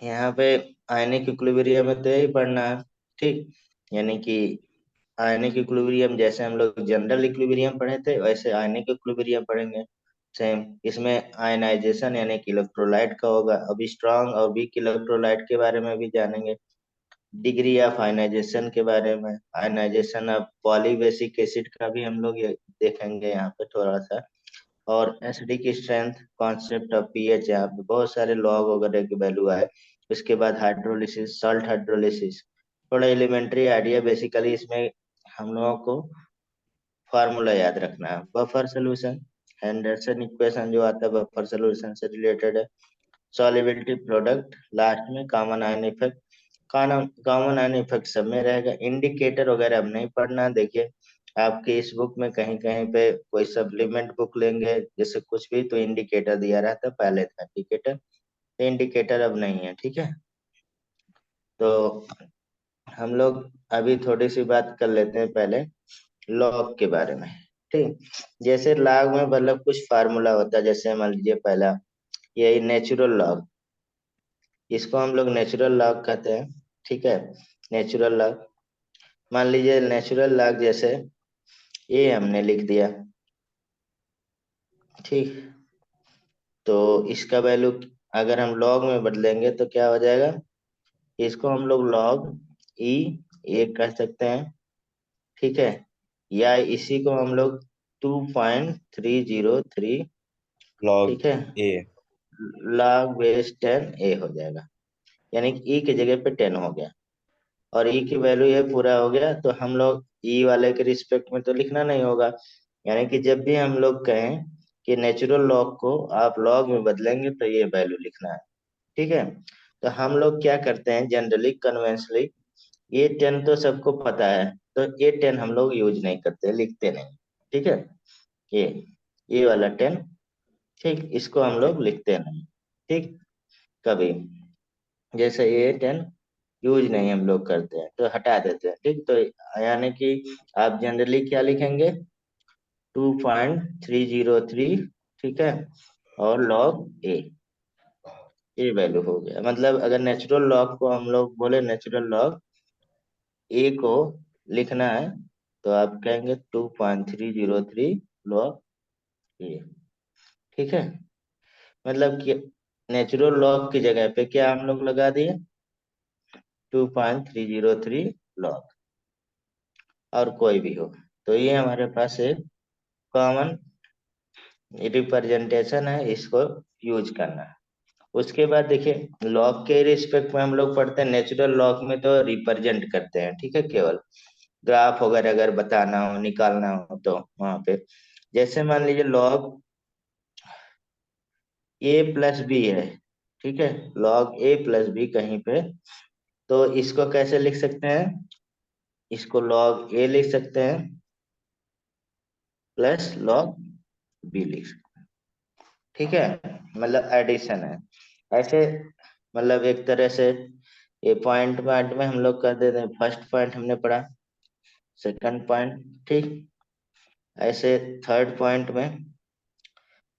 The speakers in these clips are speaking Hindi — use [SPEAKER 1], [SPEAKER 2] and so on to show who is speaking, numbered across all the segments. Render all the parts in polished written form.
[SPEAKER 1] यहाँ पे आयनिक इक्विलिब्रियम में तो यही पढ़ना है। ठीक, यानी कि आयनिक इक्विलिब्रियम जैसे हम लोग जनरल इक्विलिब्रियम पढ़े थे वैसे आयनिक इक्विलिब्रियम पढ़ेंगे। सेम इसमें आयनाइजेशन यानी कि इलेक्ट्रोलाइट का होगा। अभी स्ट्रांग और वीक इलेक्ट्रोलाइट के बारे में भी जानेंगे। डिग्री ऑफ आयनाइजेशन के बारे में, आयनाइजेशन ऑफ पॉलीबेसिक एसिड का भी हम लोग ये देखेंगे यहाँ पे थोड़ा सा। और acidic strength, concept of pH, यहाँ पे बहुत सारे लॉग वगैरह की वैल्यू आए। उसके बाद हाइड्रोलिसिस, सॉल्ट हाइड्रोलिसिस, थोड़ा एलिमेंट्री आइडिया बेसिकली इसमें हम लोगों को फार्मूला याद रखना है। बफर सोल्यूशन, हेंडरसन इक्वेशन जो आता है बफर सोल्यूशन से रिलेटेड है। सॉल्युबिलिटी प्रोडक्ट, लास्ट में common ion effect. Common ion effect सब में रहेगा। इंडिकेटर वगैरह अब नहीं पढ़ना। देखिए आपके इस बुक में कहीं कहीं पे कोई सप्लीमेंट बुक लेंगे जैसे कुछ भी तो इंडिकेटर दिया रहता, पहले था इंडिकेटर, इंडिकेटर अब नहीं है। ठीक है, तो हम लोग अभी थोड़ी सी बात कर लेते हैं पहले लॉग के बारे में। ठीक, जैसे लॉग में मतलब कुछ फार्मूला होता है, जैसे मान लीजिए पहला यही नेचुरल लॉग, इसको हम लोग नेचुरल लॉग कहते हैं। ठीक है, नेचुरल लॉग, मान लीजिए नेचुरल लॉग जैसे ये हमने लिख दिया। ठीक, तो इसका वैल्यू अगर हम लॉग में बदलेंगे तो क्या हो जाएगा, इसको हम लोग लॉग ई एक कह सकते हैं। ठीक है, या इसी को हम लोग 2.303,
[SPEAKER 2] लॉग
[SPEAKER 1] ठीक है,
[SPEAKER 2] ए।
[SPEAKER 1] log बेस 10 a हो जाएगा। यानी कि ई की जगह पे 10 हो गया और ई की वैल्यू ये पूरा हो गया, तो हम लोग ई वाले के रिस्पेक्ट में तो लिखना नहीं होगा। यानी कि जब भी हम लोग कहें कि नेचुरल लॉग को आप लॉग में बदलेंगे तो ये वैल्यू लिखना है। ठीक है, तो हम लोग क्या करते हैं जनरली कन्वेंशनली, ये 10 तो सबको पता है, तो ये 10 हम लोग यूज नहीं करते, लिखते नहीं। ठीक है, ये ये वाला 10, ठीक, इसको हम लोग लिखते नहीं। ठीक, कभी जैसे ये 10 यूज नहीं हम लोग करते हैं तो हटा देते हैं। ठीक, तो यानी कि आप जनरली क्या लिखेंगे, 2.303, ठीक है, और लॉग ए, ये वैल्यू हो गया। मतलब अगर नेचुरल लॉग को हम लोग बोले नेचुरल लॉग ए को लिखना है तो आप कहेंगे 2.303 लॉग ए। ठीक है, मतलब कि नेचुरल लॉग की जगह पे क्या हम लोग लगा दिए, 2.303 लॉग, और कोई भी हो। तो ये हमारे पास एक कॉमन रिप्रेजेंटेशन है, इसको यूज करना है। उसके बाद देखिए लॉग के रिस्पेक्ट में हम लोग पढ़ते हैं, नेचुरल लॉग में तो रिप्रेजेंट करते हैं। ठीक है, केवल ग्राफ वगैरह अगर बताना हो निकालना हो तो वहां पे, जैसे मान लीजिए लॉग ए प्लस बी है। ठीक है, लॉग ए प्लस बी कहीं पे, तो इसको कैसे लिख सकते हैं, इसको लॉग ए लिख सकते हैं प्लस लॉग बी लिख सकते हैं। ठीक है, मतलब एडिशन है ऐसे। मतलब एक तरह से ये पॉइंट पॉइंट में हम लोग कर देते हैं। फर्स्ट पॉइंट हमने पढ़ा, सेकंड पॉइंट, ठीक, ऐसे थर्ड पॉइंट में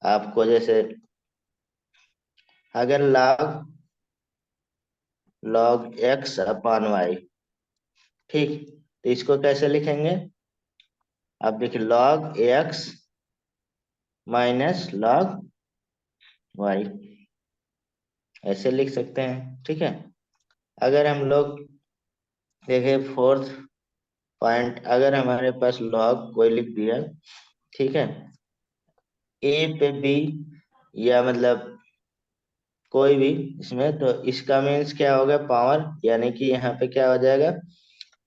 [SPEAKER 1] आपको जैसे अगर log log x upon y, ठीक, तो इसको कैसे लिखेंगे, आप देखिए log x minus log y, ऐसे लिख सकते हैं। ठीक है, अगर हम लोग देखें फोर्थ पॉइंट, अगर हमारे पास लॉग कोई लिख दिया, ठीक है, ए पे बी, या मतलब कोई भी इसमें, तो इसका मीन्स क्या होगा पावर, यानी कि यहाँ पे क्या हो जाएगा,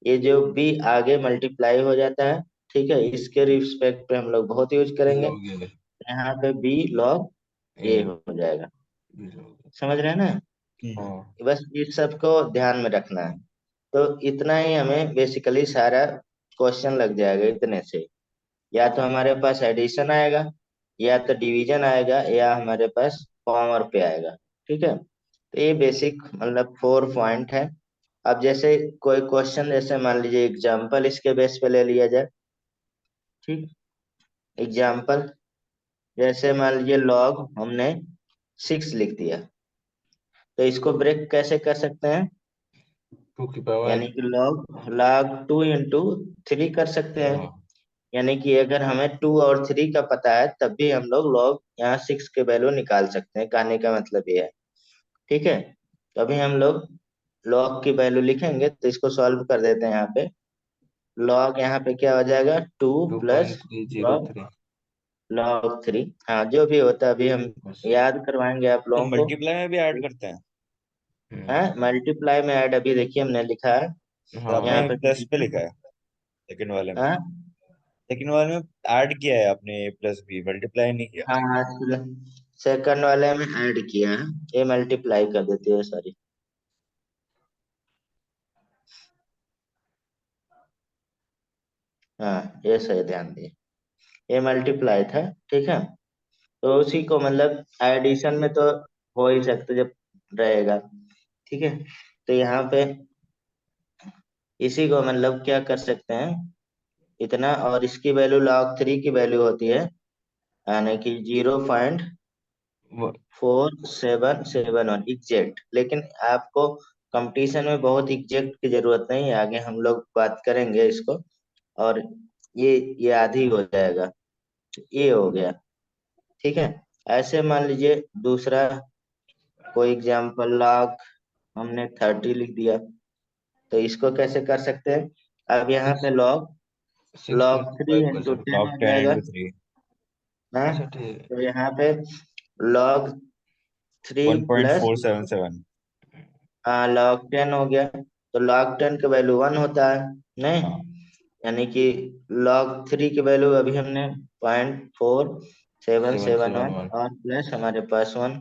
[SPEAKER 1] ये जो बी आगे मल्टीप्लाई हो जाता है। ठीक है, इसके रिस्पेक्ट पे हम लोग बहुत यूज करेंगे।
[SPEAKER 2] लॉग ए।
[SPEAKER 1] यहाँ पे बी लॉग ए
[SPEAKER 2] ए।
[SPEAKER 1] हो जाएगा।
[SPEAKER 2] बी लॉग ए।
[SPEAKER 1] समझ रहे हैं ना,
[SPEAKER 2] हाँ।
[SPEAKER 1] बस इस सबको ध्यान में रखना है। तो इतना ही हमें बेसिकली सारा क्वेश्चन लग जाएगा इतने से। या तो हमारे पास एडिशन आएगा, या तो डिवीजन आएगा, या हमारे पास पावर पे आएगा। ठीक है, तो ये बेसिक मतलब 4 पॉइंट है। अब जैसे कोई क्वेश्चन, जैसे मान लीजिए एग्जांपल इसके बेस पे ले लिया जाए। ठीक, एग्जांपल जैसे मान लीजिए लॉग हमने 6 लिख दिया, तो इसको ब्रेक कैसे कर सकते हैं?
[SPEAKER 2] 2 की पावर।
[SPEAKER 1] यानी कि लॉग लॉग 2 into 3 कर सकते हैं।
[SPEAKER 2] हाँ।
[SPEAKER 1] यानी कि अगर हमें 2 और 3 का पता है तब भी हम लोग लॉग यहाँ 6 के वैल्यू निकाल सकते हैं, कहने का मतलब ये है। ठीक है, तो अभी हम लोग लॉग की वैल्यू लिखेंगे, तो इसको सॉल्व कर देते हैं यहाँ पे। लॉग यहाँ पे क्या हो जाएगा, two
[SPEAKER 2] two
[SPEAKER 1] plus
[SPEAKER 2] point three zero
[SPEAKER 1] log
[SPEAKER 2] three
[SPEAKER 1] log 3। हाँ, जो भी होता है अभी हम
[SPEAKER 2] बस।
[SPEAKER 1] याद करवाएंगे आप
[SPEAKER 3] तो
[SPEAKER 1] लोगों को।
[SPEAKER 3] मल्टीप्लाई में भी ऐड करते हैं?
[SPEAKER 1] हाँ,
[SPEAKER 2] हम्म।
[SPEAKER 1] मल्टीप्लाई में ऐड अभी देखिए हमने लिखा है
[SPEAKER 3] तो
[SPEAKER 1] यहाँ
[SPEAKER 2] हाँ।
[SPEAKER 3] आपने
[SPEAKER 1] पे।
[SPEAKER 3] प्लस पे लिखा है सेकंड वाले में?
[SPEAKER 1] हाँ
[SPEAKER 3] सेकंड वाले में ऐड किया है आपने प्लस भी, मल्टीप्लाई नहीं किया?
[SPEAKER 1] हाँ, सेकंड वाले में ऐड किया है, ये मल्टीप्लाई कर देती है, सॉरी। हाँ, ये सही ध्यान दिए, ये मल्टीप्लाई था। ठीक है, तो उसी को मतलब एडिशन में तो हो ही सकता जब रहेगा। ठीक है, तो यहाँ पे इसी को मतलब क्या कर सकते हैं, इतना, और इसकी वैल्यू log 3 की वैल्यू होती है, यानी कि 0.4771 एग्जैक्ट। लेकिन आपको कंपटीशन में बहुत एग्जैक्ट की जरूरत नहीं है, आगे हम लोग बात करेंगे इसको। और ये आधी हो जाएगा, ये हो गया। ठीक है, ऐसे मान लीजिए दूसरा कोई एग्जाम्पल, log हमने 30 लिख दिया, तो इसको कैसे कर सकते हैं? अब यहाँ
[SPEAKER 2] सिक्स
[SPEAKER 1] पे log
[SPEAKER 2] six
[SPEAKER 1] log
[SPEAKER 2] into
[SPEAKER 1] 3
[SPEAKER 2] five
[SPEAKER 1] into
[SPEAKER 2] percent
[SPEAKER 1] 10
[SPEAKER 3] log
[SPEAKER 1] हो
[SPEAKER 3] 10
[SPEAKER 1] जाएगा।
[SPEAKER 3] इंटू 3।
[SPEAKER 1] हाँ,
[SPEAKER 2] अच्छा ठीक
[SPEAKER 1] तो यहाँ पे log 3 प्लस
[SPEAKER 3] 1.477।
[SPEAKER 1] log 10 हो गया, तो log 10 का वैल्यू 1 होता है नहीं?
[SPEAKER 3] हाँ।
[SPEAKER 1] यानी कि log 3 की वैल्यू अभी हमने 0.4771
[SPEAKER 2] 771।
[SPEAKER 1] और प्लस हमारे पास 1,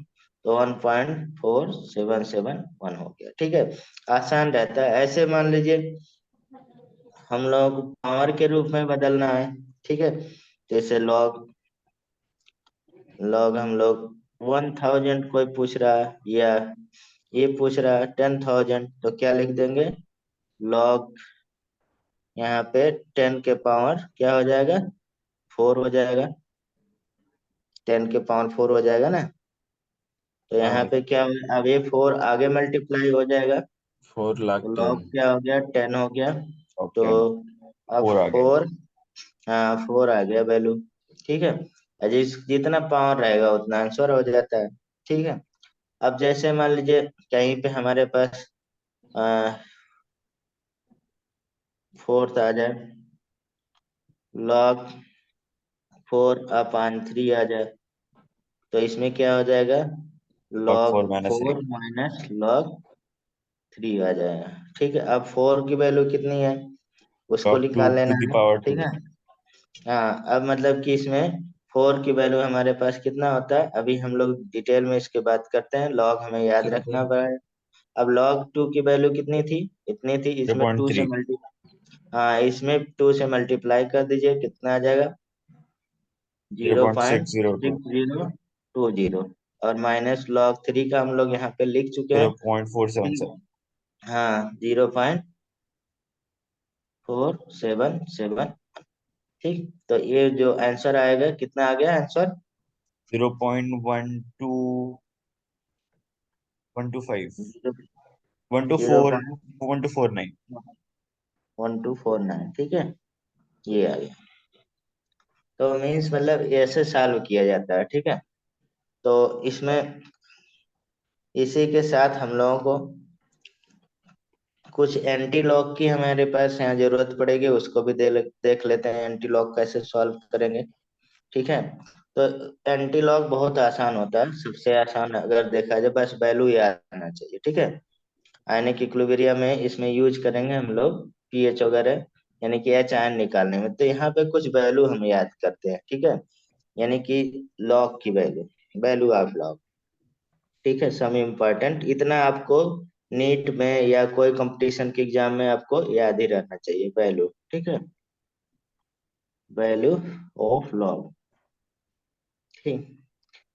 [SPEAKER 1] तो 1.4771 हो गया। ठीक है, आसान रहता है। ऐसे मान लीजिए हम लोग पावर के रूप में बदलना है। ठीक है, जैसे लॉग लॉग हम लोग 1000 कोई पूछ रहा है, या ये पूछ रहा है 10,000, तो क्या लिख देंगे? लॉग यहाँ पे 10 के पावर क्या हो जाएगा, 4 हो जाएगा। 10 के पावर 4 हो जाएगा ना? तो यहाँ
[SPEAKER 2] हाँ।
[SPEAKER 1] पे क्या होगा? अब ये 4 आगे मल्टीप्लाई हो जाएगा,
[SPEAKER 2] 4 लाख 10।
[SPEAKER 1] तो लॉग क्या हो गया, 10 हो गया।
[SPEAKER 3] लॉग
[SPEAKER 1] तो
[SPEAKER 3] 10।
[SPEAKER 1] अब
[SPEAKER 3] 4 आ गया।
[SPEAKER 1] 4, हाँ 4 आ गया वैल्यू। ठीक है, जितना पावर रहेगा उतना आंसर हो जाता है। ठीक है, अब जैसे मान लीजिए कहीं पे हमारे पास फोर्थ आ जाए, log 4/3 आ जाए, तो इसमें क्या हो जाएगा,
[SPEAKER 3] लॉग
[SPEAKER 1] log
[SPEAKER 3] 4 - 3।
[SPEAKER 1] 4 माइनस log 3 आ जाएगा। ठीक है, अब 4 की वैल्यू कितनी है उसको
[SPEAKER 3] लॉग टू
[SPEAKER 1] निकाल
[SPEAKER 3] टू
[SPEAKER 1] लेना
[SPEAKER 3] की
[SPEAKER 1] है।
[SPEAKER 3] पावर
[SPEAKER 1] ठीक
[SPEAKER 3] 2।
[SPEAKER 1] है, हाँ, अब मतलब कि इसमें 4 की वैल्यू हमारे पास कितना होता है, अभी हम लोग डिटेल में इसके बात करते हैं, लॉग हमें याद
[SPEAKER 2] कितने?
[SPEAKER 1] रखना पड़ेगा। अब log 2 की वैल्यू कितनी थी, इतनी थी,
[SPEAKER 3] जीरो
[SPEAKER 1] इसमें
[SPEAKER 3] पॉइंट
[SPEAKER 1] 2 से
[SPEAKER 3] थ्री
[SPEAKER 1] मल्टी हाँ, इसमें 2 से मल्टीप्लाई कर दीजिए, कितना आ जाएगा,
[SPEAKER 3] zero
[SPEAKER 1] zero
[SPEAKER 3] point
[SPEAKER 1] point
[SPEAKER 3] six zero two
[SPEAKER 1] six zero two zero और माइनस log 3 का हम लोग यहाँ पे लिख चुके
[SPEAKER 3] जीरो
[SPEAKER 1] हैं।
[SPEAKER 3] पॉइंट फोर सेवन
[SPEAKER 1] ठीक,
[SPEAKER 3] सेवन
[SPEAKER 1] हाँ, 0.477। ठीक, तो ये जो आंसर आएगा, कितना आ गया आंसर,
[SPEAKER 3] 0.1215
[SPEAKER 1] जीरो
[SPEAKER 3] 124
[SPEAKER 1] 0.1249।
[SPEAKER 3] 1249।
[SPEAKER 1] ठीक है, ये आ गया। तो मीन्स मतलब ऐसे सॉल्व किया जाता है। ठीक है, तो इसमें इसी के साथ हम लोगों को कुछ एंटी लॉग की हमारे पास यहाँ जरूरत पड़ेगी, उसको भी देख लेते हैं एंटी लॉग कैसे सॉल्व करेंगे। ठीक है, तो एंटी लॉग बहुत आसान होता है, सबसे आसान अगर देखा जाए, बस वैल्यू याद आना चाहिए। ठीक है, आयनिक इक्विलिब्रियम में इसमें यूज करेंगे हम लोग पीएच वगैरह, यानी कि एच आयन निकालने में, तो यहाँ पे कुछ वैल्यू हम याद करते हैं। ठीक है, यानी कि लॉग की वैल्यू, वैल्यू ऑफ लॉग। ठीक है, सम इम्पोर्टेंट, इतना आपको नीट में या कोई कंपटीशन के एग्जाम में आपको याद ही रहना चाहिए, वैल्यू। ठीक है, वैल्यू ऑफ लॉग। ठीक,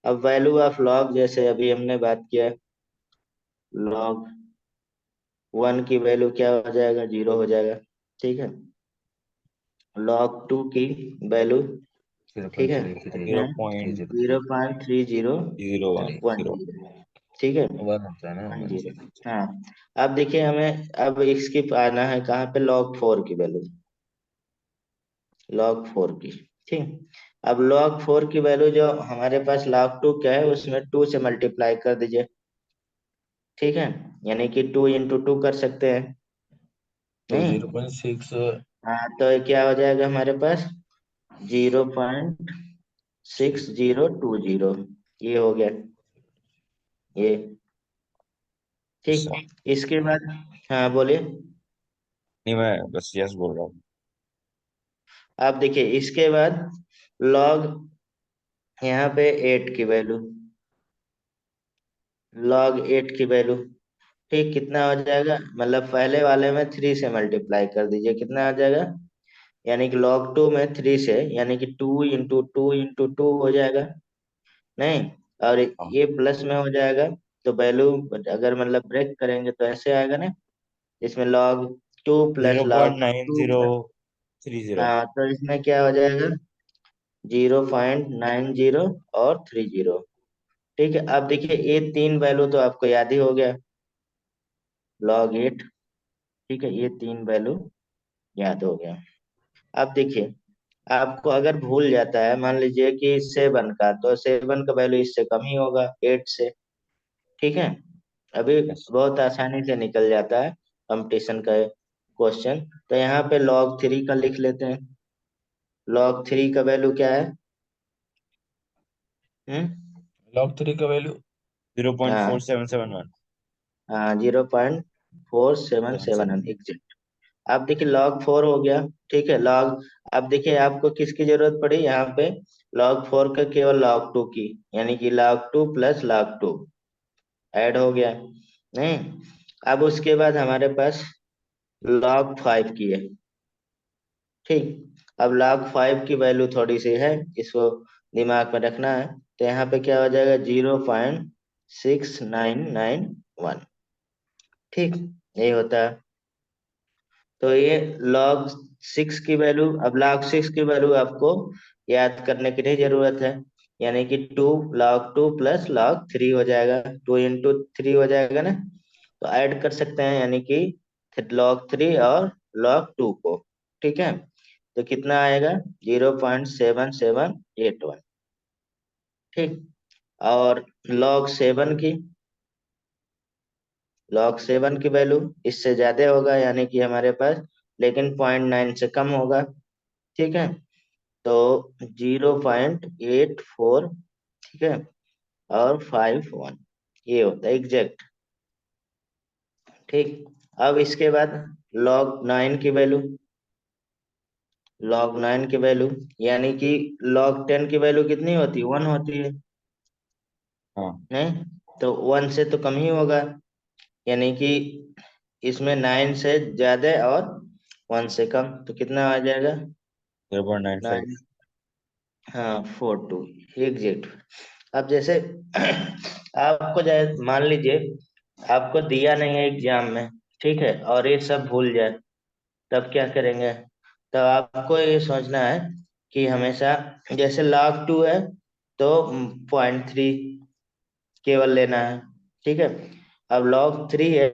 [SPEAKER 1] अब वैल्यू ऑफ लॉग जैसे अभी हमने बात किया, log 1 की वैल्यू क्या हो जाएगा, 0 हो जाएगा। ठीक है, log 2 की वैल्यू,
[SPEAKER 2] जीरो
[SPEAKER 1] ठीक
[SPEAKER 2] पॉइंट
[SPEAKER 1] है,
[SPEAKER 2] थ्री थ्री
[SPEAKER 3] जीरो
[SPEAKER 1] कितना है,
[SPEAKER 3] point
[SPEAKER 2] three zero
[SPEAKER 1] zero point three zero
[SPEAKER 3] zero one
[SPEAKER 1] one
[SPEAKER 3] zero
[SPEAKER 1] zero ठीक है,
[SPEAKER 2] 1 होता है ना,
[SPEAKER 1] वन
[SPEAKER 2] 1 से।
[SPEAKER 1] जीरो। हाँ, अब देखिए हमें अब इसकी आना है कहाँ पे, log 4 की वैल्यू, log 4 की। ठीक, अब log 4 की वैल्यू जो हमारे पास log 2 क्या है, उसमें 2 से मल्टीप्लाई कर दीजिए। ठीक है, यानी कि 2 इंटू 2 कर सकते हैं,
[SPEAKER 2] तो
[SPEAKER 1] नहीं?
[SPEAKER 2] 0.6।
[SPEAKER 1] हाँ, तो क्या हो जाएगा हमारे पास, 0.6020, ये हो गया ये।
[SPEAKER 3] अच्छा,
[SPEAKER 1] ठीक, इसके बाद, हाँ बोलिए।
[SPEAKER 3] नहीं मैं बस यस बोल रहा हूँ।
[SPEAKER 1] आप देखिए इसके बाद log, यहाँ पे 8 की वैल्यू, log 8 की वैल्यू। ठीक, कितना हो जाएगा, मतलब पहले वाले में 3 से मल्टीप्लाई कर दीजिए, कितना आ जाएगा, यानी कि log 2 में 3 से, यानी कि 2 इंटू 2 हो जाएगा, नहीं? और
[SPEAKER 3] हाँ,
[SPEAKER 1] ये प्लस में हो जाएगा, तो वैल्यू अगर मतलब ब्रेक करेंगे तो ऐसे आएगा ना, इसमें log 2 plus
[SPEAKER 3] zero
[SPEAKER 1] log
[SPEAKER 3] point nine
[SPEAKER 1] 2
[SPEAKER 3] zero
[SPEAKER 1] plus,
[SPEAKER 3] three zero
[SPEAKER 1] हाँ तो इसमें क्या हो जाएगा, 0.90 और 30। ठीक है, अब देखिए ये तीन वैल्यू तो आपको याद ही हो गया, log 8। ठीक है, ये तीन वैल्यू याद हो गया। अब देखिए, आपको अगर भूल जाता है, मान लीजिए कि 7 का, तो 7 का वैल्यू इससे कम ही होगा, 8 से। ठीक है, अभी
[SPEAKER 3] यस।
[SPEAKER 1] बहुत आसानी से निकल जाता है कंपटीशन का क्वेश्चन। तो यहाँ पे log 3 का लिख लेते हैं, log 3 का वैल्यू क्या है? हम्म।
[SPEAKER 2] log 3 का वैल्यू
[SPEAKER 3] जीरो पॉइंट फोर
[SPEAKER 1] हाँ,
[SPEAKER 3] सेवन सेवन वन
[SPEAKER 1] हाँ, 0.477
[SPEAKER 3] 7
[SPEAKER 1] एग्जैक्ट। अब देखिए log 4 हो गया। ठीक है, log, अब देखिए आपको किसकी जरूरत पड़ी यहाँ पे, log 4 का केवल log 2 की, यानी कि log 2 प्लस log 2 ऐड हो गया, नहीं? अब उसके बाद हमारे पास log 5 की है। ठीक, अब log 5 की वैल्यू थोड़ी सी है, इसको दिमाग में रखना है। तो यहाँ पे क्या हो जाएगा, 0.6991। ठीक, ये होता है। तो ये log 6 की वैल्यू, अब log 6 की वैल्यू आपको याद करने की नहीं जरूरत है, यानी कि 2 log 2 प्लस log 3 हो जाएगा, 2 इंटू 3 हो जाएगा ना, तो ऐड कर सकते हैं, यानी कि log 3 और log 2 को। ठीक है, तो कितना आएगा, 0.7781। ठीक, और log 7 की, log 7 की वैल्यू इससे ज्यादा होगा, यानी कि हमारे पास, लेकिन 0.9 से कम होगा। ठीक है, तो 0.84, ठीक है, और 51, ये होता है एग्जैक्ट। ठीक, अब इसके बाद log 9 की वैल्यू, log 9 की वैल्यू, यानी कि log 10 की वैल्यू कितनी होती है, 1 होती है,
[SPEAKER 3] हाँ,
[SPEAKER 1] नहीं? तो 1 से तो कम ही होगा, यानी कि इसमें 9 से ज्यादा और 1 से कम, तो कितना आ जाएगा,
[SPEAKER 3] 0.95।
[SPEAKER 1] 9, हाँ 42 एग्जैक्ट। अब जैसे आपको जैसे मान लीजिए आपको दिया नहीं है एग्जाम में, ठीक है, और ये सब भूल जाए, तब क्या करेंगे? तब आपको ये सोचना है कि हमेशा, जैसे log 2 है तो 0.3 केवल लेना है। ठीक है, अब log 3 है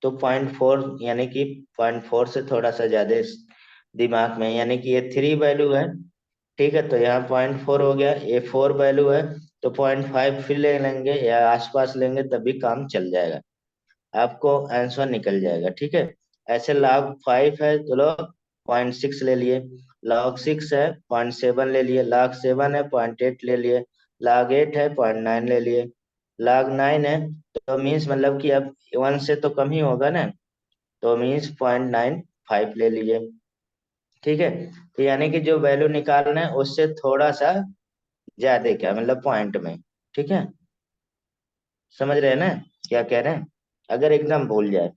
[SPEAKER 1] तो 0.4, यानी कि 0.4 से थोड़ा सा ज्यादा दिमाग में, यानी कि ये 3 वैल्यू है। ठीक है, तो यहाँ 0.4 हो गया, ये 4 वैल्यू है, तो 0.5 फिर ले लेंगे या आसपास लेंगे तभी काम चल जाएगा, आपको आंसर निकल जाएगा। ठीक है, ऐसे log 5 है तो लोग 0.6 ले लिए, log 6 है 0.7 ले लिए, log 7 है 0.8 ले लिए, log 8 है 0.9 ले लिए, log 9 है, तो मीन्स मतलब कि अब 1 से तो कम ही होगा ना, तो मीन्स 0.95 ले लीजिए। ठीक है, तो यानी कि जो वैल्यू निकालना है उससे थोड़ा सा ज्यादा, क्या मतलब पॉइंट में। ठीक है, समझ रहे हैं ना क्या कह रहे हैं, अगर एकदम भूल जाए।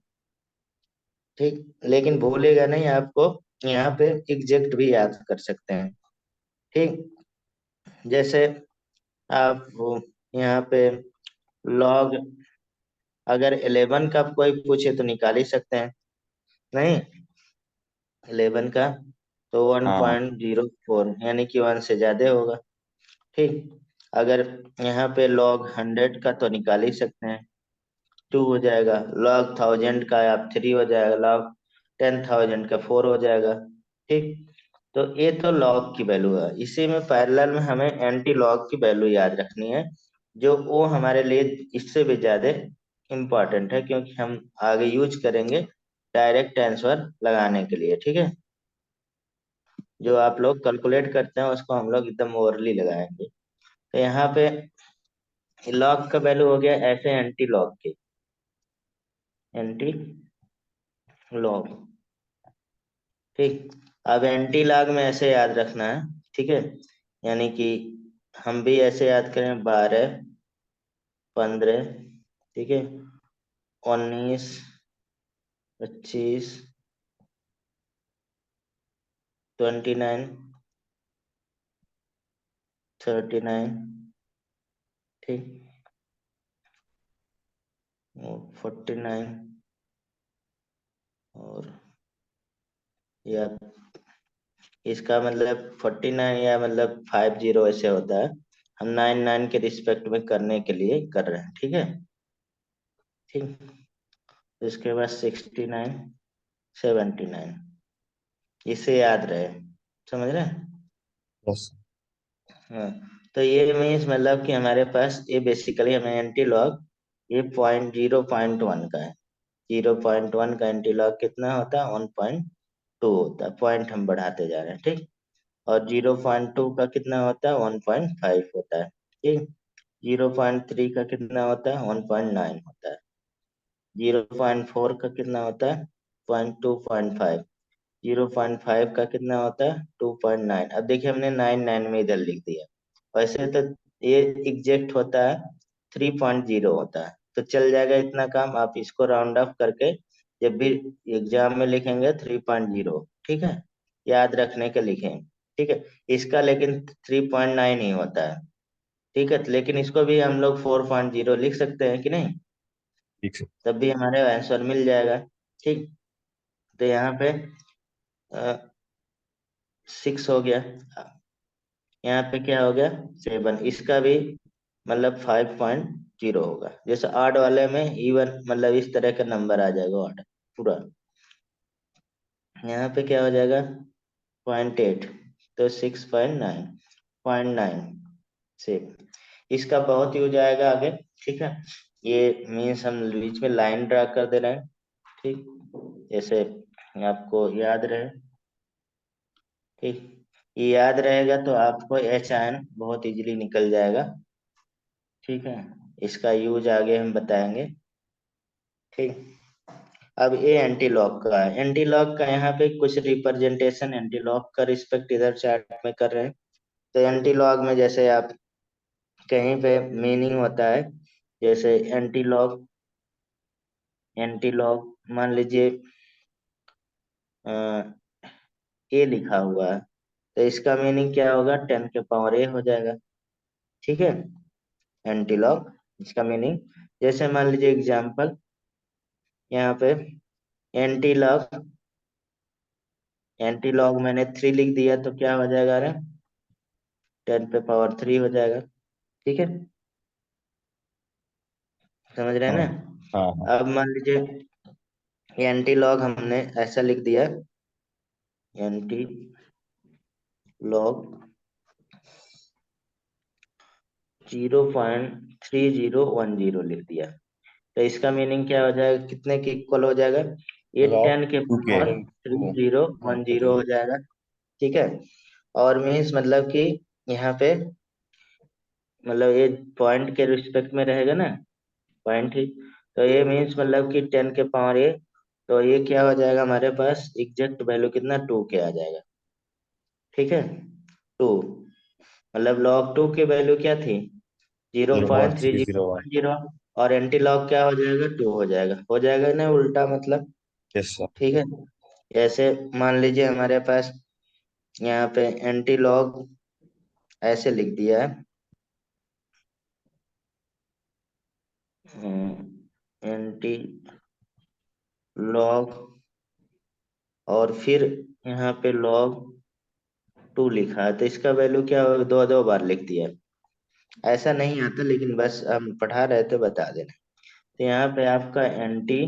[SPEAKER 1] ठीक, लेकिन भूलेगा नहीं, आपको यहाँ पे एग्जैक्ट भी याद कर सकते हैं। ठीक, जैसे आप यहाँ पे लॉग, अगर 11 का कोई पूछे तो निकाल ही सकते हैं, नहीं? 11 का तो वन
[SPEAKER 3] हाँ,
[SPEAKER 1] पॉइंट जीरो फोर यानी कि 1 से ज्यादा होगा। ठीक, अगर यहाँ पे log 100 का तो निकाल ही सकते हैं, 2 हो जाएगा। log 1000 का आप 3 हो जाएगा। log 10,000 का 4 हो जाएगा। ठीक, तो ये तो log की वैल्यू है। इसी में पैरेलल में हमें एंटी लॉग की वैल्यू याद रखनी है, जो वो हमारे लिए इससे भी ज्यादा इम्पोर्टेंट है, क्योंकि हम आगे यूज करेंगे डायरेक्ट आंसर लगाने के लिए। ठीक है, जो आप लोग कैलकुलेट करते हैं उसको हम लोग एकदम ओवरली लगाएंगे। तो यहाँ पे लॉग का वैल्यू हो गया ऐसे एंटी लॉग के, एंटी लॉग। ठीक, अब एंटी लॉग में ऐसे याद रखना है। ठीक है, यानी कि हम भी ऐसे याद करें, 12, 15, ठीक है, 19, 25, 29, 39, ठीक, 49, और या इसका मतलब 49 या मतलब 50 ऐसे होता है। हम 99 के रिस्पेक्ट में करने के लिए कर रहे हैं। ठीक है, ठीक, इसके बाद 69, 79, इसे याद रहे, समझ रहे हैं?
[SPEAKER 3] यस।
[SPEAKER 1] हाँ, तो ये मीन्स मतलब कि हमारे पास ये बेसिकली हमें एंटी लॉग ये 0.1 का है। 0.1 का एंटी लॉग कितना होता है? 1.2 होता है। पॉइंट हम बढ़ाते जा रहे हैं। ठीक, और 0.2 का कितना होता है? 1.5 होता है। ठीक, 0.3 का कितना होता है? 1.9 होता है। 0.4 का कितना होता है? 2.5। 0.5 का कितना होता है? 2.9। अब देखिए हमने 99 में इधर लिख दिया, वैसे तो ये एग्जैक्ट होता है 3.0 होता है, तो चल जाएगा इतना काम। आप इसको राउंड ऑफ करके जब भी एग्जाम में लिखेंगे 3.0, ठीक है, याद रखने के लिखें। ठीक है, इसका लेकिन 3.9 ही होता है। ठीक है, लेकिन इसको भी हम लोग 4.0 लिख सकते हैं कि नहीं?
[SPEAKER 3] ठीक है।
[SPEAKER 1] तब भी हमारे आंसर मिल जाएगा। ठीक, तो यहाँ पे 6 हो गया। यहाँ पे क्या हो गया? 7। इसका भी मतलब 5.0 होगा। जैसे आठ वाले में इवन मतलब इस तरह का नंबर आ जाएगा आठ पूरा। यहाँ पे क्या हो जाएगा? 0.8, तो 6.9, 0.9 से इसका बहुत यूज आएगा आगे। ठीक है, ये मीन्स हम बीच में लाइन ड्रा कर दे रहे हैं। ठीक, जैसे आपको याद रहे। ठीक, ये याद रहेगा तो आपको एच आयन बहुत इजीली निकल जाएगा। ठीक है, इसका यूज आगे हम बताएंगे। ठीक, अब ये एंटी लॉक का है। एंटी लॉक का यहाँ पे कुछ रिप्रेजेंटेशन एंटी लॉक का रिस्पेक्ट इधर चार्ट में कर रहे हैं। तो एंटी लॉग में जैसे आप कहीं पे मीनिंग होता है, जैसे एंटी लॉग, एंटी लॉग मान लीजिए ए लिखा हुआ है, तो इसका मीनिंग क्या होगा? 10 के पावर ए हो जाएगा। ठीक है, एंटी लॉग इसका मीनिंग, जैसे मान लीजिए एग्जाम्पल यहाँ पे एंटी लॉग, एंटी लॉग मैंने 3 लिख दिया तो क्या हो जाएगा? अरे 10 पे पावर 3 हो जाएगा। ठीक है, समझ रहे हैं
[SPEAKER 3] हाँ हाँ हाँ।
[SPEAKER 1] ना? अब मान लीजिए एंटी लॉग हमने ऐसा लिख दिया, एंटी लॉग 0.3010 लिख दिया, तो इसका मीनिंग क्या हो जाएगा? कितने के इक्वल हो जाएगा? ये
[SPEAKER 3] लॉग
[SPEAKER 1] 10 के
[SPEAKER 3] 2 के
[SPEAKER 1] power three
[SPEAKER 3] two
[SPEAKER 1] zero
[SPEAKER 3] one
[SPEAKER 1] one
[SPEAKER 3] हो
[SPEAKER 1] जीरो
[SPEAKER 3] जाएगा।
[SPEAKER 1] हो जाएगा। ठीक है, और मीन्स मतलब कि यहाँ पे मतलब ये पॉइंट के रिस्पेक्ट में रहेगा ना, पॉइंट ही। तो ये मीन्स मतलब कि 10 के पावर ए, तो ये क्या हो जाएगा हमारे पास? एग्जैक्ट वैल्यू कितना? 2 के आ जाएगा। ठीक है, 2, मतलब log 2 की वैल्यू क्या थी? Zero
[SPEAKER 3] zero
[SPEAKER 1] point
[SPEAKER 3] point
[SPEAKER 1] three
[SPEAKER 3] three
[SPEAKER 1] zero
[SPEAKER 3] zero one
[SPEAKER 1] one zero और एंटी लॉग क्या हो जाएगा? 2 हो जाएगा। हो जाएगा ना उल्टा मतलब?
[SPEAKER 3] Yes sir.
[SPEAKER 1] ठीक है, ऐसे मान लीजिए हमारे पास यहाँ पे एंटी लॉग ऐसे लिख दिया है, एंटी लॉग, और फिर यहाँ पे log 2 लिखा है, तो इसका वैल्यू क्या होगा? 2 2 बार लिख दिया। ऐसा नहीं आता, लेकिन बस हम पढ़ा रहे थे, बता देना। तो यहाँ पे आपका एंटी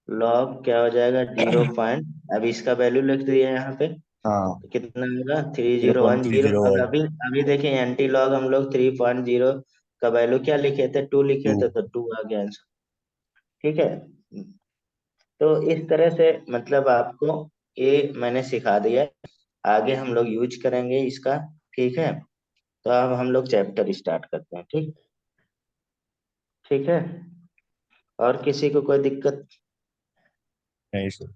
[SPEAKER 1] लॉग क्या हो जाएगा, 0 पॉइंट, अब इसका वैल्यू लिख दिया यहाँ पे,
[SPEAKER 3] हाँ,
[SPEAKER 1] तो कितना होगा, three
[SPEAKER 3] zero
[SPEAKER 1] zero
[SPEAKER 3] point
[SPEAKER 1] one
[SPEAKER 3] three
[SPEAKER 1] zero
[SPEAKER 3] zero
[SPEAKER 1] और
[SPEAKER 3] वन
[SPEAKER 1] अभी अभी देखिए एंटी लॉग हम लोग 3.0 का वैल्यू क्या लिखे थे, 2 लिखे
[SPEAKER 3] टू।
[SPEAKER 1] थे, तो 2 आ गया आंसर। ठीक है। तो इस तरह से मतलब आपको ये मैंने सिखा दिया, आगे हम लोग यूज करेंगे इसका। ठीक है। तो अब हम लोग चैप्टर स्टार्ट करते हैं। ठीक। ठीक है। और किसी को कोई दिक्कत?
[SPEAKER 3] नहीं सर।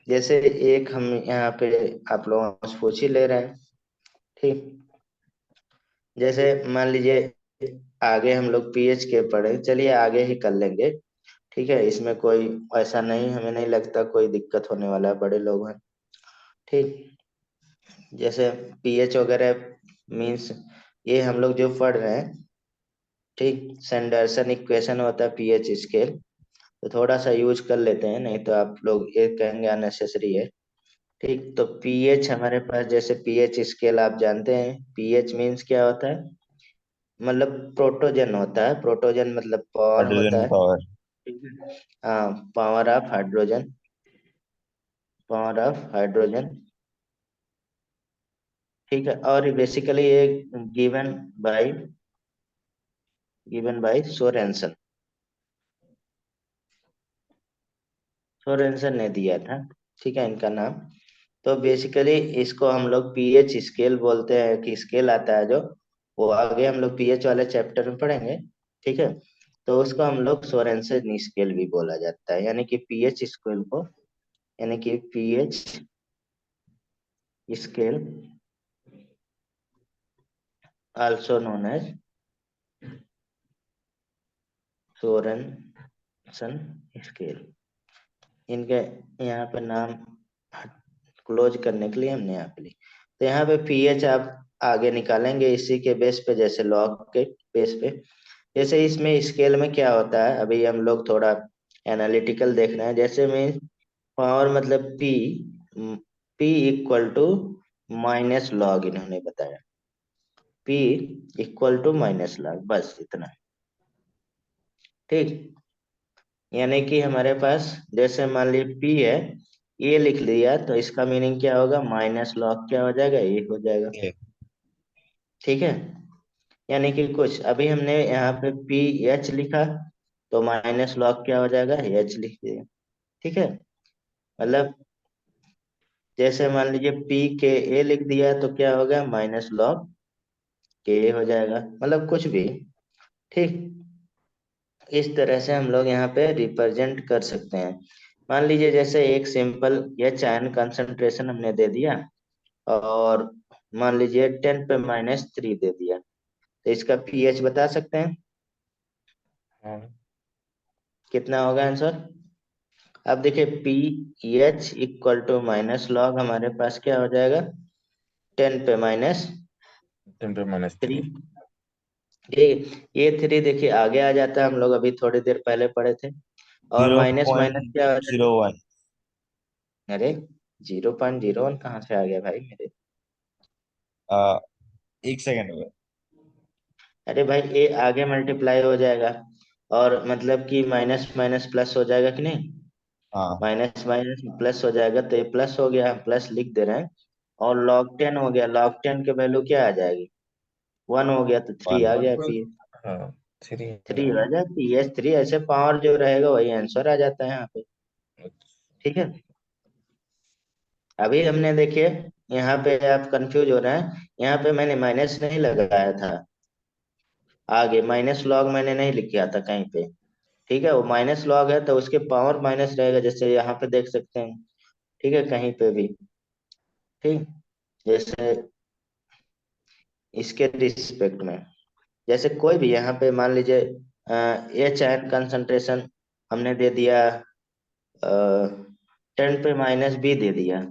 [SPEAKER 1] जैसे एक हम यहाँ पे आप लोगों से पूछ ही ले रहे हैं। ठीक। जैसे मान लीजिए आगे हम लोग पीएच के पढ़े, चलिए आगे ही कर लेंगे। ठीक है, इसमें कोई ऐसा नहीं, हमें नहीं लगता कोई दिक्कत होने वाला है, बड़े लोग हैं। ठीक। जैसे पीएच वगैरह मीन्स ये हम लोग जो पढ़ रहे हैं, ठीक, सैंडरसन इक्वेशन होता है पीएच स्केल, तो थोड़ा सा यूज कर लेते हैं, नहीं तो आप लोग ये कहेंगे अननेसेसरी है। ठीक। तो पीएच हमारे पास, जैसे पीएच स्केल आप जानते हैं, पीएच मीन्स क्या होता है, मतलब प्रोटोजन होता है, प्रोटोजन मतलब पावर होता
[SPEAKER 3] हाइड्रोजन
[SPEAKER 1] है।
[SPEAKER 3] पावर।
[SPEAKER 1] ठीक है। हाँ, power of hydrogen, power of hydrogen. ठीक है। और बेसिकली ये given by given by Sorensen, Sorensen ने दिया था। ठीक है, इनका नाम। तो बेसिकली इसको हम लोग पीएच स्केल बोलते हैं, कि स्केल आता है जो, वो आगे हम लोग पीएच वाले चैप्टर में पढ़ेंगे। ठीक है। तो उसको हम लोग सोरेनसन स्केल भी बोला जाता है, यानी कि पीएच स्केल को, यानी कि pH scale also known as Sorensen scale, इनके यहाँ पे नाम क्लोज करने के लिए हमने यहाँ पे लिखा। तो यहाँ पे पीएच आप आगे निकालेंगे इसी के बेस पे, जैसे लॉग के बेस पे। जैसे इसमें स्केल में क्या होता है, अभी हम लोग थोड़ा एनालिटिकल देख रहे हैं। जैसे में पावर मतलब P equal to minus log, इन्होंने बताया P equal to minus log, बस इतना। ठीक। यानी कि हमारे पास जैसे मान ली पी है, ये लिख लिया, तो इसका मीनिंग क्या होगा, माइनस लॉग क्या हो जाएगा, ये हो जाएगा।
[SPEAKER 3] ये
[SPEAKER 1] ठीक है। यानी कि कुछ अभी हमने यहाँ पे पी एच लिखा, तो माइनस लॉग क्या हो जाएगा, एच लिख दिया। ठीक है। मतलब जैसे मान लीजिए पी के ए लिख दिया, तो क्या होगा, माइनस लॉग के ए हो जाएगा, मतलब कुछ भी। ठीक। इस तरह से हम लोग यहाँ पे रिप्रेजेंट कर सकते हैं। मान लीजिए जैसे एक सिंपल एच आयन कंसंट्रेशन हमने दे दिया, और मान लीजिए 10 पे -3 दे दिया, तो इसका पीएच बता सकते हैं
[SPEAKER 2] हाँ।
[SPEAKER 1] कितना होगा आंसर। अब देखिए P H equal to minus log हमारे पास क्या हो जाएगा, 10 पे -3।
[SPEAKER 2] 10 पे -3।
[SPEAKER 1] ये 3 देखिए आगे आ जाता है, हम लोग अभी थोड़ी देर पहले पढ़े थे। और
[SPEAKER 3] जीरो
[SPEAKER 1] माइनस माइनस
[SPEAKER 3] पॉइंट
[SPEAKER 1] क्या हो
[SPEAKER 3] जीरो
[SPEAKER 1] जाएगा,
[SPEAKER 3] वन
[SPEAKER 1] अरे 0.01 कहाँ से आ गया भाई मेरे।
[SPEAKER 3] आ, एक सेकेंड हुआ।
[SPEAKER 1] अरे भाई ये आगे मल्टीप्लाई हो जाएगा, और मतलब कि माइनस माइनस प्लस हो जाएगा कि नहीं,
[SPEAKER 3] हाँ,
[SPEAKER 1] माइनस माइनस प्लस हो जाएगा, तो ये प्लस हो गया, हम प्लस लिख दे रहे हैं। और लॉग 10 हो गया, लॉग 10 के वैल्यू क्या आ जाएगी, 1 हो गया, तो 3
[SPEAKER 3] वन।
[SPEAKER 1] आ
[SPEAKER 2] वन
[SPEAKER 1] गया,
[SPEAKER 2] पर।
[SPEAKER 1] पी
[SPEAKER 2] हाँ, 3
[SPEAKER 1] थ्री
[SPEAKER 2] आ
[SPEAKER 1] आ
[SPEAKER 2] गया।
[SPEAKER 1] जाती है, एच 3, ऐसे पावर जो रहेगा वही आंसर आ जाता है यहाँ पे। ठीक है। अभी हमने देखिए यहाँ पे आप कंफ्यूज हो रहे हैं, यहाँ पे मैंने माइनस नहीं लगाया था, आगे माइनस लॉग मैंने नहीं लिखा था कहीं पे। ठीक है, वो माइनस लॉग है तो उसके पावर माइनस रहेगा, जैसे यहाँ पे देख सकते हैं। ठीक है, कहीं पे भी। ठीक। जैसे इसके रिस्पेक्ट में, जैसे कोई भी यहाँ पे मान लीजिए एच आयन कंसंट्रेशन हमने दे दिया 10 पे -B दे दिया,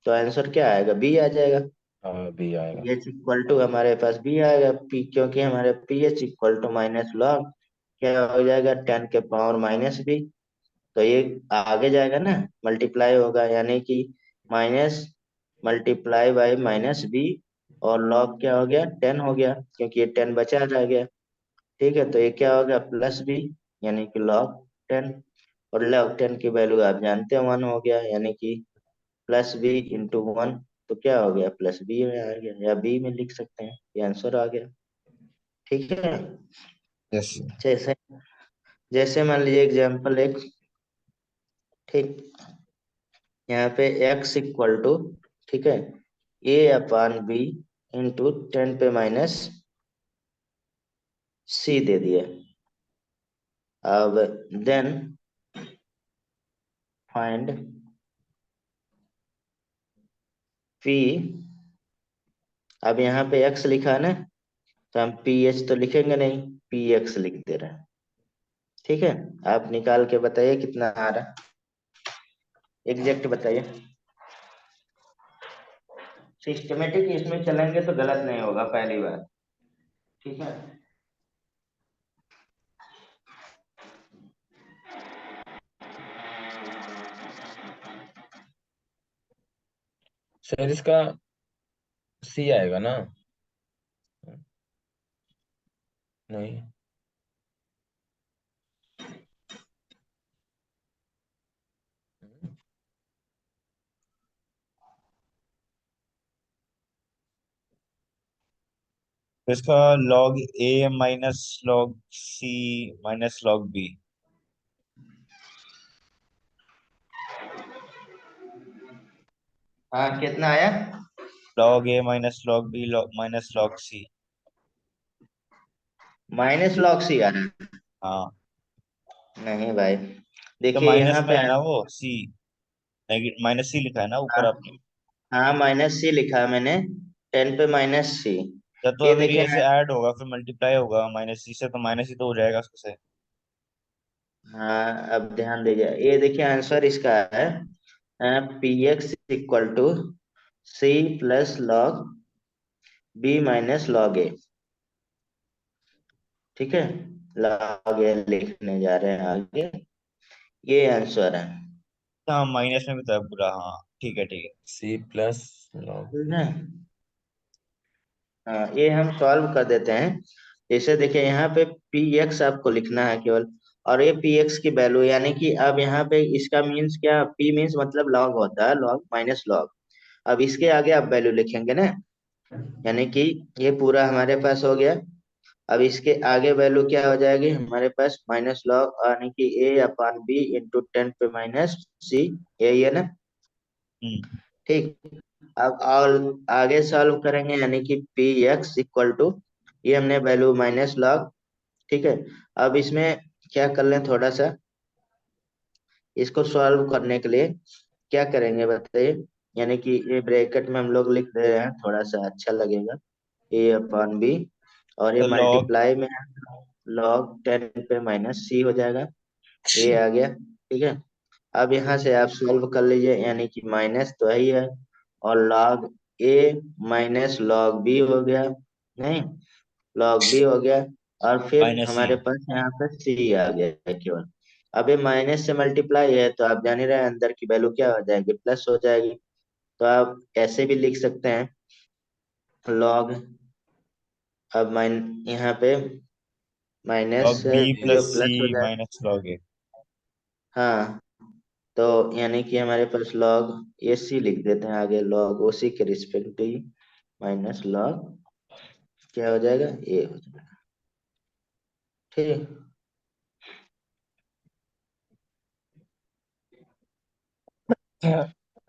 [SPEAKER 1] तो आंसर क्या आएगा, बी आ जाएगा।
[SPEAKER 2] हाँ, बी आएगा।
[SPEAKER 1] पीएच इक्वल टू हमारे पास बी आएगा, पी क्योंकि हमारे pH equal to minus log क्या हो जाएगा, 10 के पावर -B, तो ये आगे जाएगा ना, मल्टीप्लाई होगा, यानी कि माइनस मल्टीप्लाई बाय -B और लॉग क्या हो गया, 10 हो गया, क्योंकि ये 10 बचा रह गया। ठीक है, तो ये क्या हो गया, प्लस बी, यानी कि log 10। और log 10 की वैल्यू आप जानते हैं 1 हो गया, यानी कि प्लस बी इंटू 1, तो क्या हो गया, प्लस बी में आ गया, या बी में लिख सकते हैं, ये आंसर आ गया। ठीक है।
[SPEAKER 3] यस।
[SPEAKER 1] जैसे जैसे मान लीजिए एग्जाम्पल एक, ठीक, यहाँ पे x इक्वल टू, ठीक है, a/b इंटू 10 पे माइनस c दे दिया। अब देन फाइंड p। अब यहाँ पे x लिखा है ना, तो हम ph तो लिखेंगे नहीं, px लिख दे रहे हैं। ठीक है, आप निकाल के बताइए कितना आ रहा है, एग्जैक्ट बताइए। सिस्टमेटिक इसमें चलेंगे तो गलत नहीं होगा, पहली बार। ठीक है।
[SPEAKER 2] सर इसका सी आएगा ना? नहीं।
[SPEAKER 3] तो इसका log a minus log c minus log b।
[SPEAKER 1] हाँ, कितना आया?
[SPEAKER 3] log a minus log b minus log c।
[SPEAKER 1] Minus log c आ रहा है?
[SPEAKER 3] हाँ,
[SPEAKER 1] नहीं भाई,
[SPEAKER 3] तो
[SPEAKER 1] देखिए
[SPEAKER 3] माइनस
[SPEAKER 1] यहाँ
[SPEAKER 3] में
[SPEAKER 1] पे
[SPEAKER 3] है ना वो c, नेगेटिव माइनस c लिखा है ना ऊपर
[SPEAKER 1] हाँ,
[SPEAKER 3] आपने।
[SPEAKER 1] हाँ माइनस सी लिखा है मैंने, 10 पे माइनस c।
[SPEAKER 3] या तो
[SPEAKER 1] ये
[SPEAKER 3] अगर
[SPEAKER 1] देखिए
[SPEAKER 3] ये से ऐड होगा फिर मल्टीप्लाई होगा माइनस c से, तो माइनस ही तो हो जाएगा उसको से।
[SPEAKER 1] हाँ, अब ध्यान दीजिए, ये देखिए आंसर इसका है px equal to c plus log b minus log a। ठीक है, log a लिखने जा रहे हैं आगे, ये आंसर है।
[SPEAKER 3] हाँ, माइनस में भी था पूरा, हाँ ठीक है ठीक है।
[SPEAKER 2] सी प्लस लॉग
[SPEAKER 1] ठीक है। हाँ, ये हम सॉल्व कर देते हैं। जैसे देखिए यहाँ पे पी एक्स आपको लिखना है केवल, और ये पी एक्स की वैल्यू, यानी कि अब यहाँ पे इसका मीन्स क्या, पी मीन्स मतलब लॉग होता है, लॉग माइनस लॉग। अब इसके आगे आप वैल्यू लिखेंगे ना, यानी कि ये पूरा हमारे पास हो गया। अब इसके आगे वैल्यू क्या हो जाएगी हमारे पास, माइनस लॉग, यानी कि a/b इंटू 10 पे माइनस c, यही है ना।
[SPEAKER 3] हम्म।
[SPEAKER 1] ठीक। अब और आगे सॉल्व करेंगे, यानी कि पी एक्स इक्वल टू, ये हमने वैल्यू माइनस लॉग। ठीक है। अब इसमें क्या कर लें थोड़ा सा, इसको सॉल्व करने के लिए क्या करेंगे बताइए, यानी कि ये ब्रैकेट में हम लोग लिख दे रहे हैं, थोड़ा सा अच्छा लगेगा, a/b, और ये
[SPEAKER 3] तो log
[SPEAKER 1] मल्टीप्लाई में है, log 10 पे माइनस c हो जाएगा, ये आ गया। ठीक है। अब यहाँ से आप सॉल्व कर लीजिए, यानी कि माइनस तो ही है, और log a minus log b हो गया, नहीं, log b हो गया, और फिर
[SPEAKER 3] माइनस c।
[SPEAKER 1] हमारे पास यहाँ पे c आ गया है केवल। अब ये माइनस से मल्टीप्लाई है, तो आप जान ही रहे हैं अंदर की वैल्यू क्या हो जाएगी, प्लस हो जाएगी। तो आप ऐसे भी लिख सकते हैं log, अब यहाँ पे माइनस
[SPEAKER 3] log b
[SPEAKER 1] जो
[SPEAKER 3] प्लस c
[SPEAKER 1] प्लस हो जाए,
[SPEAKER 3] माइनस log a।
[SPEAKER 1] हाँ, तो यानी कि हमारे पास log ac लिख देते हैं आगे, log ओसी के रिस्पेक्ट माइनस log क्या हो जाएगा, ए हो जाएगा। ठीक।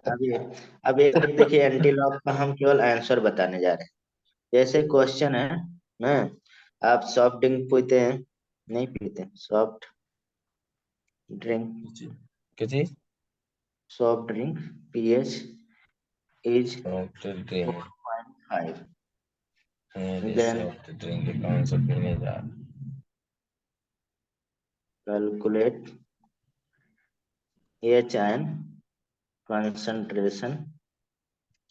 [SPEAKER 1] अब ये अब एक देखिए एंटी लॉग का हम केवल आंसर बताने जा रहे हैं। जैसे क्वेश्चन है ना, आप सॉफ्ट ड्रिंक पीते हैं, नहीं पीते सॉफ्ट ड्रिंक,
[SPEAKER 2] क्या चीज?
[SPEAKER 1] Soft drink, pH is
[SPEAKER 2] soft drink?
[SPEAKER 1] 4.5,
[SPEAKER 2] अरे
[SPEAKER 1] देन
[SPEAKER 2] सॉफ्ट ड्रिंक कौन सा पीने जा रहा?
[SPEAKER 1] Calculate H N concentration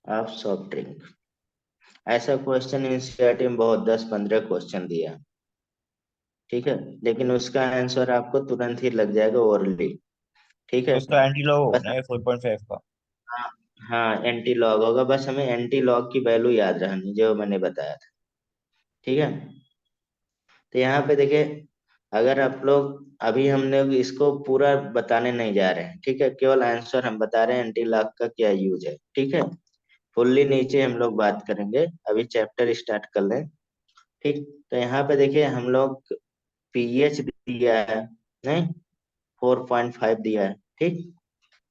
[SPEAKER 1] of soft drink. ऐसा क्वेश्चन एनसीईआरटी में बहुत 10-15 क्वेश्चन दिया, ठीक है, लेकिन उसका आंसर आपको तुरंत ही लग जाएगा ओरली। ठीक
[SPEAKER 3] तो
[SPEAKER 1] है।
[SPEAKER 3] उसका एंटी लॉग होगा
[SPEAKER 1] बस
[SPEAKER 3] ना ये 4.5 का।
[SPEAKER 1] हाँ एंटी लॉग होगा, बस हमें एंटी लॉग की वैल्यू याद रहनी जो मैंने बताया था। ठीक है, तो यहाँ पे देखिए, अगर आप लोग, अभी हमने इसको पूरा बताने नहीं जा रहे हैं, ठीक है, केवल आंसर हम बता रहे हैं एंटी लॉग का क्या यूज है। ठीक है, फुल्ली नीचे हम लोग बात करेंगे, अभी चैप्टर स्टार्ट कर लें। ठीक, तो यहाँ पे देखिए हम लोग पीएच दिया है, नहीं 4.5 दिया है। ठीक,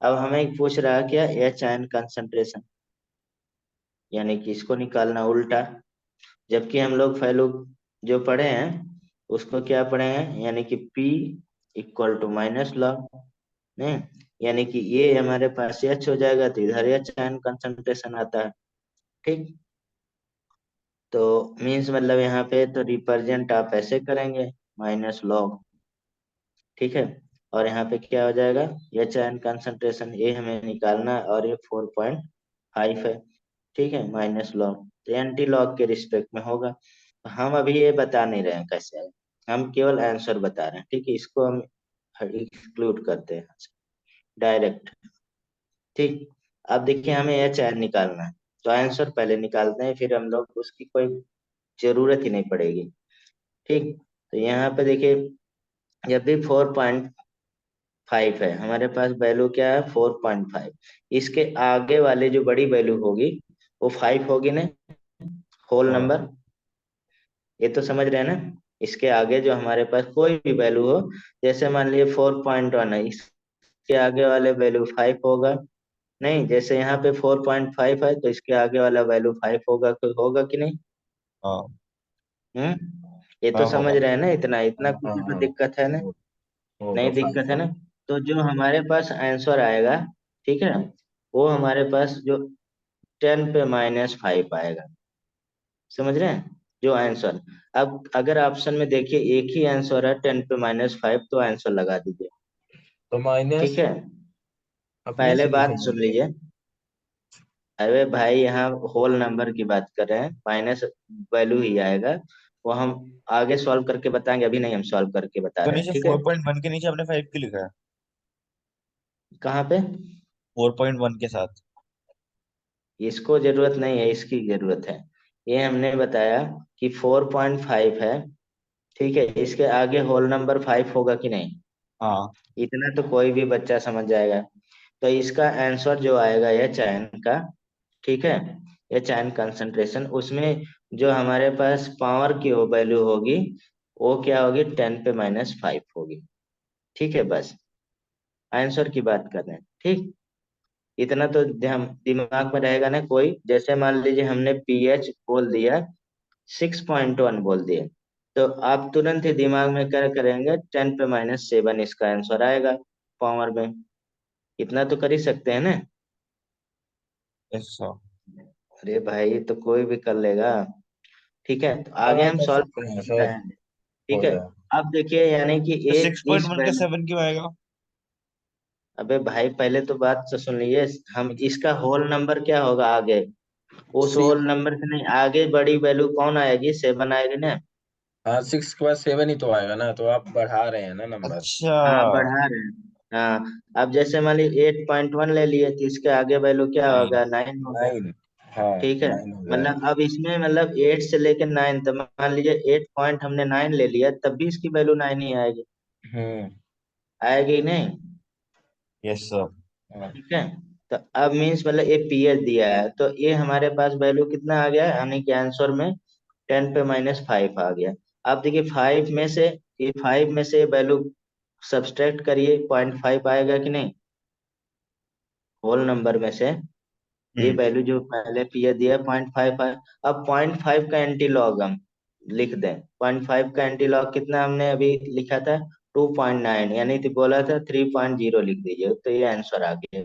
[SPEAKER 1] अब हमें पूछ रहा है क्या, एच आयन कंसंट्रेशन, यानी कि इसको निकालना उल्टा, जबकि हम लोग वैल्यू जो पढ़े हैं उसको क्या पढ़े हैं, यानी कि P equal to minus log, नहीं, यानी कि ये हमारे पास एच हो जाएगा तो इधर एच आयन कंसंट्रेशन आता है। ठीक, तो मीन्स मतलब यहाँ पे तो रिप्रेजेंट आप ऐसे करेंगे, माइनस लॉग। ठीक है, और यहाँ पे क्या हो जाएगा, एच आयन कंसंट्रेशन ये हमें निकालना है और ये 4.5 है। ठीक है, माइनस लॉग तो एंटी लॉग के रिस्पेक्ट में होगा। तो हम अभी ये बता नहीं रहे हैं कैसे है, हम केवल आंसर बता रहे हैं। ठीक है, इसको हम एक्सक्लूड करते हैं डायरेक्ट। ठीक, अब देखिए हमें एच आयन निकालना है, तो आंसर पहले निकालते हैं, फिर हम लोग उसकी कोई जरूरत ही नहीं पड़ेगी। ठीक, तो यहाँ पे देखिए, जब भी 4.5 है हमारे पास, वैल्यू क्या है 4.5, इसके आगे वाले जो बड़ी वैल्यू होगी वो 5 होगी ना, होल
[SPEAKER 2] हाँ
[SPEAKER 1] नंबर, ये तो समझ रहे हैं ना। इसके आगे जो हमारे पास कोई भी वैल्यू हो, जैसे मान लीजिए 4.1 है, इसके आगे वाले वैल्यू 5 होगा, नहीं जैसे यहाँ पे 4.5 है तो इसके आगे वाला वैल्यू 5 होगा, कोई होगा कि नहीं।
[SPEAKER 3] हाँ
[SPEAKER 1] ये तो
[SPEAKER 3] हाँ
[SPEAKER 1] समझ
[SPEAKER 3] होगा।
[SPEAKER 1] रहे हैं ना, इतना इतना
[SPEAKER 2] हाँ हाँ
[SPEAKER 1] किसी को
[SPEAKER 2] हाँ,
[SPEAKER 1] दिक्कत है ना,
[SPEAKER 2] हो- होगा
[SPEAKER 1] नहीं
[SPEAKER 2] 5
[SPEAKER 1] दिक्कत है ना।
[SPEAKER 2] होगा।
[SPEAKER 1] तो जो हमारे पास आंसर आएगा, ठीक है, वो हमारे पास जो 10 पे -5 आएगा, समझ रहे हैं जो आंसर। अब अगर ऑप्शन में देखिए एक ही आंसर है 10 पे -5, तो आंसर लगा दीजिए।
[SPEAKER 2] तो माइनस
[SPEAKER 1] ठीक है,
[SPEAKER 2] अपने
[SPEAKER 1] पहले
[SPEAKER 2] से
[SPEAKER 1] बात
[SPEAKER 2] लिखेंगे।
[SPEAKER 1] सुन लीजिए, अरे भाई यहाँ होल नंबर की बात कर रहे हैं, माइनस वैल्यू ही आएगा, वो हम आगे सॉल्व करके बताएंगे, अभी नहीं हम सॉल्व करके बता
[SPEAKER 3] तो
[SPEAKER 1] रहे हैं।
[SPEAKER 3] नीचे
[SPEAKER 1] ठीक है,
[SPEAKER 3] 4.1 के नीचे आपने 5 क्यों लिखा है?
[SPEAKER 1] कहाँ पे,
[SPEAKER 3] 4.1 के साथ।
[SPEAKER 1] इसको जरूरत नहीं है, इसकी जरूरत है। ये हमने बताया कि 4.5 है, ठीक है, इसके आगे होल नंबर 5 होगा कि नहीं,
[SPEAKER 3] हाँ।
[SPEAKER 1] इतना तो कोई भी बच्चा समझ जाएगा। तो इसका आंसर जो आएगा यह चयन का, ठीक है, ये चयन कंसंट्रेशन, उसमें जो हमारे पास पावर की वो वैल्यू होगी, वो क्या होगी, 10 पे -5 होगी। ठीक है, बस आंसर की बात कर रहे हैं। ठीक, इतना तो ध्यान दिमाग में रहेगा ना। कोई जैसे मान लीजिए हमने पीएच बोल दिया, 6.1 बोल दिए, तो आप तुरंत ही दिमाग में क्या करेंगे, 10 पे -7 इसका आंसर आएगा पावर में, इतना तो कर ही सकते हैं ना।
[SPEAKER 3] ऐसा।
[SPEAKER 1] अरे भाई तो कोई भी कर लेगा। ठीक है, तो आगे
[SPEAKER 2] हाँ
[SPEAKER 1] हम
[SPEAKER 2] कर
[SPEAKER 1] सॉल्व
[SPEAKER 2] सकते हैं
[SPEAKER 1] करके
[SPEAKER 2] सर,
[SPEAKER 1] बताएंगे।
[SPEAKER 2] हो
[SPEAKER 1] ठीक है,
[SPEAKER 2] जाए।
[SPEAKER 1] अब देखिए यानी कि
[SPEAKER 3] तो
[SPEAKER 1] एक
[SPEAKER 3] सिक्स पॉइंट
[SPEAKER 1] इस
[SPEAKER 3] वन का
[SPEAKER 1] वैल्यू,
[SPEAKER 3] 7 क्यों आएगा?
[SPEAKER 1] अबे भाई पहले तो बात तो सुन लीजिए, हम इसका होल नंबर क्या होगा आगे, उस
[SPEAKER 2] सी,
[SPEAKER 1] होल नंबर से नहीं आगे बड़ी वैल्यू कौन आएगी, 7 आएगी ना।
[SPEAKER 2] हाँ 6 के बाद 7 ही तो आएगा ना, तो आप बढ़ा रहे हैं ना नंबर।
[SPEAKER 3] अच्छा।
[SPEAKER 1] हाँ बढ़ा रहे हैं, हाँ। अब जैसे मान लीजिए 8.1 ले लिए तो इसके आगे वैल्यू क्या
[SPEAKER 2] 9,
[SPEAKER 1] होगा, 9 होगा।
[SPEAKER 2] 9, हाँ
[SPEAKER 1] ठीक है,
[SPEAKER 2] 9 हो
[SPEAKER 1] मतलब
[SPEAKER 2] जाएगा।
[SPEAKER 1] अब इसमें मतलब 8 से लेकर 9, तो मान लीजिए 8 पॉइंट हमने 9 ले लिया, तब भी इसकी वैल्यू 9 ही आएगी,
[SPEAKER 2] हम्म।
[SPEAKER 1] आएगी ही नहीं।
[SPEAKER 3] Yes sir.
[SPEAKER 2] हाँ
[SPEAKER 1] ठीक है, तो अब मीन्स मतलब ये पीएच दिया है, तो ये हमारे पास वैल्यू कितना आ गया, यानी कि आंसर में 10 पे -5 आ गया। अब देखिए 5 में से, ये 5 में से वैल्यू सब्सट्रैक्ट करिए, 0.5 आएगा कि नहीं, होल नंबर में से ये
[SPEAKER 3] हम्म।
[SPEAKER 1] वैल्यू जो पहले पीएच दिया है 0.5 है। अब 0.5 का एंटी लॉग हम लिख दें, 0.5 का एंटी लॉग कितना हमने अभी लिखा था, 2.9, यानी कि बोला था 3.0 लिख दीजिए, तो ये आंसर आ गया।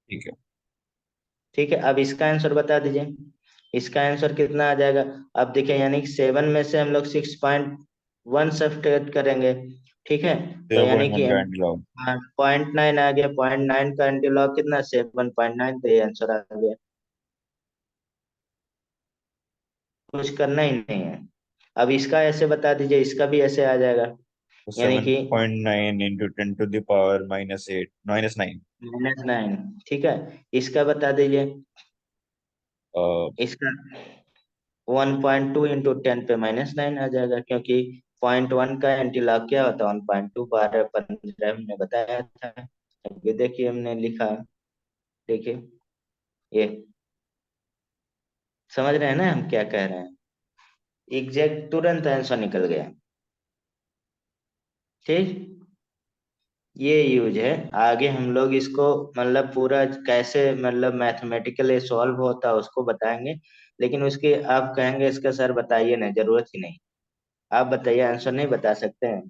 [SPEAKER 3] ठीक है।
[SPEAKER 1] ठीक है, अब इसका आंसर बता दीजिए, इसका आंसर कितना आ जाएगा। अब देखिए यानी कि 7 में से हम लोग 6.1 सब्ट्रैक्ट करेंगे। ठीक है, तो
[SPEAKER 3] जीरो
[SPEAKER 1] यानी
[SPEAKER 3] पॉइंट
[SPEAKER 1] कि
[SPEAKER 3] वन का एंटी लॉग।
[SPEAKER 1] 0.9 आ गया, 0.9 का एंटीलॉग कितना, 7.9, तो ये आंसर आ गया, कुछ करना ही नहीं है। अब इसका ऐसे बता दीजिए, इसका भी ऐसे आ जाएगा।
[SPEAKER 3] तो
[SPEAKER 1] यानी कि
[SPEAKER 3] 7.9 इंटू 10 टू द पावर -8 -9।
[SPEAKER 1] -9, ठीक है। इसका बता दीजिए, इसका 1.2 इंटू 10 पे -9 आ जाएगा, क्योंकि 0.1 का एंटी लॉग क्या होता है, 1.2, 12, 15 हमने बताया था। ये देखिए हमने लिखा, देखिए ये, समझ रहे हैं ना हम क्या कह रहे हैं? एग्जैक्ट तुरंत आंसर निकल गया। ठीक, ये यूज है। आगे हम लोग इसको मतलब पूरा कैसे मतलब मैथमेटिकली सॉल्व होता है उसको बताएंगे, लेकिन उसके आप कहेंगे इसका सर बताइए ना, जरूरत ही नहीं। आप बताइए, आंसर नहीं बता सकते हैं,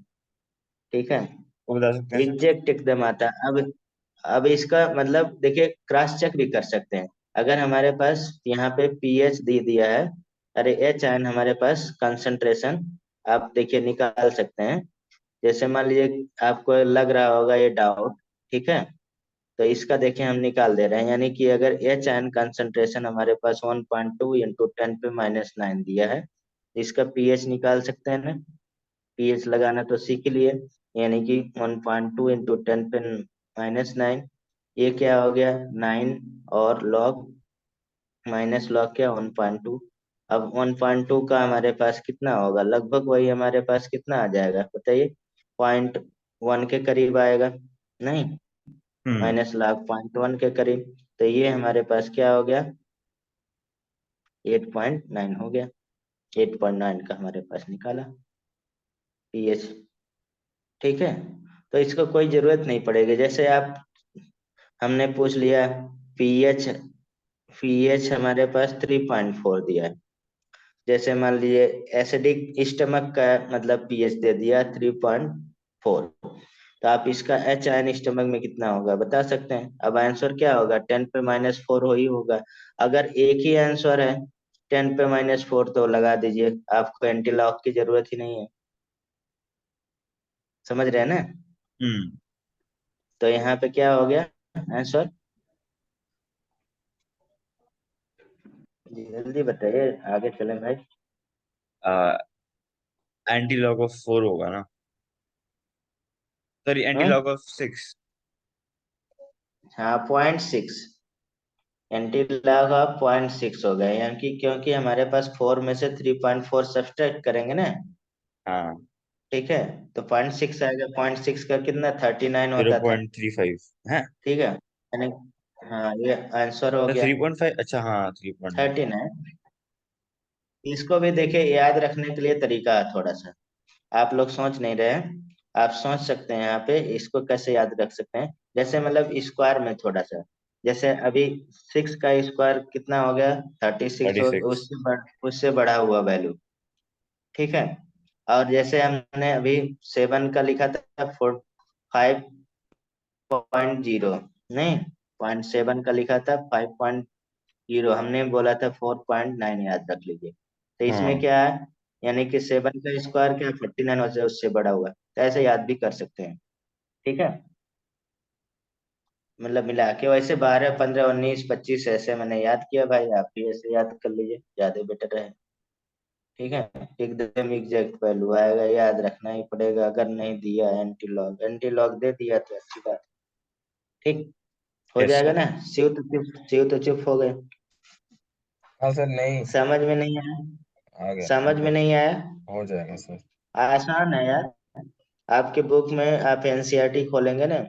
[SPEAKER 1] ठीक है।
[SPEAKER 3] वो बता सकते हैं सर।
[SPEAKER 1] एग्जैक्ट एकदम आता है। अब इसका मतलब देखिए, क्रॉस चेक भी कर सकते हैं। अगर हमारे पास यहाँ पे पीएच दे दिया है, अरे एच आयन हमारे पास कंसंट्रेशन, आप देखिए निकाल सकते हैं। जैसे मान लीजिए आपको लग रहा होगा ये डाउट, ठीक है, तो इसका देखिए हम निकाल दे रहे हैं। यानी कि अगर एच आयन कंसंट्रेशन हमारे पास 1.2 इंटू 10 पे -9 दिया है, इसका पीएच निकाल सकते हैं ना। पीएच लगाना तो सीख लिए, यानी कि 1.2 इंटू 10 पे -9, ये क्या हो गया 9, और लॉग माइनस लॉग क्या 1.2। अब 1.2 का हमारे पास कितना होगा, लगभग वही हमारे पास कितना आ जाएगा बताइए, 0.1 के करीब आएगा, नहीं,
[SPEAKER 3] हम्म।
[SPEAKER 1] माइनस लॉग 0.1 के करीब। तो ये हमारे पास क्या हो गया, 8.9 हो गया। 8.9 का हमारे पास निकाला पीएच, ठीक है। तो इसको कोई जरूरत नहीं पड़ेगी। जैसे आप, हमने पूछ लिया पीएच, पीएच हमारे पास 3.4 दिया है। जैसे मान लीजिए एसिडिक स्टमक का मतलब पीएच दे दिया 3.4, तो आप इसका एच आयन स्टमक में कितना होगा बता सकते हैं। अब आंसर क्या होगा, 10 पे -4 हो ही होगा। अगर एक ही आंसर है 10 पे -4, तो लगा दीजिए, आपको एंटी लॉग की जरूरत ही नहीं है। समझ रहे हैं ना?
[SPEAKER 3] हम्म।
[SPEAKER 1] तो यहाँ पे क्या हो गया आंसर, जी जल्दी बताइए, आगे चलें भाई।
[SPEAKER 3] एंटी लॉग ऑफ 4 होगा ना, सॉरी एंटी
[SPEAKER 1] हाँ
[SPEAKER 3] लॉग ऑफ 6।
[SPEAKER 1] हाँ, 0.6, एंटी लॉग ऑफ 0.6 हो गए, यानी कि क्योंकि हमारे पास 4 में से 3.4 सब्सट्रैक्ट करेंगे ना,
[SPEAKER 3] हाँ।
[SPEAKER 1] ठीक है, तो 0.6 आएगा। 0.6 का कितना 39
[SPEAKER 3] जीरो
[SPEAKER 1] होता था,
[SPEAKER 3] पॉइंट थ्री फाइव है।
[SPEAKER 1] ठीक है, यानी हाँ ये आंसर हो गया
[SPEAKER 3] 3.5, अच्छा हाँ 3.9।
[SPEAKER 1] 39। इसको भी देखिए याद रखने के लिए तरीका है थोड़ा सा, आप लोग सोच नहीं रहे हैं, आप सोच सकते हैं यहाँ पे इसको कैसे याद रख सकते हैं। जैसे मतलब स्क्वायर में थोड़ा सा, जैसे अभी 6 का स्क्वायर कितना हो गया 36,
[SPEAKER 3] 36।
[SPEAKER 1] उससे बढ़ा हुआ वैल्यू, ठीक है। और जैसे हमने अभी 7 का लिखा था 5.0, नहीं, 0.7 का लिखा था 5.0, हमने बोला था 4.9, याद रख लीजिए। तो इसमें
[SPEAKER 3] हाँ।
[SPEAKER 1] क्या है, यानी कि 7 का स्क्वायर क्या 49 हो जाए, उससे बड़ा हुआ, तो ऐसे याद भी कर सकते हैं, ठीक है। मतलब मिला के वैसे 12, 15, 19, 25 ऐसे मैंने याद किया भाई, आप भी ऐसे याद कर लीजिए, ज्यादा बेटर है, ठीक है। एकदम एग्जैक्ट वैल्यू आएगा, याद रखना ही पड़ेगा। अगर नहीं दिया एंटी लॉग, एंटी लॉग दे दिया तो अच्छी बात, ठीक हो
[SPEAKER 3] यस
[SPEAKER 1] जाएगा
[SPEAKER 3] सर।
[SPEAKER 1] ना। शिव तो चुप हो गए,
[SPEAKER 2] हाँ सर, नहीं
[SPEAKER 1] समझ में नहीं आया,
[SPEAKER 2] आ गया
[SPEAKER 1] समझ में
[SPEAKER 2] मतलब,
[SPEAKER 1] नहीं आया।
[SPEAKER 2] हो जाएगा सर।
[SPEAKER 1] आसान है यार, आपके बुक में आप एनसीईआरटी खोलेंगे ना,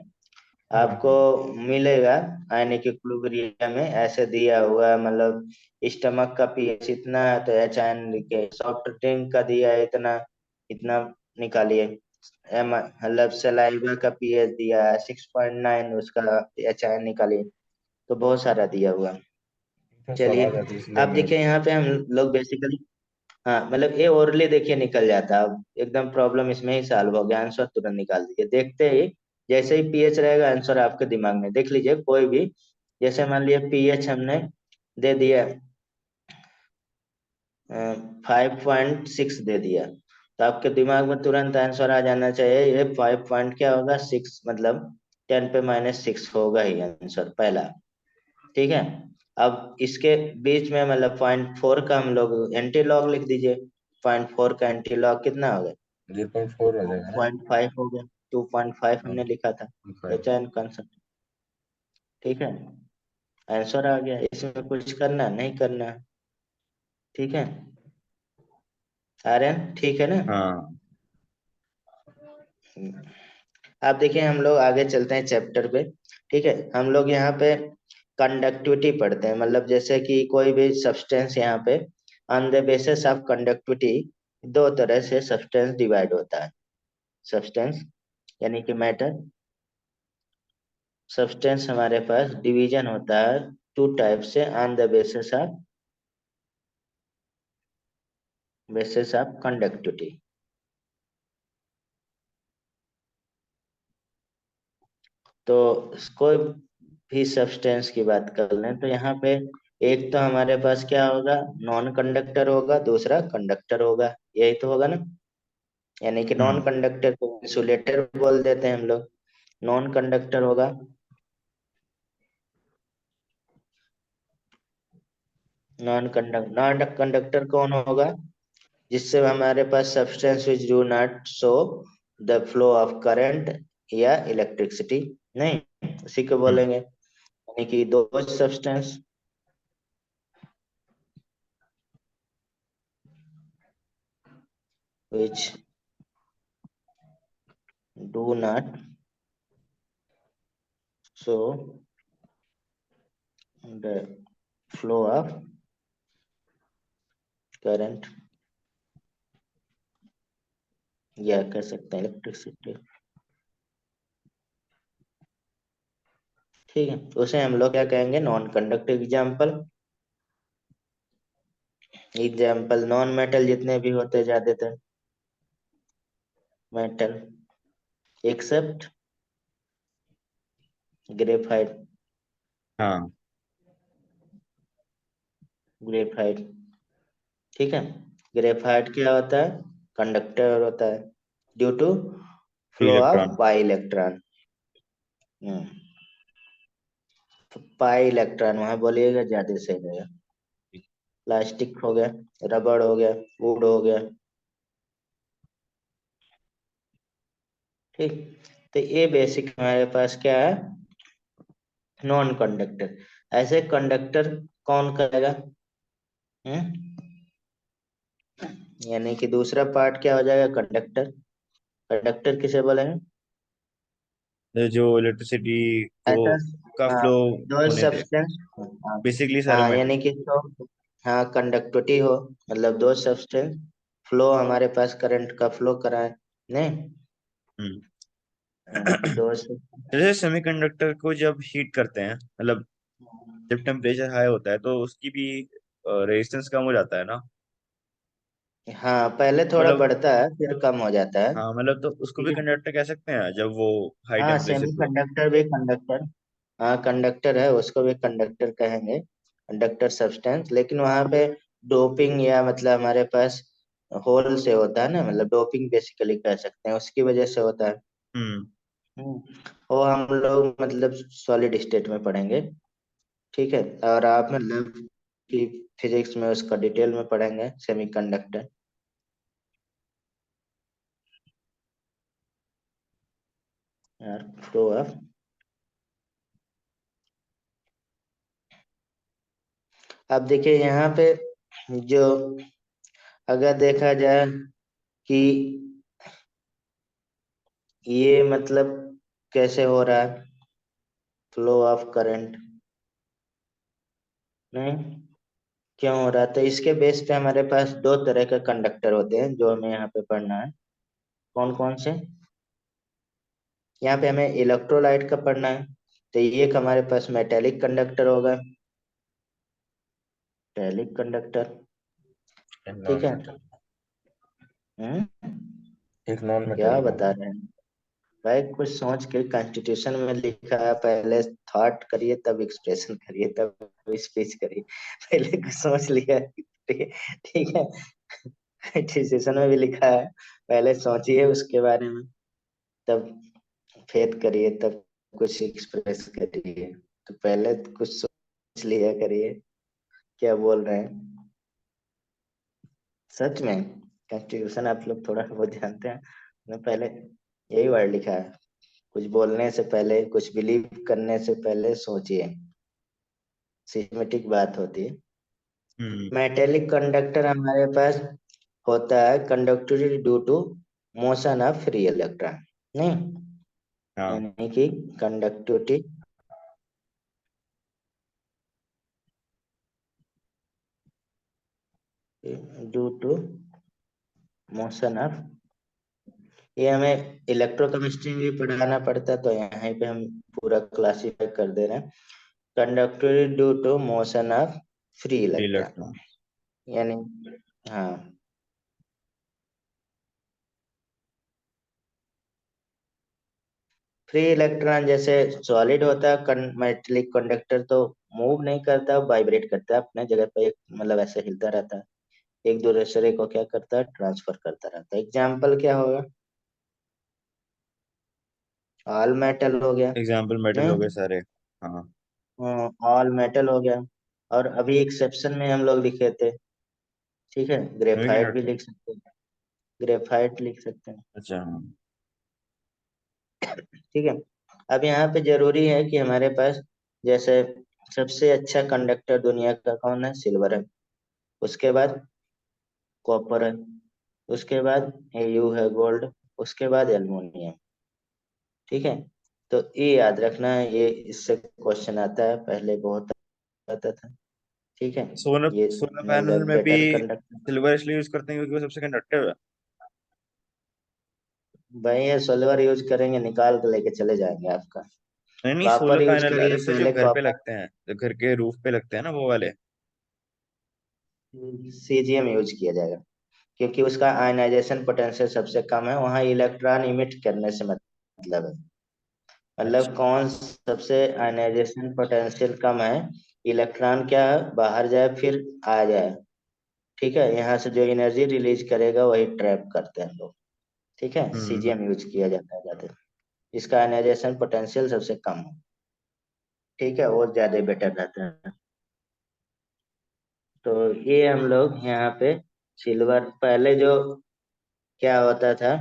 [SPEAKER 1] आपको
[SPEAKER 2] हम्म।
[SPEAKER 1] मिलेगा आयनिक इक्विलिब्रियम में ऐसे दिया हुआ है, मतलब स्टमक का पीएच इतना है तो एच आयन लिखे, सॉफ्ट ड्रिंक का दिया है इतना, इतना निकालिए। मतलब सलाइवा का पीएच दिया है 6.9, उसका एच आयन निकालिए। तो बहुत सारा दिया हुआ है।
[SPEAKER 2] तो
[SPEAKER 1] चलिए,
[SPEAKER 2] सवाल रहती है इसलिए
[SPEAKER 1] अब
[SPEAKER 2] मैं।
[SPEAKER 1] देखिए यहाँ पे हम लोग बेसिकली, हाँ मतलब ये ओरली देखिए निकल जाता है, अब एकदम प्रॉब्लम इसमें ही सॉल्व हो गया, आंसर तुरंत निकाल दीजिए देखते ही। जैसे ही पीएच रहेगा आंसर आपके दिमाग में, देख लीजिए कोई भी, जैसे मान लिया पीएच हमने दे दिया 5.6 दे दिया, तो आपके दिमाग में तुरंत आंसर आ जाना चाहिए, ये 5 पॉइंट क्या होगा 6, मतलब 10 पे -6 होगा ही आंसर पहला, ठीक है। अब इसके बीच में मतलब 0.4 का हम लोग एंटी लॉग लिख दीजिए, 0.4 का एंटी लॉग कितना होगा
[SPEAKER 2] 0.4 हो जाएगा ना।
[SPEAKER 1] 2.5 हो गया, 2.5
[SPEAKER 2] हाँ,
[SPEAKER 1] हमने लिखा था।
[SPEAKER 2] 0.5।
[SPEAKER 1] एच एन कंसेप्ट, ठीक है। आंसर आ गया, इसमें कुछ करना नहीं करना है, ठीक है। आर्यन ठीक है ना?
[SPEAKER 2] हाँ।
[SPEAKER 1] आप देखिए, हम लोग आगे चलते हैं चैप्टर पे, ठीक है। हम लोग यहाँ पे कंडक्टिविटी पढ़ते हैं, मतलब जैसे कि कोई भी सब्सटेंस यहाँ पे on the basis of conductivity दो तरह से सब्सटेंस डिवाइड होता है। सब्सटेंस यानी कि मैटर, सब्सटेंस हमारे पास डिवीजन होता है टू टाइप से on the basis of conductivity. तो कोई भी सब्सटेंस की बात कर लें तो यहाँ पे एक तो हमारे पास क्या होगा, नॉन कंडक्टर होगा, दूसरा कंडक्टर होगा, यही तो होगा ना। यानी कि नॉन
[SPEAKER 3] हम्म
[SPEAKER 1] कंडक्टर को इंसुलेटर बोल देते हैं हम लोग। नॉन कंडक्टर होगा, नॉन कंडक्टर कौन होगा, जिससे हमारे पास substance which do not show the flow of current या इलेक्ट्रिसिटी, नहीं उसी को
[SPEAKER 3] हम्म
[SPEAKER 1] बोलेंगे। यानी कि दो substance which do not show the flow of current या कह सकते हैं इलेक्ट्रिसिटी, ठीक है। उसे हम लोग क्या कहेंगे, non conductive example. Example non metal जितने भी होते ज्यादातर मेटल, एक्सेप्ट ग्रेफाइट।
[SPEAKER 3] हाँ
[SPEAKER 1] ग्रेफाइट, ठीक है। ग्रेफाइट क्या होता है, कंडक्टर होता है due to flow of
[SPEAKER 3] electron.
[SPEAKER 1] Pi electron. Pi electron वहां बोलिएगा ज्यादा सही रहेगा। प्लास्टिक हो गया, रबड़ हो गया, वुड हो गया, ठीक। तो ये बेसिक हमारे पास क्या है, नॉन कंडक्टर। ऐसे कंडक्टर कौन करेगा, हम्म यानी कि दूसरा पार्ट क्या हो जाएगा, कंडक्टर। कंडक्टर किसे बोलेंगे,
[SPEAKER 3] जो इलेक्ट्रिसिटी को
[SPEAKER 1] ऐसा,
[SPEAKER 3] का
[SPEAKER 1] हाँ,
[SPEAKER 3] फ्लो
[SPEAKER 1] दो
[SPEAKER 3] होने दे,
[SPEAKER 1] सब्सटेंस, हाँ।
[SPEAKER 3] बेसिकली सारे
[SPEAKER 1] हाँ,
[SPEAKER 3] मेटल।
[SPEAKER 1] यानी कि तो, हाँ कंडक्टिविटी हो, मतलब दो सब्सटेंस फ्लो हमारे पास करंट का फ्लो कराए, नहीं।
[SPEAKER 3] हम्म
[SPEAKER 1] दो
[SPEAKER 3] जैसे सेमीकंडक्टर को जब हीट करते हैं, मतलब जब टेम्परेचर हाई होता है तो उसकी भी रेजिस्टेंस कम हो जाता है ना।
[SPEAKER 1] हाँ, पहले थोड़ा
[SPEAKER 3] मतलब
[SPEAKER 1] बढ़ता है फिर कम हो जाता है,
[SPEAKER 3] हाँ, मतलब तो उसको
[SPEAKER 1] ठीक
[SPEAKER 3] भी
[SPEAKER 1] है।
[SPEAKER 3] कंडक्टर कह सकते हैं जब वो हाई
[SPEAKER 1] हाँ,
[SPEAKER 3] टेम्परेचर
[SPEAKER 1] सेमी
[SPEAKER 3] पे हो।
[SPEAKER 1] कंडक्टर भी कंडक्टर, हाँ कंडक्टर है, उसको भी कंडक्टर कहेंगे, कंडक्टर सब्सटेंस। लेकिन वहां पे डोपिंग या मतलब हमारे पास होल से होता है ना, मतलब डोपिंग बेसिकली कह सकते हैं, उसकी वजह से होता है।
[SPEAKER 3] हम्म
[SPEAKER 1] हम्म, वो हम लोग मतलब सॉलिड स्टेट में पढ़ेंगे, ठीक है। और आप मतलब कि फिजिक्स में उसका डिटेल में पढ़ेंगे सेमीकंडक्टर। यार फ्लो ऑफ, अब देखिए यहाँ पे जो, अगर देखा जाए कि ये मतलब कैसे हो रहा है फ्लो ऑफ करंट, नहीं क्यों हो रहा है, तो इसके बेस पे हमारे पास दो तरह के कंडक्टर होते हैं जो हमें यहाँ पे पढ़ना है। कौन कौन से, यहाँ पे हमें इलेक्ट्रोलाइट का पढ़ना है, तो ये एक हमारे पास मेटेलिक कंडक्टर होगा, मेटेलिक कंडक्टर, ठीक
[SPEAKER 2] नॉन
[SPEAKER 1] है।
[SPEAKER 2] मेटल।
[SPEAKER 1] हम्म
[SPEAKER 2] एक नॉन
[SPEAKER 1] क्या
[SPEAKER 2] मेटेलिक
[SPEAKER 1] बता
[SPEAKER 2] होगा।
[SPEAKER 1] रहे हैं भाई, कुछ सोच के, कॉन्स्टिट्यूशन में लिखा है पहले थॉट करिए तब एक्सप्रेशन करिए तब स्पीच करिए। पहले कुछ सोच लिया, ठीक है। कॉन्स्टिट्यूशन में भी लिखा है पहले सोचिए उसके बारे में, तब फेथ करिए, तब कुछ एक्सप्रेस करिए। तो पहले तो कुछ सोच लिया करिए क्या बोल रहे हैं, सच में। कंस्टिट्यूशन आप लोग थोड़ा बहुत जानते हैं। मैं पहले यही वर्ड लिखा है, कुछ बोलने से पहले, कुछ बिलीव करने से पहले सोचिए, सिस्टमेटिक बात होती है।
[SPEAKER 3] हम्म।
[SPEAKER 1] मेटेलिक कंडक्टर हमारे पास होता है conductivity due to motion of free electron, नहीं,
[SPEAKER 3] हाँ।
[SPEAKER 1] यानी कि conductivity due to motion of, ये हमें इलेक्ट्रोकेमिस्ट्री में भी पढ़ाना पड़ता है, तो यहाँ पे हम पूरा क्लासिफाई कर दे रहे हैं। Conductivity due to motion of free electron,
[SPEAKER 3] electron.
[SPEAKER 1] यानी हाँ, फ्री इलेक्ट्रॉन जैसे सॉलिड होता है, मेटेलिक कंडक्टर तो मूव नहीं करता, वाइब्रेट करता है अपने जगह पे, मतलब ऐसे हिलता रहता है, एक दूसरे को क्या करता है, ट्रांसफर करता रहता है। एग्जाम्पल क्या होगा, ऑल मेटल हो गया,
[SPEAKER 3] एग्जाम्पल मेटल हो
[SPEAKER 1] नहीं,
[SPEAKER 3] गए सारे। हाँ।
[SPEAKER 1] ऑल मेटल हो गया। और अभी एक्सेप्शन में हम लोग लिखे थे, ठीक है, ग्रेफाइट भी
[SPEAKER 3] सेमीकंडक्टर।
[SPEAKER 1] लिख सकते हैं, ग्रेफाइट लिख सकते हैं,
[SPEAKER 3] अच्छा हाँ।
[SPEAKER 1] ठीक है। अब यहाँ पे जरूरी है कि हमारे पास, जैसे सबसे अच्छा कंडक्टर दुनिया का कौन है, सिल्वर है, उसके बाद कॉपर है, उसके बाद यू है गोल्ड, उसके बाद एल्युमिनियम, ठीक है। तो ये याद रखना है, ये इससे क्वेश्चन आता है, पहले बहुत आता था, ठीक है।
[SPEAKER 3] सोलर
[SPEAKER 1] ये
[SPEAKER 3] सोलर पैनल
[SPEAKER 1] मतलब
[SPEAKER 3] में भी
[SPEAKER 1] बेटर कंडक्टर,
[SPEAKER 3] सिल्वर इसलिए यूज करते हैं क्योंकि वो सबसे कंडक्टिव है।
[SPEAKER 1] भाई ये सोलर यूज करेंगे, निकाल के लेके चले जाएंगे आपका।
[SPEAKER 3] नहीं नहीं, सोलर
[SPEAKER 1] कॉपर यूज
[SPEAKER 3] पैनल
[SPEAKER 1] करिए
[SPEAKER 3] अरे सर जो
[SPEAKER 1] पहले,
[SPEAKER 3] घर पे
[SPEAKER 1] कॉपर
[SPEAKER 3] लगते हैं, जो घर के रूफ पे लगते हैं ना वो वाले।
[SPEAKER 1] सीजीएम यूज किया जाएगा, क्योंकि उसका आयनाइजेशन पोटेंशियल सबसे कम है, वहां इलेक्ट्रॉन इमिट करने से मतलब है,
[SPEAKER 3] अच्छा।
[SPEAKER 1] मतलब कौन सबसे आयनाइजेशन पोटेंशियल कम है, इलेक्ट्रॉन क्या है, बाहर जाए फिर आ जाए, ठीक है, यहाँ से जो एनर्जी रिलीज करेगा वही ट्रैप करते हैं लोग, ठीक है,
[SPEAKER 3] हम्म।
[SPEAKER 1] सीजीएम यूज किया जाता है ज्यादा, इसका आयनाइजेशन पोटेंशियल सबसे कम है, ठीक है, वो ज्यादा बेटर रहता है। तो ये हम लोग यहाँ पे सिल्वर, पहले जो क्या होता था,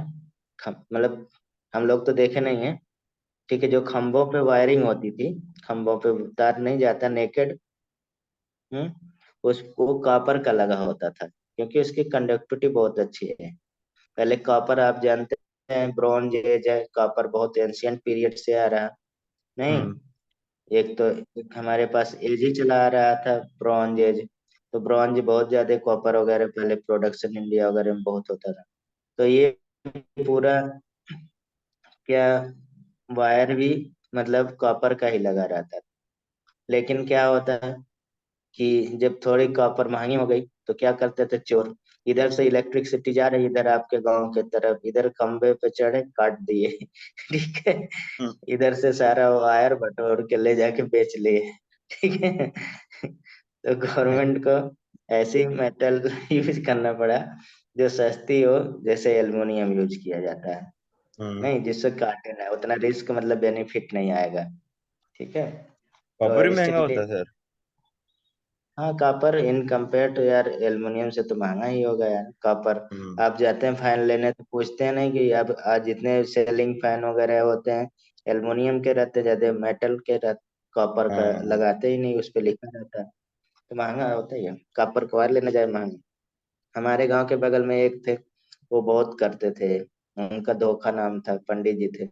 [SPEAKER 1] मतलब हम लोग तो देखे नहीं है, ठीक है, जो खंभों पे वायरिंग होती थी, खंभों पे तार नहीं जाता नेकेड, उसको कॉपर का लगा होता था, क्योंकि उसकी कंडक्टिविटी बहुत अच्छी है। पहले कॉपर आप जानते हैं, ब्रॉन्ज एज है, कॉपर बहुत एंशियंट पीरियड से आ रहा, नहीं,
[SPEAKER 3] हम्म।
[SPEAKER 1] एक तो एक हमारे पास एज ही चला आ रहा था, ब्रॉन्ज एज, तो ब्रॉन्ज बहुत ज्यादा कॉपर वगैरह पहले प्रोडक्शन इंडिया वगैरह में बहुत होता था, तो ये पूरा क्या, वायर भी मतलब कॉपर का ही लगा रहता था। लेकिन क्या होता है कि जब थोड़ी कॉपर महंगी हो गई, तो क्या करते थे चोर, इधर से इलेक्ट्रिसिटी जा रही, इधर आपके गांव के तरफ, इधर खंबे पे चढ़े काट दिए ठीक है,
[SPEAKER 3] हम्म।
[SPEAKER 1] इधर से सारा वायर बटोर के ले जाके बेच लिए, ठीक है। तो गवर्नमेंट को ऐसी मेटल यूज करना पड़ा जो सस्ती हो, जैसे एल्युमिनियम यूज किया जाता है,
[SPEAKER 3] हम्म।
[SPEAKER 1] नहीं, जिससे काटे ना, उतना रिस्क मतलब बेनिफिट नहीं आएगा, ठीक है। तो
[SPEAKER 3] कॉपर भी महंगा
[SPEAKER 1] इसलिए
[SPEAKER 3] होता है सर।
[SPEAKER 1] हाँ, कॉपर इन कंपेयर टू यार एल्युमिनियम से तो महंगा ही होगा यार कॉपर।
[SPEAKER 3] हम्म।
[SPEAKER 1] आप जाते हैं फैन लेने तो पूछते हैं नहीं कि अब आज जितने सेलिंग फैन वगैरह होते हैं एल्युमिनियम के रहते, ज्यादा मेटल के रहते, कॉपर का
[SPEAKER 3] हाँ।
[SPEAKER 1] लगाते ही नहीं, उस पे लिखा रहता है, तो महंगा होता ही है, कॉपर का वायर लेने जाए महंगा। हमारे गांव के बगल में एक थे, वो बहुत करते थे, उनका धोखा नाम था, पंडित जी थे,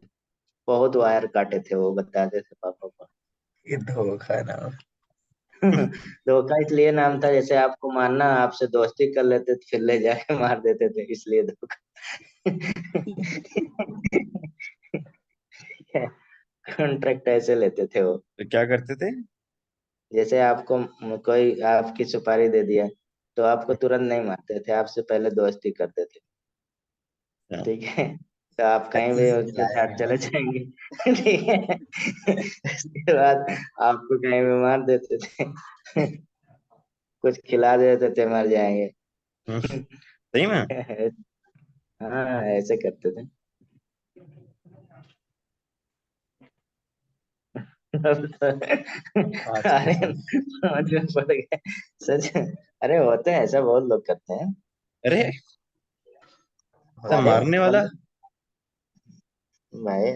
[SPEAKER 1] बहुत वायर काटे थे, वो बताते थे पापा को। ये धोखा नाम धोखा इसलिए नाम था, जैसे आपको मारना, आपसे दोस्ती कर लेते थे, फिर ले जाके मार देते थे, इसलिए धोखा कॉन्ट्रैक्ट ऐसे लेते थे वो,
[SPEAKER 3] तो क्या करते थे?
[SPEAKER 1] जैसे आपको कोई आपकी सुपारी दे दिया, तो आपको तुरंत नहीं मारते थे, आपसे पहले दोस्ती करते थे,
[SPEAKER 3] हाँ।
[SPEAKER 1] ठीक है, तो आप कहीं
[SPEAKER 2] अच्छे
[SPEAKER 1] भी
[SPEAKER 2] से
[SPEAKER 1] उसके साथ
[SPEAKER 2] खिलाएंगे
[SPEAKER 1] चले
[SPEAKER 2] ना।
[SPEAKER 1] जाएंगे ठीक है, उसके बाद आपको कहीं भी मार देते थे कुछ खिला देते थे, मर जाएंगे
[SPEAKER 3] सही में।
[SPEAKER 1] हाँ, ऐसे करते थे अब तो
[SPEAKER 2] आज के
[SPEAKER 1] अरे
[SPEAKER 2] समय
[SPEAKER 1] समझ में पड़ गया, सच, अरे होते हैं ऐसा, बहुत लोग करते हैं,
[SPEAKER 3] अरे तो
[SPEAKER 1] हमारे
[SPEAKER 3] मारने वाला।
[SPEAKER 1] मतलब भाई,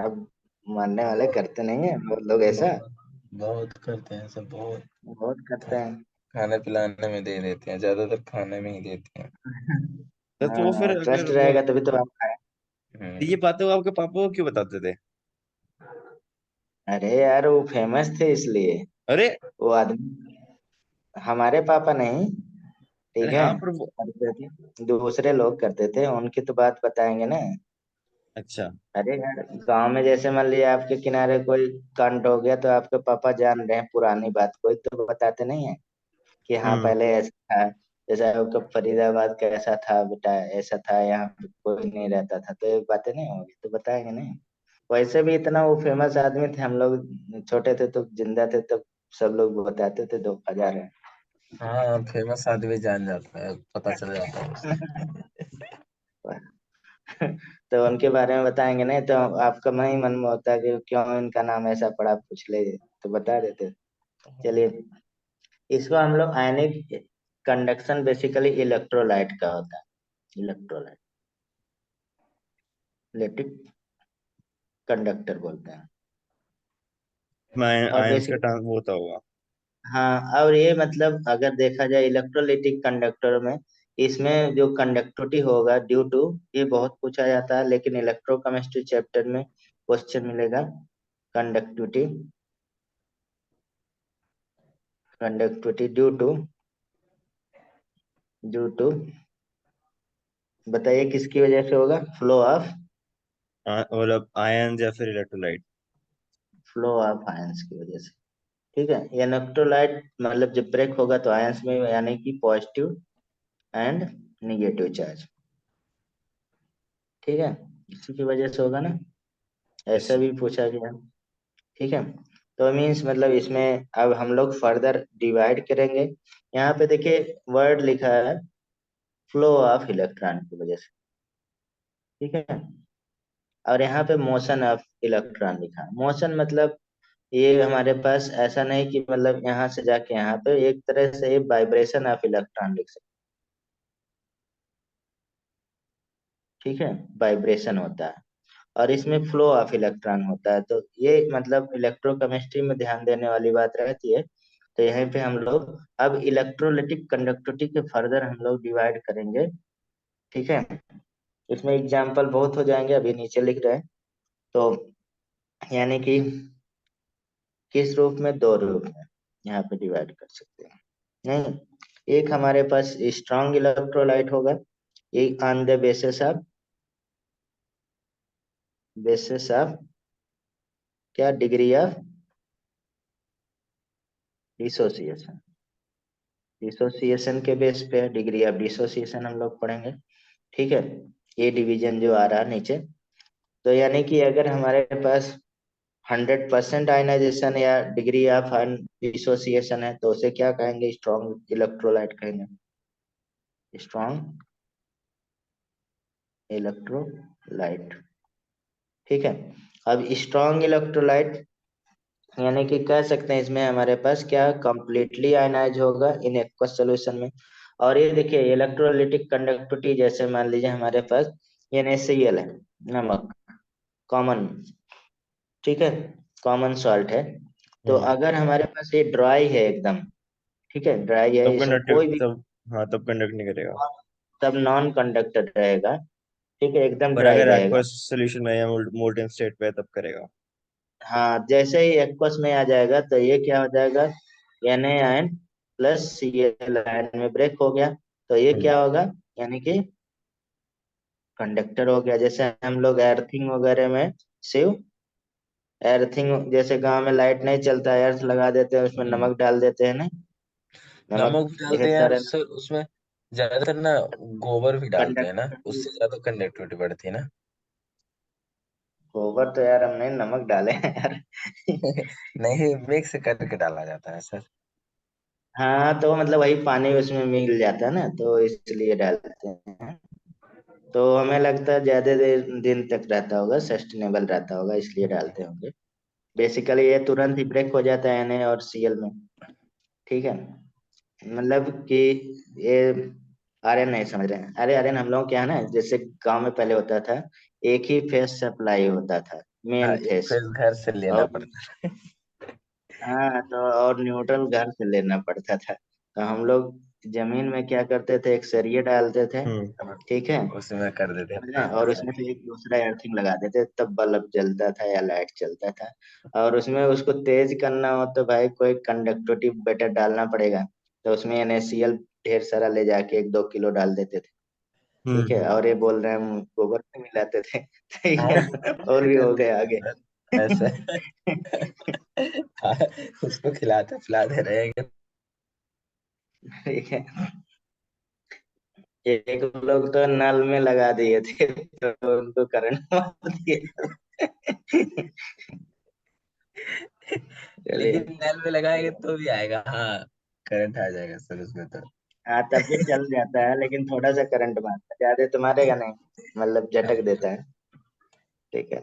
[SPEAKER 1] अब मानने वाले करते नहीं है बहुत लोग ऐसा।
[SPEAKER 2] बहुत बहुत करते हैं सब, बहुत।
[SPEAKER 1] बहुत करते
[SPEAKER 2] खा-
[SPEAKER 1] हैं।
[SPEAKER 2] खाने पिलाने में दे देते हैं, ज्यादातर खाने में ही देते हैं।
[SPEAKER 3] तो वो फिर
[SPEAKER 1] हाँ,
[SPEAKER 3] अगर
[SPEAKER 1] ट्रस्ट
[SPEAKER 3] वो
[SPEAKER 1] रहेगा तभी तो आप खाए।
[SPEAKER 3] ये
[SPEAKER 2] हम्म।
[SPEAKER 3] बातें वो आपके पापा को क्यों बताते थे?
[SPEAKER 1] अरे यार, वो फेमस थे इसलिए।
[SPEAKER 3] अरे।
[SPEAKER 1] वो आदमी, हमारे पापा नहीं,
[SPEAKER 3] अरे
[SPEAKER 1] ठीक है,
[SPEAKER 3] हाँ पर वो।
[SPEAKER 1] करते थे, दूसरे लोग करते थे, उनकी तो बात बताएंगे ना।
[SPEAKER 3] अच्छा।
[SPEAKER 1] अरे यार, गांव में जैसे मान लिया आपके किनारे कोई कांड हो गया तो आपके पापा जान रहे हैं पुरानी बात, कोई तो बताते नहीं है कि हाँ
[SPEAKER 3] हम्म।
[SPEAKER 1] पहले ऐसा था। जैसे आपका फरीदाबाद कैसा था बेटा, ऐसा था, यहाँ पे कोई नहीं रहता था, तो ये बातें नहीं होगी तो बताएंगे नहीं। वैसे भी इतना वो फेमस आदमी थे, हम लोग छोटे थे तो जिंदा थे तब सब लोग बताते थे, 2000 है।
[SPEAKER 2] हाँ, फेमस आदमी जान जाता है, पता चल जाता है उसे।
[SPEAKER 1] तो उनके बारे में बताएंगे नहीं तो आपका नहीं मन में होता कि क्यों इनका नाम ऐसा पड़ा, पूछ ले तो बता देते। चलिए, इसको हम लोग आयनिक कंडक्शन बेसिकली इलेक्ट्रोलाइट का होता है, इलेक्ट्रोलाइट, इलेक्ट्रिक कंडक्टर बोलते हैं।
[SPEAKER 3] मैं
[SPEAKER 1] और
[SPEAKER 3] आयंस का
[SPEAKER 1] बेसिक,
[SPEAKER 3] वो होता होगा।
[SPEAKER 1] हाँ, और ये मतलब अगर देखा जाए इलेक्ट्रोलिटिक कंडक्टर में, इसमें जो कंडक्टिविटी होगा ड्यू टू, ये बहुत पूछा जाता है लेकिन इलेक्ट्रोकेमिस्ट्री चैप्टर में क्वेश्चन मिलेगा। कंडक्टिविटी, कंडक्टिविटी ड्यू टू बताइए किसकी वजह से होगा, फ्लो ऑफ,
[SPEAKER 3] मतलब आयन या फिर इलेक्ट्रोलाइट।
[SPEAKER 1] फ्लो ऑफ आयंस की वजह से। ठीक है, इलेक्ट्रोलाइट मतलब जब ब्रेक होगा तो आयंस में यानी कि पॉजिटिव एंड निगेटिव चार्ज, ठीक है, इसी की वजह से होगा ना, ऐसा
[SPEAKER 3] यस।
[SPEAKER 1] भी पूछा गया। ठीक है, तो मीन्स मतलब इसमें अब हम लोग फर्दर डिवाइड करेंगे। यहाँ पे देखिए वर्ड लिखा है फ्लो ऑफ इलेक्ट्रॉन की वजह से, ठीक है, और यहाँ पे मोशन ऑफ इलेक्ट्रॉन लिखा है। मोशन मतलब ये हमारे पास ऐसा नहीं कि मतलब यहाँ से जाके यहाँ पे, एक तरह से ये वाइब्रेशन ऑफ इलेक्ट्रॉन लिख सकते, ठीक है, वाइब्रेशन होता है। और इसमें फ्लो ऑफ इलेक्ट्रॉन होता है, तो ये मतलब इलेक्ट्रोकेमिस्ट्री में ध्यान देने वाली बात रहती है। तो यहीं पे हम लोग अब इलेक्ट्रोलिटिक कंडक्टिविटी के फर्दर हम लोग डिवाइड करेंगे, ठीक है। इसमें एग्जाम्पल बहुत हो जाएंगे, अभी नीचे लिख रहे हैं। तो यानी कि किस रूप में, दो रूप में यहाँ पे डिवाइड कर सकते हैं। नहीं, एक हमारे पास स्ट्रॉन्ग इलेक्ट्रोलाइट होगा, एक ऑन द बेसिस ऑफ क्या, डिग्री ऑफ डिसोसिएशन, डिसोसिएशन के बेस पे डिग्री ऑफ डिसोसिएशन हम लोग पढ़ेंगे, ठीक है। ये डिवीजन जो आ रहा है नीचे, तो यानी कि अगर हमारे पास 100% आयनाइजेशन या डिग्री ऑफ डिसोसिएशन है तो उसे क्या कहेंगे, स्ट्रॉन्ग इलेक्ट्रोलाइट कहेंगे, स्ट्रॉन्ग इलेक्ट्रोलाइट, ठीक है। अब स्ट्रॉन्ग इलेक्ट्रोलाइट यानी कि कह सकते हैं इसमें हमारे पास क्या, कंप्लीटली आयनाइज होगा इन एक्वस सॉल्यूशन में। और ये देखिए इलेक्ट्रोलिटिक कंडक्टिविटी, जैसे मान लीजिए हमारे पास NaCl है, नमक, कॉमन, ठीक है, कॉमन सॉल्ट है। तो
[SPEAKER 2] हम्म।
[SPEAKER 1] अगर हमारे पास ये ड्राई है एकदम, ठीक है, ड्राई है,
[SPEAKER 3] तब
[SPEAKER 1] इसमें
[SPEAKER 3] कंडक्टिव
[SPEAKER 1] कोई भी,
[SPEAKER 3] तब। हाँ तब कंडक्ट नहीं करेगा।
[SPEAKER 1] तब नॉन कंडक्टर रहेगा, ठीक है, एकदम
[SPEAKER 3] पर
[SPEAKER 1] ड्राई
[SPEAKER 3] अगर
[SPEAKER 1] रहेगा।
[SPEAKER 3] एक्वस सोल्यूशन में या मोल्टेन स्टेट पे है तब करेगा।
[SPEAKER 1] हाँ, जैसे ही एक्वस में आ जाएगा तो ये क्या हो जाएगा, Na ion plus Cl ion में ब्रेक हो गया, तो ये
[SPEAKER 3] हम्म।
[SPEAKER 1] क्या होगा, यानी कि कंडक्टर हो गया। जैसे हम लोग अर्थिंग वगैरह में शिव, अर्थिंग जैसे गांव में लाइट नहीं चलता है, अर्थ लगा देते हैं, उसमें
[SPEAKER 2] हम्म।
[SPEAKER 1] नमक डाल देते हैं ना, नमक
[SPEAKER 2] नमक भी
[SPEAKER 1] ढेर
[SPEAKER 2] डालते हैं,
[SPEAKER 1] सारा,
[SPEAKER 2] उससे उसमें ज्यादातर ना गोबर भी डालते हैं ना,
[SPEAKER 1] कंडक्टर।
[SPEAKER 2] उससे ज्यादा कंडक्टिविटी बढ़ती है ना।
[SPEAKER 1] गोबर तो यार हमने नमक डाले हैं यार।
[SPEAKER 2] नहीं, मिक्स करके डाला जाता है सर।
[SPEAKER 1] हाँ, तो मतलब वही पानी उसमें मिल जाता है ना, तो इसलिए डालते हैं। तो हमें लगता है ज्यादा देर दिन तक रहता होगा, सस्टेनेबल रहता होगा, इसलिए डालते होंगे। बेसिकली ये तुरंत ही ब्रेक हो जाता है Na और Cl में, ठीक है। मतलब कि ये आर्यन नहीं समझ रहे हैं। अरे आर्यन हम लोग क्या है ना, जैसे गांव में पहले होता था, एक ही फेस सप्लाई होता था,
[SPEAKER 2] हाँ,
[SPEAKER 1] मेन
[SPEAKER 2] एक
[SPEAKER 1] फेस।
[SPEAKER 2] फेस घर से लेना
[SPEAKER 1] और
[SPEAKER 2] पड़ता।
[SPEAKER 1] हाँ, तो और न्यूट्रल घर से लेना पड़ता था। तो हम लोग जमीन में क्या करते थे, एक सरिया डालते थे, ठीक है
[SPEAKER 2] उसमें कर देते
[SPEAKER 1] ना,
[SPEAKER 2] हैं
[SPEAKER 1] और
[SPEAKER 2] फेस।
[SPEAKER 1] उसमें से एक दूसरा अर्थिंग लगा देते, तब बल्ब जलता था या लाइट चलता था। और उसमें उसको तेज करना हो तो भाई कोई कंडक्टिविटी बेटर डालना पड़ेगा, तो उसमें NaCl ढेर सारा ले जाके 1-2 किलो डाल देते थे, ठीक है।
[SPEAKER 3] हम्म।
[SPEAKER 1] और ये बोल रहे हैं हम गोबर से मिलाते थे ठीक
[SPEAKER 2] हाँ,
[SPEAKER 1] है, और भी हो गए आगे
[SPEAKER 2] ऐसे हाँ, उसको खिलाते पिलाते रहेंगे।
[SPEAKER 1] ठीक है। एक लोग तो नल में लगा दिए थे तो उनको करंट मार दिया चलिए।
[SPEAKER 2] लेकिन नल में लगाएंगे तो भी आएगा, हाँ, करंट आ जाएगा सर उसमें तो।
[SPEAKER 1] हाँ, तब भी चल जाता है, लेकिन थोड़ा सा करंट मारता है, ज्यादा तो मारेगा नहीं, मतलब झटक देता है, ठीक है।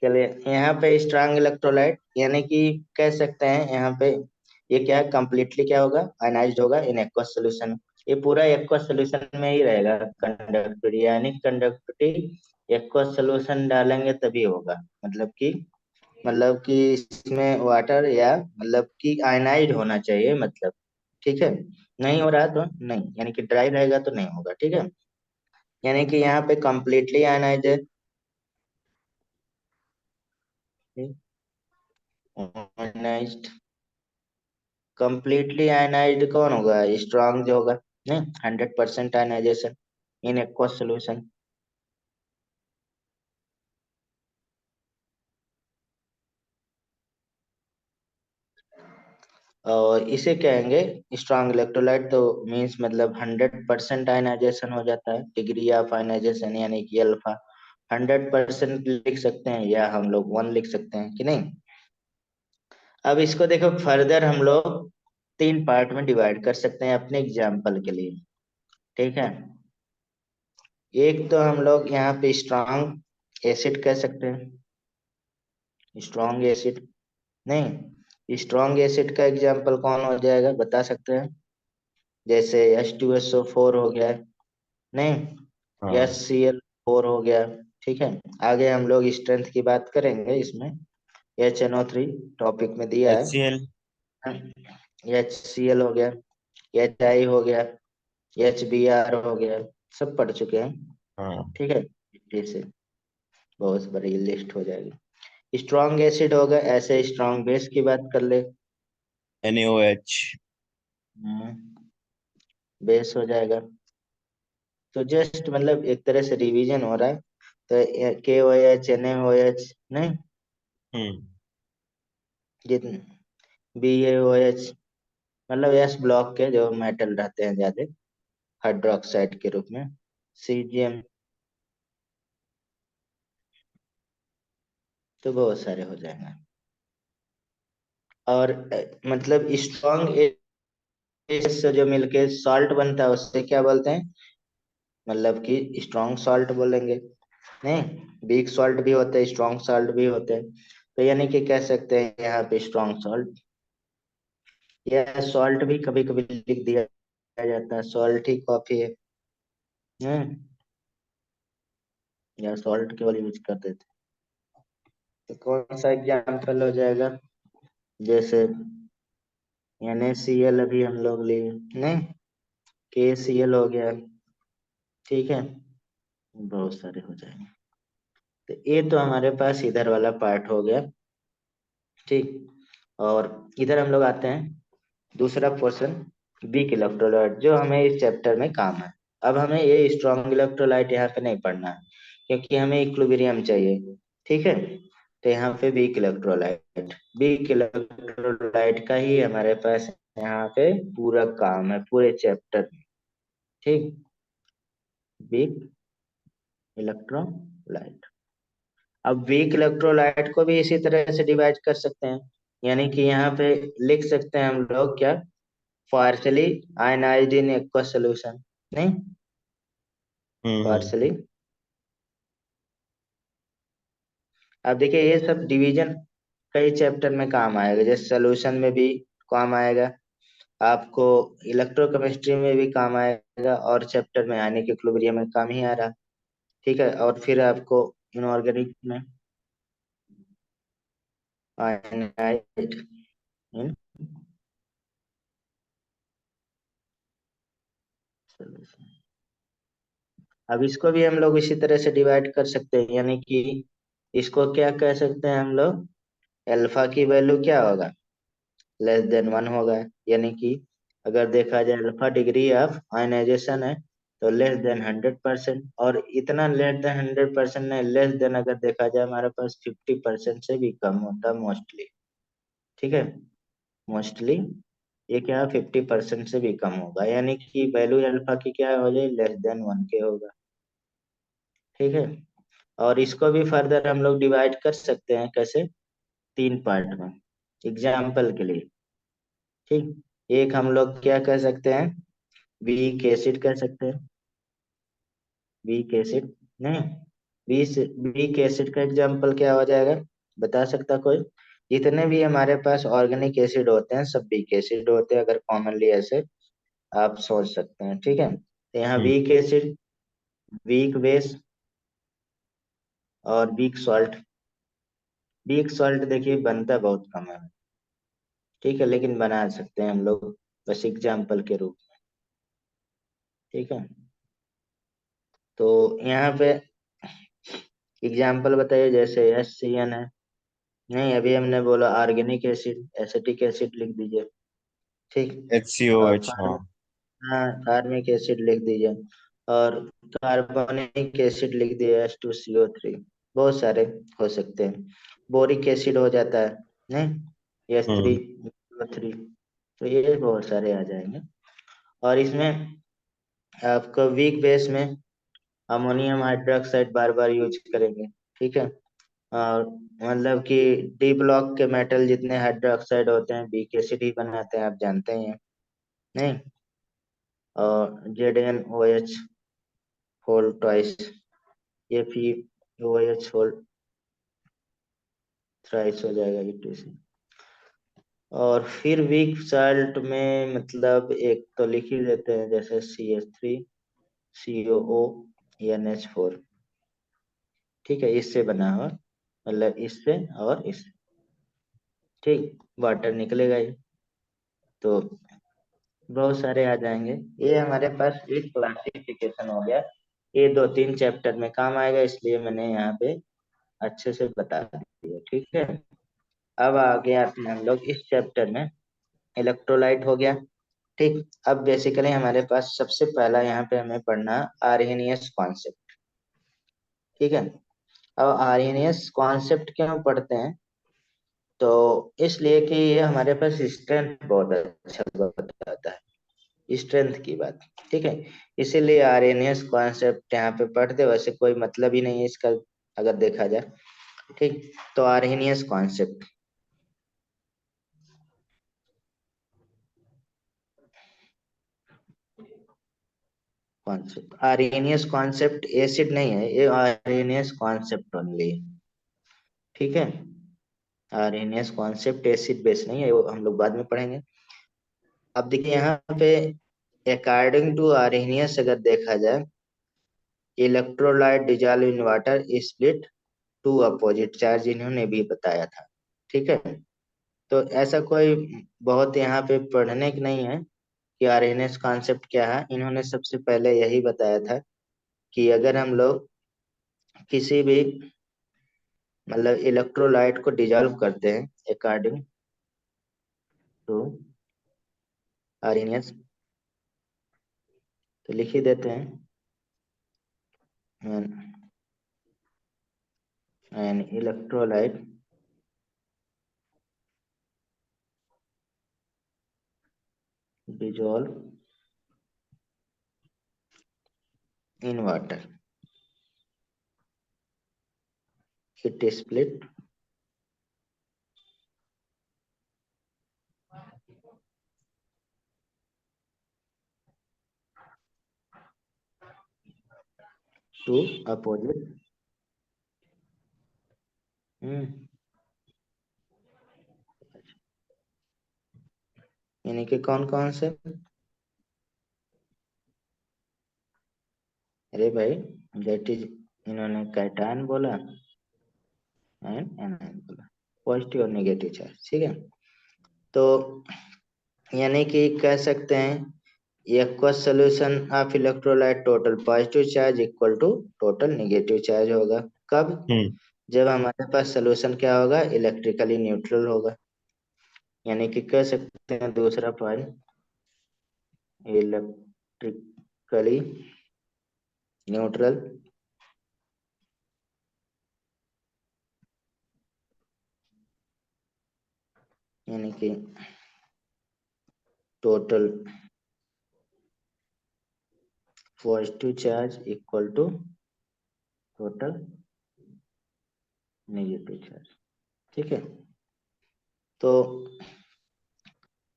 [SPEAKER 1] चलिए, यहाँ पे स्ट्रांग इलेक्ट्रोलाइट, यानी कि कह सकते हैं यहाँ पे ये क्या है, कंप्लीटली क्या होगा, आयनाइज्ड होगा इन एक्वस सोल्यूशन। ये पूरा एक्वस सोल्यूशन में ही रहेगा, कंडक्टिविटी यानी कंडक्टिविटी एक्वस सोल्यूशन डालेंगे तभी होगा, मतलब कि इसमें वाटर या मतलब कि आयनाइड होना चाहिए, मतलब, ठीक है। नहीं हो रहा तो नहीं, यानी कि ड्राई रहेगा तो नहीं होगा, ठीक है। यानी कि यहाँ पे कंप्लीटली आयनाइड है, आयनाइज्ड, कंप्लीटली आयनाइज्ड कौन होगा, स्ट्रांग जो होगा, नहीं, 100% आयनाइजेशन इन एक्वस सोल्यूशन। और इसे कहेंगे स्ट्रांग इलेक्ट्रोलाइट, तो मींस मतलब 100% आयनाइजेशन हो जाता है, डिग्री ऑफ आयनाइजेशन यानी कि अल्फा 100% लिख सकते हैं, या हम लोग 1 लिख सकते हैं कि नहीं। अब इसको देखो, फर्दर हम लोग 3 पार्ट में डिवाइड कर सकते हैं अपने एग्जाम्पल के लिए, ठीक है। एक तो हम लोग यहाँ पे स्ट्रांग एसिड कह सकते हैं, स्ट्रांग एसिड, नहीं, स्ट्रांग एसिड का एग्जाम्पल कौन हो जाएगा बता सकते हैं, जैसे H2SO4 हो गया, नहीं,
[SPEAKER 2] हाँ,
[SPEAKER 1] HCl4 हो गया, ठीक है। आगे हम लोग स्ट्रेंथ की बात करेंगे इसमें, HNO3 टॉपिक में दिया है,
[SPEAKER 3] HCl।
[SPEAKER 1] HCl हो गया, HI हो गया, HBr हो गया, सब पढ़ चुके हैं,
[SPEAKER 2] हाँ,
[SPEAKER 1] ठीक है। जैसे बहुत बड़ी लिस्ट हो जाएगी। स्ट्रॉन्ग एसिड होगा, ऐसे स्ट्रॉन्ग बेस की बात कर ले,
[SPEAKER 3] NaOH।
[SPEAKER 1] बेस हो जाएगा। तो जस्ट मतलब एक तरह से रिवीजन हो रहा है, तो KOH NaOH, नहीं,
[SPEAKER 3] हम्म।
[SPEAKER 1] जितने BaOH, मतलब एस ब्लॉक के जो मेटल रहते हैं ज्यादा हाइड्रोक्साइड के रूप में, CgM, तो बहुत सारे हो जाएंगे। और मतलब स्ट्रॉन्ग एसिड से जो मिलके सॉल्ट बनता है उससे क्या बोलते हैं, मतलब कि स्ट्रॉन्ग सॉल्ट बोलेंगे, नहीं, वीक सॉल्ट भी होते हैं, स्ट्रॉन्ग सॉल्ट भी होते हैं, तो यानी कि कह सकते हैं यहाँ पे स्ट्रॉन्ग सॉल्ट, या सॉल्ट भी कभी कभी लिख दिया जाता है, सॉल्ट ही कॉफी है, हम्म, या सॉल्ट केवल यूज कर देते हैं। तो कौन सा एग्जाम्पल हो जाएगा, जैसे NaCl अभी हम लोग लिए, नहीं, KCl हो गया, ठीक है, बहुत सारे हो जाएंगे। तो ये तो हमारे पास इधर वाला पार्ट हो गया, ठीक। और इधर हम लोग आते हैं दूसरा पोर्शन, वीक इलेक्ट्रोलाइट, जो हमें इस चैप्टर में काम है। अब हमें ये स्ट्रॉन्ग इलेक्ट्रोलाइट यहाँ पे नहीं पढ़ना है, क्योंकि हमें इक्विलिब्रियम चाहिए, ठीक है। तो यहाँ पे वीक इलेक्ट्रोलाइट का ही हमारे पास यहाँ पे पूरा काम है पूरे चैप्टर में, ठीक, वीक इलेक्ट्रोलाइट। अब वीक इलेक्ट्रोलाइट को भी इसी तरह से डिवाइड कर सकते हैं, यानी कि यहाँ पे लिख सकते हैं हम लोग क्या, partially ionised in aqueous solution, नहीं, पार्शली। अब देखिए ये सब डिवीजन कई चैप्टर में काम आएगा, जैसे सॉल्यूशन में भी काम आएगा, आपको इलेक्ट्रोकेमिस्ट्री में भी काम आएगा, और चैप्टर में आयनिक इक्विलिब्रियम में काम ही आ रहा। ठीक है, और फिर आपको इनऑर्गेनिक में आयनाइड इन solution। अब इसको भी हम लोग इसी तरह से डिवाइड कर सकते हैं, यानी कि इसको क्या कह सकते हैं हम लोग, अल्फा की वैल्यू क्या होगा, << 1 होगा। यानी कि अगर देखा जाए अल्फा डिग्री ऑफ आयनाइजेशन है तो <<100%, और इतना <<100% नहीं, लेस देन अगर देखा जाए हमारे पास 50% से भी कम होता है मोस्टली। ठीक है, मोस्टली ये क्या 50% से भी कम होगा, यानी कि वैल्यू अल्फा की क्या हो जाए, <<1 के होगा। ठीक है, और इसको भी फर्दर हम लोग डिवाइड कर सकते हैं, कैसे, 3 पार्ट में, एग्जाम्पल के लिए। ठीक, एक हम लोग क्या कर सकते हैं, वीक एसिड कह सकते हैं, वीक एसिड नहीं, वीक एसिड का एग्जाम्पल क्या हो जाएगा, बता सकता कोई। जितने भी हमारे पास ऑर्गेनिक एसिड होते हैं सब वीक एसिड होते हैं, अगर कॉमनली ऐसे आप सोच सकते हैं। ठीक है, तो यहाँ
[SPEAKER 3] हम्म।
[SPEAKER 1] वीक एसिड, वीक बेस और वीक सॉल्ट। वीक सॉल्ट देखिए बनता बहुत कम है, ठीक है, लेकिन बना सकते हैं हम लोग, बस एग्जाम्पल के रूप में। ठीक है, तो यहाँ पे एग्जाम्पल बताइए, जैसे HCN है, नहीं अभी हमने बोला ऑर्गेनिक एसिड, एसिटिक एसिड लिख दीजिए। ठीक, और
[SPEAKER 3] HCOH, हाँ।
[SPEAKER 1] हाँ फार्मिक एसिड लिख दीजिए, और कार्बोनिक एसिड लिख दिए H2CO3। बहुत सारे हो सकते हैं, बोरिक एसिड हो जाता है, नहीं
[SPEAKER 3] हम्म।
[SPEAKER 1] H3 तो ये बहुत सारे आ जाएंगे। और इसमें आपको वीक बेस में अमोनियम हाइड्रोक्साइड बार बार यूज करेंगे। ठीक है, और मतलब कि डी ब्लॉक के मेटल जितने हाइड्रोक्साइड होते हैं वीक एसिड ही बनाते हैं, आप जानते ही हैं, नहीं। और ZnOH होल ट्वाइस, ये फिर OH होल थ्राइस हो जाएगा, ETC। और फिर वीक साल्ट में मतलब एक तो लिख ही देते हैं, जैसे CH3 COO NH4। ठीक है, इससे बना हुआ, मतलब इससे और इससे, ठीक, वाटर निकलेगा ही, तो बहुत सारे आ जाएंगे। ये हमारे पास एक क्लासिफिकेशन हो गया, ये 2-3 चैप्टर में काम आएगा, इसलिए मैंने यहाँ पे अच्छे से बता दिया। ठीक है, अब आगे आते हैं हम लोग इस चैप्टर में, इलेक्ट्रोलाइट हो गया। ठीक, अब बेसिकली हमारे पास सबसे पहला यहाँ पे हमें पढ़ना आर्हेनियस कॉन्सेप्ट। ठीक है, अब आर्हेनियस कॉन्सेप्ट क्यों पढ़ते हैं, तो इसलिए कि ये हमारे पास स्ट्रेंथ बहुत अच्छा बताता है, स्ट्रेंथ की बात। ठीक है, इसीलिए आरएनएस कॉन्सेप्ट यहाँ पे पढ़ते, वैसे कोई मतलब ही नहीं है इसका अगर देखा जाए। ठीक, तो Arrhenius concept, Arrhenius concept acid नहीं है, ये आर्हेनियस कॉन्सेप्ट ओनली। ठीक है, आर्हेनियस कॉन्सेप्ट एसिड बेस नहीं है, वो हम लोग बाद में पढ़ेंगे। अब देखिए यहाँ पे अकॉर्डिंग टू आर्हेनियस अगर देखा जाए, electrolyte dissolve in water split to opposite charge, इन्होंने भी बताया था। ठीक है, तो ऐसा कोई बहुत यहाँ पे पढ़ने की नहीं है कि आरएनएस कॉन्सेप्ट क्या है, इन्होंने सबसे पहले यही बताया था कि अगर हम लोग किसी भी मतलब इलेक्ट्रोलाइट को डिजॉल्व करते हैं अकॉर्डिंग टू आरएनएस, तो लिख ही देते हैं, an electrolyte dissolve in water, it split to opposite, यानी कि कौन कौन से? अरे भाई, दैट इज, इन्होंने कैटायन बोला एंड एनायन बोला, पॉजिटिव और नेगेटिव चार्ज। ठीक है, तो यानी कि कह सकते हैं aqueous solution of electrolyte total positive charge equal to total negative charge होगा। कब?
[SPEAKER 3] हम्म।
[SPEAKER 1] जब हमारे पास सोल्यूशन क्या होगा, इलेक्ट्रिकली न्यूट्रल होगा। यानी कि कह सकते हैं दूसरा पॉइंट, इलेक्ट्रिकली न्यूट्रल यानी कि total positive charge equal to total negative charge. ठीक है, तो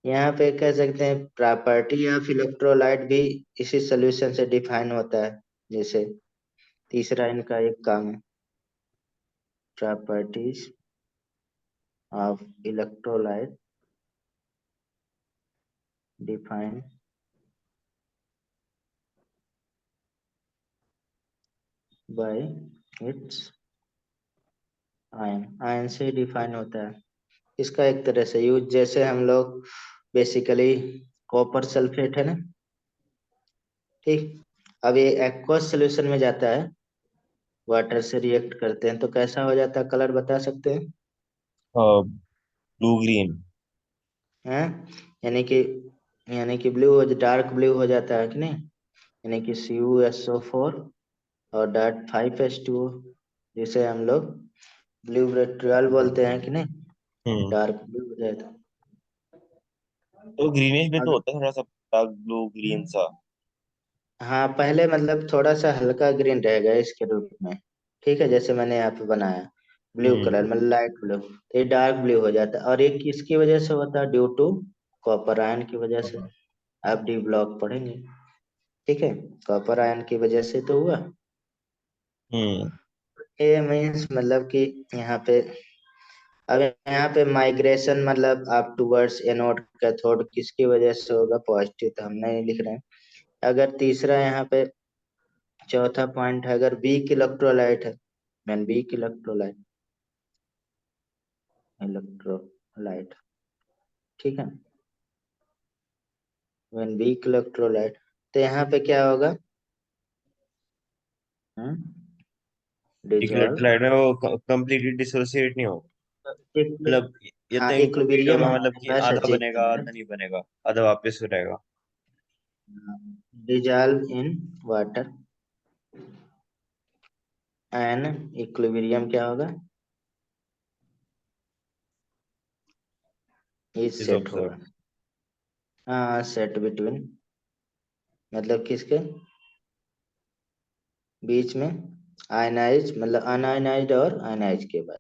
[SPEAKER 1] यहाँ पे कह सकते हैं प्रॉपर्टी ऑफ इलेक्ट्रोलाइट भी इसी सोल्यूशन से डिफाइन होता है। जैसे तीसरा इनका एक काम है, properties of electrolyte define by it's ion. Ion से डिफाइन होता है इसका एक तरह से यूज। जैसे हम लोग बेसिकली कॉपर सल्फेट है ना, ठीक, अब ये एक्वस सोल्यूशन में जाता है, वाटर से रिएक्ट करते हैं तो कैसा हो जाता है, कलर बता सकते हैं?
[SPEAKER 3] Blue green.
[SPEAKER 1] हैं? यानी कि ब्लू, डार्क ब्लू हो जाता है कि नहीं? यानी कि CuSO4 और .5H2O, जिसे हम लोग ब्लू ब्लड ट्रायल बोलते हैं कि नहीं,
[SPEAKER 3] हम्म।
[SPEAKER 1] डार्क ब्लू हो जाता
[SPEAKER 3] तो ग्रीनिश भी
[SPEAKER 1] है।
[SPEAKER 3] तो होता है थोड़ा सा, डार्क ब्लू ग्रीन सा।
[SPEAKER 1] हाँ, पहले मतलब थोड़ा सा हल्का ग्रीन रहेगा इसके रूप में। ठीक है, जैसे मैंने यहाँ पे बनाया ब्लू कलर,
[SPEAKER 3] हम्म।
[SPEAKER 1] मतलब लाइट ब्लू, तो ये डार्क ब्लू हो जाता है। और ये किसकी वजह से होता है? ड्यू टू कॉपर आयन की वजह से।
[SPEAKER 3] हाँ।
[SPEAKER 1] आप डी ब्लॉक पढ़ेंगे। ठीक है, कॉपर आयन की वजह से तो हुआ।
[SPEAKER 3] हम्म।
[SPEAKER 1] ये मीन्स मतलब कि यहाँ पे, अब यहाँ पे माइग्रेशन मतलब आप टूवर्ड्स एनोड कैथोड किसकी वजह से होगा? पॉजिटिव, तो हम नहीं लिख रहे हैं। अगर तीसरा यहाँ पे चौथा पॉइंट है, अगर वीक इलेक्ट्रोलाइट है, मैन वीक इलेक्ट्रोलाइट, ठीक है, व्हेन वीक इलेक्ट्रोलाइट, तो यहाँ पे क्या होगा? डिजॉल्व,
[SPEAKER 3] इक्विलाइट में वो कंप्लीटली डिसोसिएट नहीं होगा। मतलब ये
[SPEAKER 1] हाँ
[SPEAKER 3] तो इंकम्प्लीट
[SPEAKER 1] इक्विलिब्रियम
[SPEAKER 3] होगा, मतलब
[SPEAKER 1] हमारे
[SPEAKER 3] कि
[SPEAKER 1] पास
[SPEAKER 3] आधा
[SPEAKER 1] अचीव
[SPEAKER 3] बनेगा
[SPEAKER 1] करना
[SPEAKER 3] आधा नहीं बनेगा, आधा वापस हो रहेगा।
[SPEAKER 1] है, dissolve in water and equilibrium क्या होगा? Is
[SPEAKER 3] is
[SPEAKER 1] set
[SPEAKER 3] observe.
[SPEAKER 1] होगा। हाँ, सेट बिटवीन, मतलब किसके बीच में? आयनाइज, मतलब अनआयनाइज्ड और आयनाइज के बाद।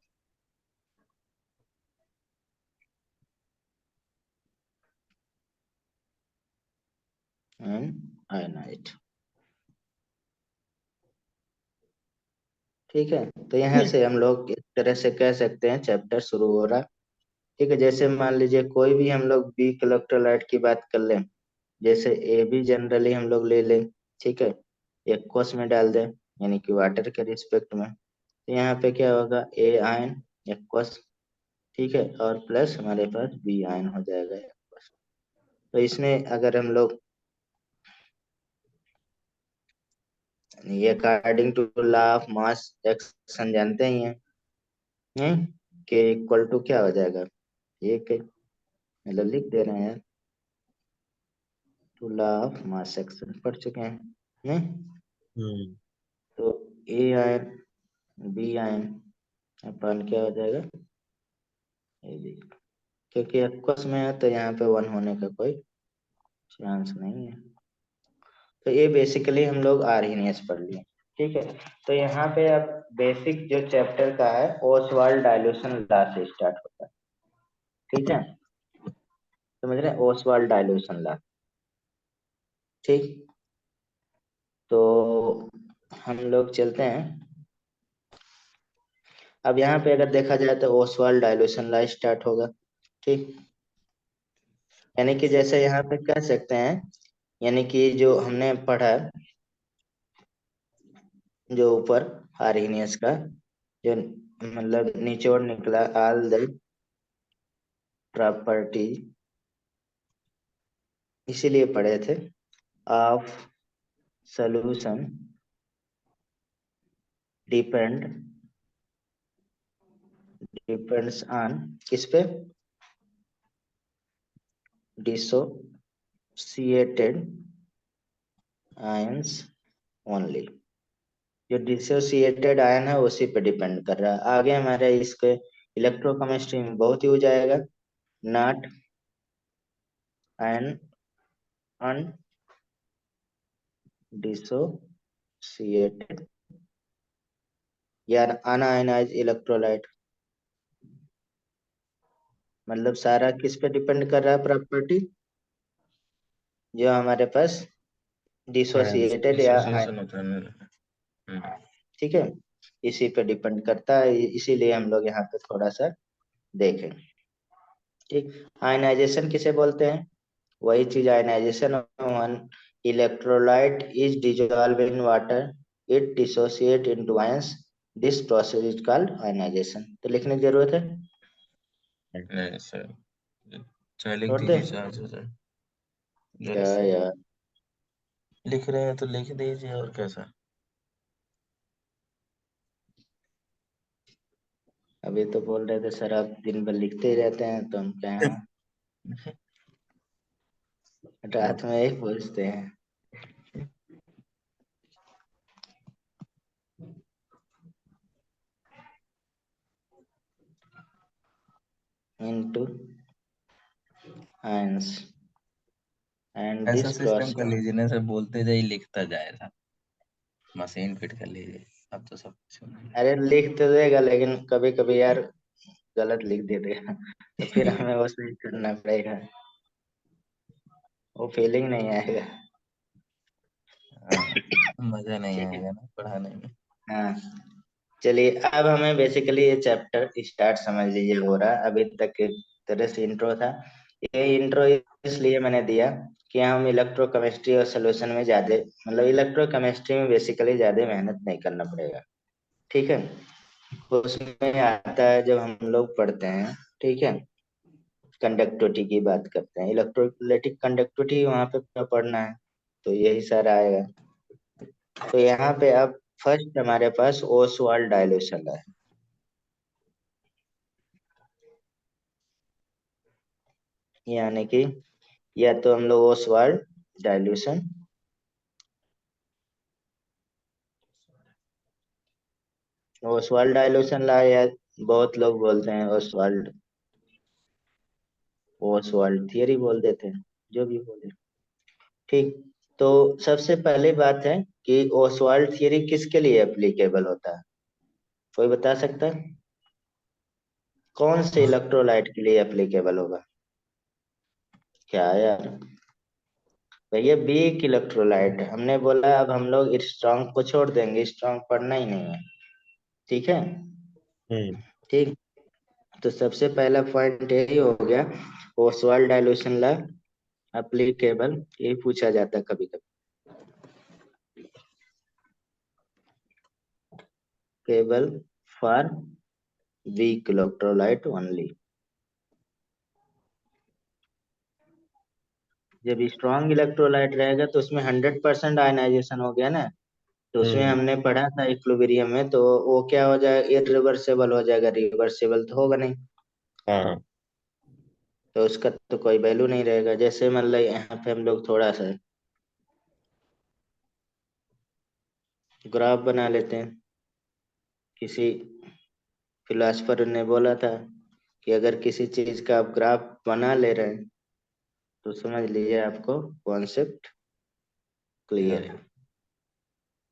[SPEAKER 1] And ionised. ठीक है, तो यहाँ से हम लोग एक तरह से कह सकते हैं चैप्टर शुरू हो रहा है। ठीक है, जैसे मान लीजिए कोई भी हम लोग वीक इलेक्ट्रोलाइट की बात कर लें, जैसे ए भी जनरली हम लोग ले लें, ठीक है, एक्वस में डाल दें, यानी कि वाटर के रिस्पेक्ट में, तो यहाँ पे क्या होगा? ए आयन एक्वस, ठीक है, और प्लस हमारे पास बी आयन हो जाएगा एक्वस। तो इसमें अगर हम लोग ये according to law of mass action जानते ही हैं कि इक्वल टू क्या हो जाएगा? ये मतलब लिख दे रहे हैं, to law of mass action पढ़ चुके हैं नहीं?
[SPEAKER 3] हम्म।
[SPEAKER 1] तो ए आयन बी आयन अपन क्या हो जाएगा? ए बी, क्योंकि एक्वस में है तो यहाँ पे वन होने का कोई चांस नहीं है। तो ये बेसिकली हम लोग आर्हीनियस पढ़ लिए। ठीक है, तो यहाँ पे अब बेसिक जो चैप्टर का है, ओसवाल्ड डाइल्यूशन लॉ से स्टार्ट होता है। ठीक है, समझ रहे हैं? Oswald dilution law. ठीक, तो हम लोग चलते हैं। अब यहाँ पे अगर देखा जाए तो ओसवाल्ड डाइल्यूशन लॉ स्टार्ट होगा। ठीक, यानी कि जैसे यहाँ पे कह सकते हैं, यानी कि जो हमने पढ़ा, जो ऊपर आर्हेनियस का जो मतलब निचोड़ निकला, ऑल द प्रॉपर्टी, इसीलिए पढ़े थे, of solution depend depends on किस पे, डिसोसिएटेड आयंस ओनली। जो डिसोसिएटेड आयन है उसी पे डिपेंड कर रहा है। आगे हमारे इसके इलेक्ट्रोकेमिस्ट्री में बहुत यूज आएगा। नॉट एन अनडिसोसिएटेड या अनआयनाइज इलेक्ट्रोलाइट, मतलब सारा किस पे डिपेंड कर रहा है प्रॉपर्टी, जो हमारे पास डिसोसिएटेड या
[SPEAKER 2] डिसोसिएशन होता है ना।
[SPEAKER 1] ठीक है, इसी पे डिपेंड करता है, इसीलिए हम लोग यहाँ पे थोड़ा सा देखें। ठीक, आयनाइजेशन किसे बोलते हैं, वही चीज ionization, one electrolyte is dissolve in water, it dissociate into ions, this process is called ionization. तो लिखने की जरूरत है,
[SPEAKER 2] नहीं सर, चाहे लिख
[SPEAKER 1] छोड़ दे,
[SPEAKER 2] दीजिए चाहे सर,
[SPEAKER 1] क्या
[SPEAKER 2] जैसे
[SPEAKER 1] यार,
[SPEAKER 2] लिख रहे हैं तो लिख दीजिए, और कैसा।
[SPEAKER 1] अभी तो बोल रहे थे सर आप दिन भर लिखते ही रहते हैं, तो हम क्या हैं, रात में ही पूछते हैं। इनटू आयंस एंड
[SPEAKER 2] ऐसा
[SPEAKER 1] दिस
[SPEAKER 2] सिस्टम कर
[SPEAKER 1] प्रोसेस,
[SPEAKER 2] लीजिए ना सर, बोलते जाइए लिखता जाएगा, मशीन फिट कर लीजिए, अब तो सब कुछ होना ही
[SPEAKER 1] अरे लिख तो देगा लेकिन कभी कभी यार गलत लिख दे देगा, तो फिर
[SPEAKER 2] है।
[SPEAKER 1] हमें वो सही करना पड़ेगा, वो फीलिंग नहीं आएगा।
[SPEAKER 2] हाँ, मजा नहीं
[SPEAKER 1] ठीक है,
[SPEAKER 2] आएगा ना पढ़ाने में।
[SPEAKER 1] हाँ, चलिए अब हमें बेसिकली ये चैप्टर स्टार्ट समझ लीजिए हो रहा है। अभी तक एक तरह से इंट्रो था, ये इंट्रो इसलिए मैंने दिया कि हम इलेक्ट्रोकेमिस्ट्री और सोल्यूशन में ज्यादा, मतलब इलेक्ट्रोकेमिस्ट्री में बेसिकली ज्यादा मेहनत नहीं करना पड़ेगा। ठीक है, उसमें आता है जब हम लोग पढ़ते हैं, ठीक है, कंडक्टिविटी की बात करते हैं, इलेक्ट्रोलाइटिक कंडक्टिविटी वहां पे क्या पढ़ना है, तो यही सारा आएगा। तो यहाँ पे अब फर्स्ट हमारे पास ओसवाल्ड डायल्यूशन है, यानी कि या तो हम लोग ओसवाल्ड डायल्यूशन, ओसवाल्ड डायल्यूशन ला, या बहुत लोग बोलते हैं ओसवाल्ड, ओसवाल्ड थियरी बोल देते हैं, जो भी बोले। ठीक, तो सबसे पहली बात है कि ओसवाल्ड थियरी किसके लिए एप्लीकेबल होता है, कोई बता सकता है, कौन से इलेक्ट्रोलाइट के लिए एप्लीकेबल होगा, क्या यार, भैया वीक इलेक्ट्रोलाइट हमने बोला, अब हम लोग स्ट्रॉन्ग को छोड़ देंगे, स्ट्रॉन्ग पढ़ना ही नहीं है। ठीक है,
[SPEAKER 3] हम्म।
[SPEAKER 1] ठीक, तो सबसे पहला पॉइंट यही हो गया, ओसवाल्ड डायल्यूशन ला एप्लीकेबल, यही पूछा जाता है कभी कभी, cable for weak electrolyte only. जब स्ट्रॉन्ग इलेक्ट्रोलाइट रहेगा तो उसमें 100% आयनाइजेशन हो गया ना, तो उसमें
[SPEAKER 3] हम्म।
[SPEAKER 1] हमने पढ़ा था इक्विलिब्रियम में, तो वो क्या हो जाएगा, इरिवर्सिबल हो जाएगा, रिवर्सिबल तो होगा नहीं,
[SPEAKER 3] हाँ।
[SPEAKER 1] तो उसका तो कोई वैल्यू नहीं रहेगा। जैसे मतलब यहाँ पे हम लोग थोड़ा सा ग्राफ बना लेते हैं, किसी फिलोसफर ने बोला था कि अगर किसी चीज का आप ग्राफ बना ले रहे हैं तो समझ लीजिए आपको कॉन्सेप्ट क्लियर है।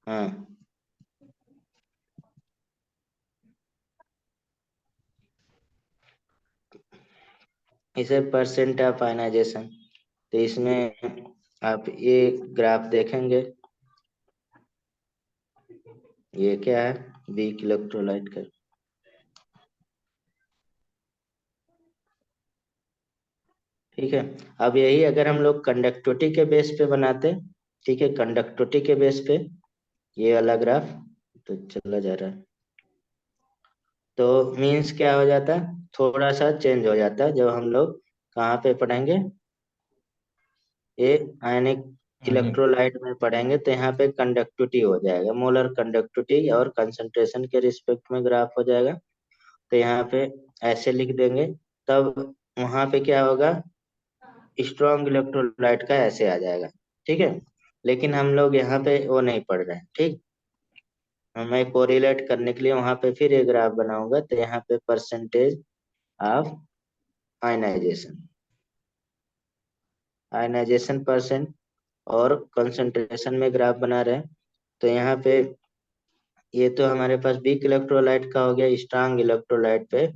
[SPEAKER 1] हाँ, इसे परसेंट ऑफ आयनाइजेशन, तो इसमें आप ये ग्राफ देखेंगे, ये क्या है, वीक इलेक्ट्रोलाइट का, ठीक है। अब यही अगर हम लोग कंडक्टिविटी के बेस पे बनाते, ठीक है, कंडक्टिविटी के बेस पे ये वाला ग्राफ तो चला जा रहा है, तो मीन्स क्या हो जाता है, थोड़ा सा चेंज हो जाता है जब हम लोग कहाँ पे पढ़ेंगे, ये आयनिक इलेक्ट्रोलाइट में पढ़ेंगे, तो यहाँ पे कंडक्टिविटी हो जाएगा, मोलर कंडक्टिविटी और कंसंट्रेशन के रिस्पेक्ट में ग्राफ हो जाएगा। तो यहाँ पे ऐसे लिख देंगे, तब वहां पे क्या होगा, स्ट्रॉन्ग इलेक्ट्रोलाइट का ऐसे आ जाएगा, ठीक है। लेकिन हम लोग यहाँ पे वो नहीं पढ़ रहे हैं, ठीक। मैं कोरिलेट करने के लिए वहां पे फिर एक ग्राफ बनाऊंगा, तो यहाँ पे percentage of ionization, ionization percent और कंसंट्रेशन में ग्राफ बना रहे हैं। तो यहाँ पे ये तो हमारे पास वीक इलेक्ट्रोलाइट का हो गया, स्ट्रांग इलेक्ट्रोलाइट पे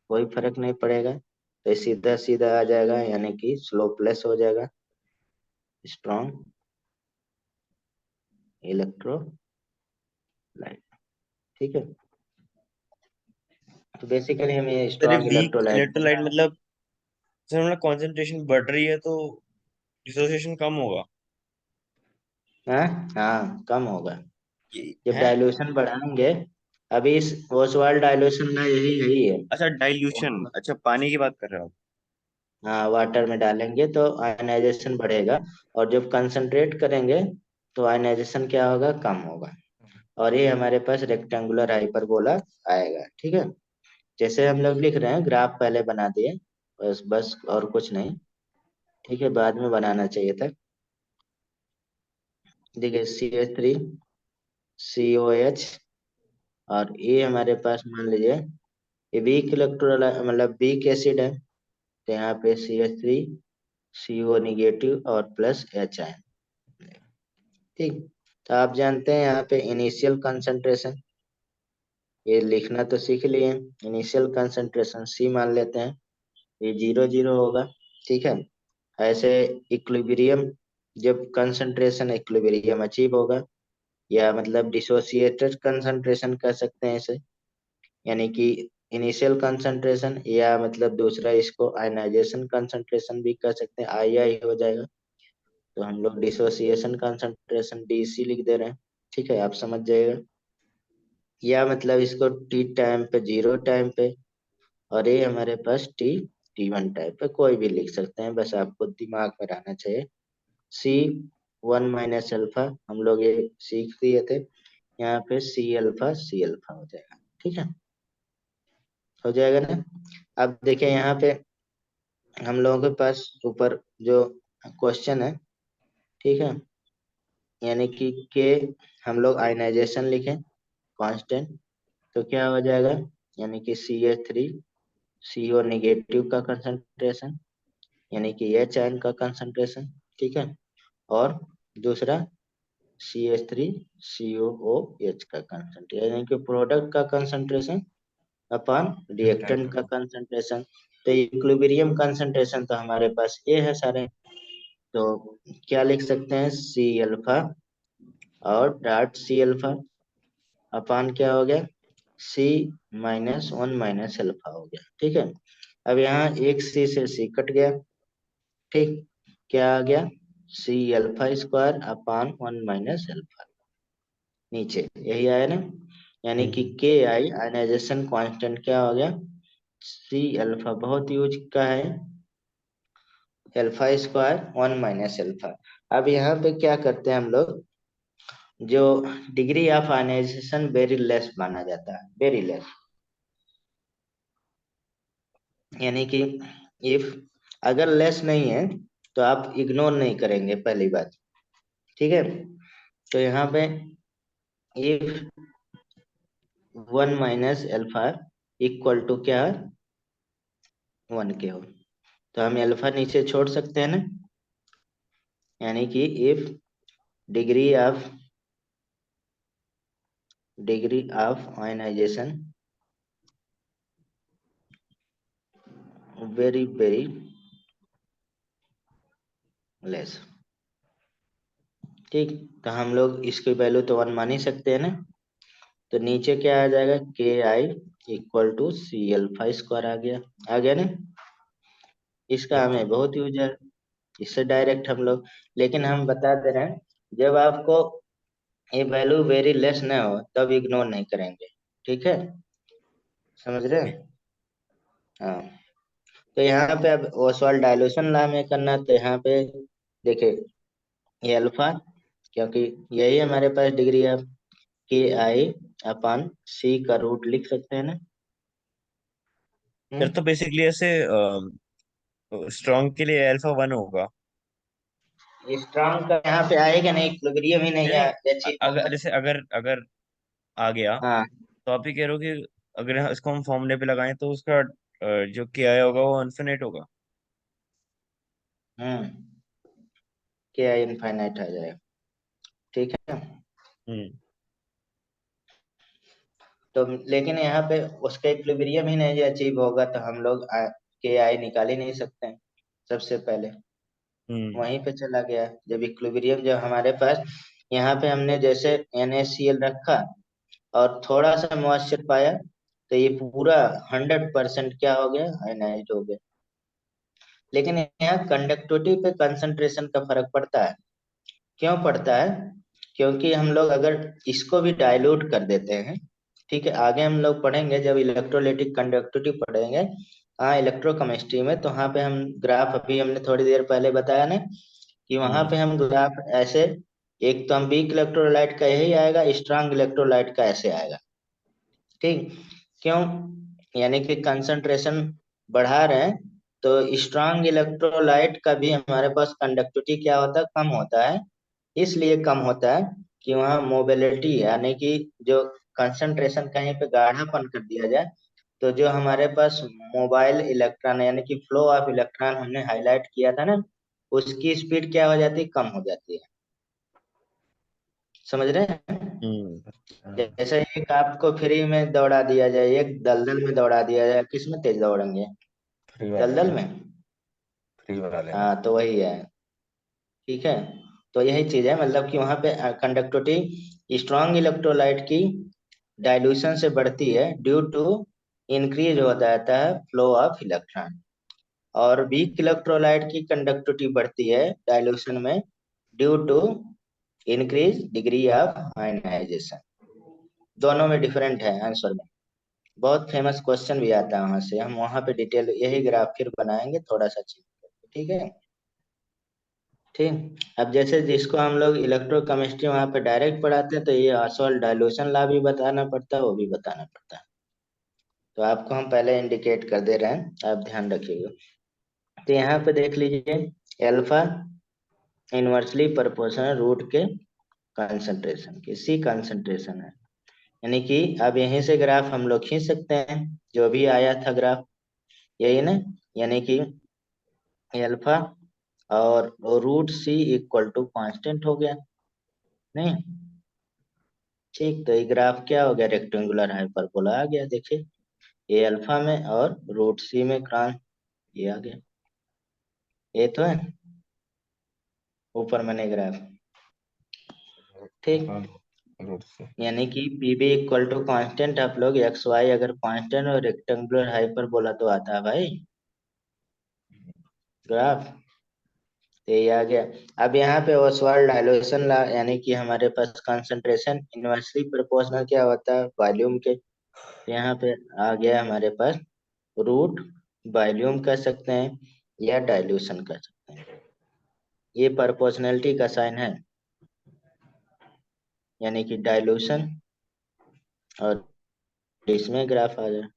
[SPEAKER 1] कोई फर्क नहीं पड़ेगा, तो सीधा सीधा आ जाएगा, यानी कि स्लोपलेस हो जाएगा स्ट्रॉन्ग इलेक्ट्रोलाइट, ठीक है। तो बेसिकली हम ये
[SPEAKER 3] चलिए,
[SPEAKER 1] स्ट्रॉन्ग
[SPEAKER 3] वीक
[SPEAKER 1] इलेक्ट्रोलाइट,
[SPEAKER 3] इलेक्ट्रोलाइट मतलब सर मतलब कंसंट्रेशन बढ़ रही है तो डिसोसिएशन कम होगा।
[SPEAKER 1] हाँ हाँ कम होगा
[SPEAKER 3] ये
[SPEAKER 1] जब
[SPEAKER 3] है।
[SPEAKER 1] डाइल्यूशन बढ़ाएंगे। अभी इस ओसवाल्ड डाइल्यूशन में यही यही है।
[SPEAKER 3] अच्छा, डाइल्यूशन, अच्छा पानी की बात कर रहे हो आप।
[SPEAKER 1] हाँ वाटर में डालेंगे तो आयनाइजेशन बढ़ेगा, और जब कंसंट्रेट करेंगे तो आयनाइजेशन क्या होगा, कम होगा। और ये हमारे पास रेक्टेंगुलर हाइपरबोला आएगा, ठीक है। जैसे हम लोग लिख रहे हैं, ग्राफ पहले बना दिए, बस बस और कुछ नहीं, ठीक है, बाद में बनाना चाहिए था। देखिए CH3 COH, और ये हमारे पास मान लीजिए ये वीक इलेक्ट्रोलाइट मतलब वीक एसिड है, तो यहाँ पे CH3 CO निगेटिव और प्लस H आयन, ठीक। तो आप जानते हैं यहाँ पे इनिशियल कंसंट्रेशन, ये लिखना तो सीख लिए, इनिशियल कंसंट्रेशन C मान लेते हैं, ये 0 0 होगा, ठीक है। ऐसे इक्विलिब्रियम, जब कंसंट्रेशन इक्विलिब्रियम अचीव होगा, या मतलब डिसोसिएटेड कंसंट्रेशन कह सकते हैं इसे, यानी कि इनिशियल कंसंट्रेशन, या मतलब दूसरा इसको आयनाइजेशन कंसंट्रेशन भी कह सकते हैं, आई हो जाएगा। तो हम लोग डिसोसिएशन कंसंट्रेशन DC लिख दे रहे हैं, ठीक है, आप समझ जाइएगा। या मतलब इसको T टाइम पे, 0 टाइम पे, और ये हमारे पास T1 टाइम पे, कोई भी लिख सकते हैं, बस आपको दिमाग में रहना चाहिए। C1 - अल्फा हम लोग ये सीख दिए थे, यहाँ पे C अल्फा हो जाएगा, ठीक है, हो जाएगा ना। अब देखिए यहाँ पे हम लोगों के पास ऊपर जो क्वेश्चन है, ठीक है, यानी कि के हम लोग आयनाइजेशन लिखें कांस्टेंट, तो क्या हो जाएगा, यानी कि CH3 CO निगेटिव का कंसंट्रेशन, यानी कि H आयन का कंसंट्रेशन, ठीक है, और दूसरा CH3 COOH का कंसंट्रेशन, यानी कि प्रोडक्ट का कंसंट्रेशन अपॉन रिएक्टेंट का कंसंट्रेशन। तो इक्विलिब्रियम कंसंट्रेशन तो हमारे पास ए है सारे, तो क्या लिख सकते हैं, C अल्फा और डॉट C अल्फा अपान क्या हो गया, C-1 - अल्फा हो गया, ठीक है। अब यहाँ एक C से C कट गया, ठीक, क्या आ गया, C अल्फा² अपान 1 - अल्फा, नीचे यही आया ना, यानी कि Ki आयनाइजेशन कांस्टेंट क्या हो गया, C अल्फा बहुत यूज का है, अल्फा² 1 - अल्फा। अब यहाँ पे क्या करते हैं हम लोग, जो degree of ionization very less माना जाता है, वेरी लेस, यानी कि इफ अगर लेस नहीं है तो आप इग्नोर नहीं करेंगे, पहली बात, ठीक है। तो यहाँ पे इफ 1 - अल्फा इक्वल टू क्या है, 1 के हो, तो हम अल्फा नीचे छोड़ सकते हैं ना, यानी कि if degree of ionization very very less, ठीक। तो हम लोग इसकी वैल्यू तो 1 मान ही सकते हैं ना, तो नीचे क्या आ जाएगा, Ki इक्वल टू C अल्फा² आ गया, आ गया ना। इसका
[SPEAKER 3] अच्छा।
[SPEAKER 1] हमें बहुत यूज है, इससे डायरेक्ट हम लोग, लेकिन हम बता दे रहे हैं, जब आपको ये वैल्यू वेरी लेस ना हो तब इग्नोर नहीं करेंगे, ठीक है, समझ रहे
[SPEAKER 3] ओके।
[SPEAKER 1] हैं? हाँ। तो यहाँ पे अब ओसवाल्ड डायलूशन लॉ में करना है, तो यहाँ पे देखिए ये अल्फा, क्योंकि यही हमारे पास डिग्री है, KI/C का रूट लिख सकते हैं ना।
[SPEAKER 3] फिर तो बेसिकली ऐसे स्ट्रॉन्ग के लिए अल्फा 1 होगा।
[SPEAKER 1] स्ट्रॉन्ग का यहाँ पे आएगा नहीं, इक्विलिब्रियम ही नहीं
[SPEAKER 3] नहीं,
[SPEAKER 1] अचीव
[SPEAKER 3] अगर
[SPEAKER 1] होगा।
[SPEAKER 3] जैसे अगर अगर आ गया,
[SPEAKER 1] हाँ।
[SPEAKER 3] तो आप ही कह रहे हो कि अगर इसको हम फॉर्मूले पे लगाएं तो उसका जो के आई होगा वो इन्फिनिट होगा।
[SPEAKER 1] हम्म। KI इनफाइनाइट आ जाएगा, ठीक है।
[SPEAKER 3] हम्म।
[SPEAKER 1] तो लेकिन यहाँ पे उसका इक्विलिब्रियम ही नहीं अचीव होगा, तो हम लोग KI निकाल ही नहीं सकते हैं सबसे पहले।
[SPEAKER 3] हम्म।
[SPEAKER 1] वहीं पे चला गया, जब इक्विलिब्रियम जब हमारे पास, यहाँ पे हमने जैसे NaCl रखा और थोड़ा सा मॉइस्चर पाया, तो ये पूरा 100% क्या हो गया, आयनाइज हो गया। लेकिन यहाँ कंडक्टिविटी पे कंसंट्रेशन का फर्क पड़ता है। क्यों पड़ता है? क्योंकि हम लोग अगर इसको भी डाइल्यूट कर देते हैं, ठीक है, आगे हम लोग पढ़ेंगे जब इलेक्ट्रोलाइटिक कंडक्टिविटी पढ़ेंगे, हाँ, इलेक्ट्रोकेमिस्ट्री में, तो वहाँ पे हम ग्राफ, अभी हमने थोड़ी देर पहले बताया ना, कि वहां
[SPEAKER 3] हम्म।
[SPEAKER 1] पे हम ग्राफ ऐसे, एक तो हम वीक इलेक्ट्रोलाइट का यही आएगा, स्ट्रांग इलेक्ट्रोलाइट का ऐसे आएगा, ठीक। क्यों? यानी कि कंसंट्रेशन बढ़ा रहे हैं, तो स्ट्रांग इलेक्ट्रोलाइट का भी हमारे पास कंडक्टिविटी क्या होता है, कम होता है। इसलिए कम होता है कि वहाँ मोबिलिटी, यानी कि जो कंसंट्रेशन कहीं पे गाढ़ापन कर दिया जाए, तो जो हमारे पास मोबाइल इलेक्ट्रॉन, यानी कि फ्लो ऑफ इलेक्ट्रॉन हमने हाईलाइट किया था ना, उसकी स्पीड क्या हो जाती है, कम हो जाती है। समझ रहे हैं?
[SPEAKER 3] हम्म।
[SPEAKER 1] जैसे एक आपको फ्री में दौड़ा दिया जाए, एक दलदल में दौड़ा दिया जाए, किस में तेज दौड़ेंगे?
[SPEAKER 2] फ्री वाले
[SPEAKER 1] दलदल
[SPEAKER 2] में।
[SPEAKER 1] में।
[SPEAKER 2] फ्री वाले में।
[SPEAKER 1] हाँ, तो वही है, ठीक है। तो यही चीज है, मतलब कि वहां पे कंडक्टिविटी स्ट्रॉन्ग इलेक्ट्रोलाइट की डाइल्यूशन से बढ़ती है, ड्यू टू इंक्रीज हो जाता है फ्लो ऑफ इलेक्ट्रॉन। और वीक इलेक्ट्रोलाइट की कंडक्टिविटी बढ़ती है डाइल्यूशन में, due to increase degree of ionization. दोनों में डिफरेंट है आंसर में। बहुत फेमस क्वेश्चन भी आता है वहां से, हम वहां पे डिटेल यही ग्राफ फिर बनाएंगे थोड़ा सा चेंज करके, ठीक है। ठीक। अब जैसे जिसको हम लोग इलेक्ट्रोकेमिस्ट्री वहां पे डायरेक्ट पढ़ाते हैं, तो ये ऑसवाल्ड डाइल्यूशन लॉ भी बताना पड़ता है, वो भी बताना पड़ता है। तो आपको हम पहले इंडिकेट कर दे रहे हैं, आप ध्यान रखिएगा। तो यहाँ पे देख लीजिए, एल्फा इनवर्सली प्रोपोर्शनल रूट के कंसंट्रेशन की, सी कंसंट्रेशन है। यानी कि अब यहीं से ग्राफ हम लोग खींच सकते हैं, जो भी आया था ग्राफ, यही ना, यानी कि एल्फा और √C इक्वल टू कांस्टेंट हो गया, नहीं? ठीक, तो ये ग्राफ क्या हो गया, रेक्टेंगुलर हाइपरबोला आ गया, देखिए, ये अल्फा में और √C में क्रांस, ये आ गया, ये तो है ऊपर मैंने ग्राफ,
[SPEAKER 2] हाँ,
[SPEAKER 1] ठीक।
[SPEAKER 2] रूट से।
[SPEAKER 1] यानी कि PB इक्वल टू कांस्टेंट, आप लोग XY अगर कांस्टेंट और रेक्टेंगुलर हाइपरबोला तो आता है भाई ग्राफ, तो ये आ गया। अब यहाँ पे ओसवाल्ड डायल्यूशन लॉ, यानी कि हमारे पास कंसंट्रेशन इनवर्सली प्रोपोर्शनल क्या होता है, वॉल्यूम के, तो यहाँ पे आ गया हमारे पास रूट वॉल्यूम कह सकते हैं, या डाइल्यूशन कह सकते हैं। ये प्रोपोर्शनलिटी का साइन है, यानी कि डाइल्यूशन, और इसमें ग्राफ आ जाए।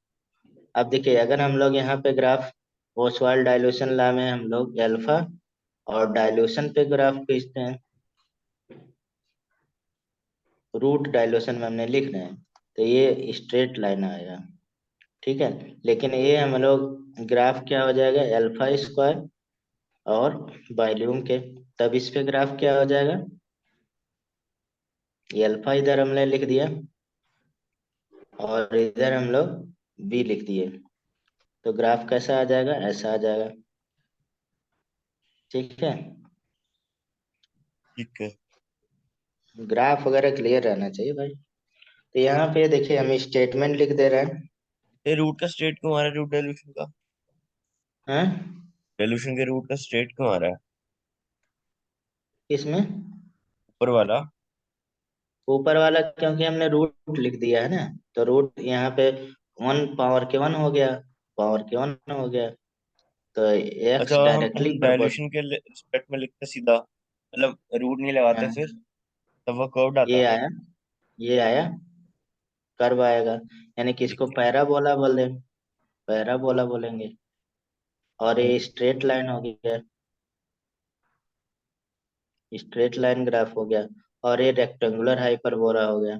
[SPEAKER 1] अब देखिए, अगर हम लोग यहाँ पे ग्राफ, ओसवाल्ड डाइल्यूशन लॉ में हम लोग अल्फा और डाइल्यूशन पे ग्राफ खींचते हैं, रूट डाइल्यूशन में हमने लिख रहे हैं, तो ये स्ट्रेट लाइन आएगा, ठीक है। लेकिन ये हम लोग ग्राफ क्या हो जाएगा, अल्फा स्क्वायर और वॉल्यूम के, तब इस पे ग्राफ क्या हो जाएगा, ये अल्फा इधर हमने लिख दिया और इधर हम लोग बी लिख दिए, तो ग्राफ कैसा आ जाएगा, ऐसा आ जाएगा, ठीक है।
[SPEAKER 3] ठीक है।
[SPEAKER 1] ग्राफ वगैरह क्लियर रहना चाहिए भाई। तो यहाँ पे देखिए हम स्टेटमेंट लिख दे रहे हैं,
[SPEAKER 3] ये रूट का स्टेट क्यों आ रहा है, रूट डाइल्यूशन का?
[SPEAKER 1] हैं?
[SPEAKER 3] डाइल्यूशन के रूट का स्ट्रेट क्यों आ रहा है?
[SPEAKER 1] इसमें
[SPEAKER 3] ऊपर वाला।
[SPEAKER 1] ऊपर वाला क्योंकि हमने रूट लिख दिया है ना, तो रूट यहाँ पे 1 पावर के 1 हो गया, पावर के 1 हो गया, तो
[SPEAKER 3] अच्छा,
[SPEAKER 1] एक्स
[SPEAKER 3] हम
[SPEAKER 1] डायरेक्टली प्रोपोर्शनल।
[SPEAKER 3] डाइल्यूशन के रिस्पेक्ट में लिखते सीधा, मतलब रूट नहीं लगाते
[SPEAKER 1] हाँ,
[SPEAKER 3] फिर, तब वो कर्व्ड
[SPEAKER 1] ये
[SPEAKER 3] आता।
[SPEAKER 1] आया, ये आया, कर्व आएगा, यानी कि
[SPEAKER 3] ठीक
[SPEAKER 1] इसको पैराबोला बोले, पैराबोला बोलेंगे। और
[SPEAKER 3] है।
[SPEAKER 1] ये स्ट्रेट लाइन हो गया, स्ट्रेट लाइन ग्राफ हो गया। और ये रेक्टेंगुलर हाइपरबोला हो गया।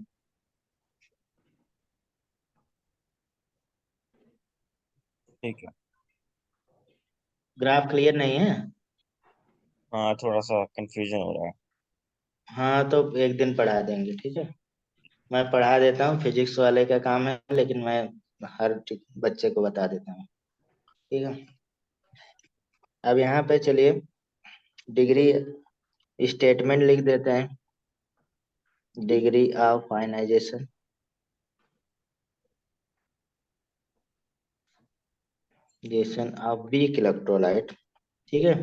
[SPEAKER 3] ठीक है।
[SPEAKER 1] ग्राफ क्लियर नहीं है?
[SPEAKER 3] हाँ, थोड़ा सा कंफ्यूजन हो रहा है।
[SPEAKER 1] हाँ, तो एक दिन पढ़ा देंगे, ठीक है। मैं पढ़ा देता हूँ, फिजिक्स वाले का काम है, लेकिन मैं हर बच्चे को बता देता हूँ, ठीक है। अब यहाँ पे चलिए डिग्री स्टेटमेंट लिख देते हैं। डिग्री ऑफ आयनाइजेशन, जेसन ऑफ वीक इलेक्ट्रोलाइट, ठीक है।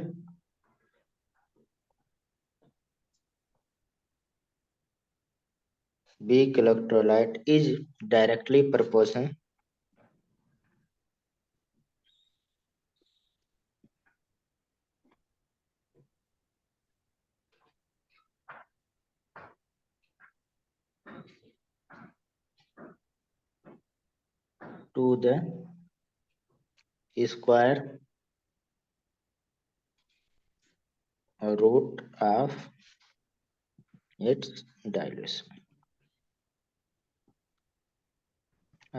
[SPEAKER 1] Weak electrolyte is directly proportional to the square root of its dilution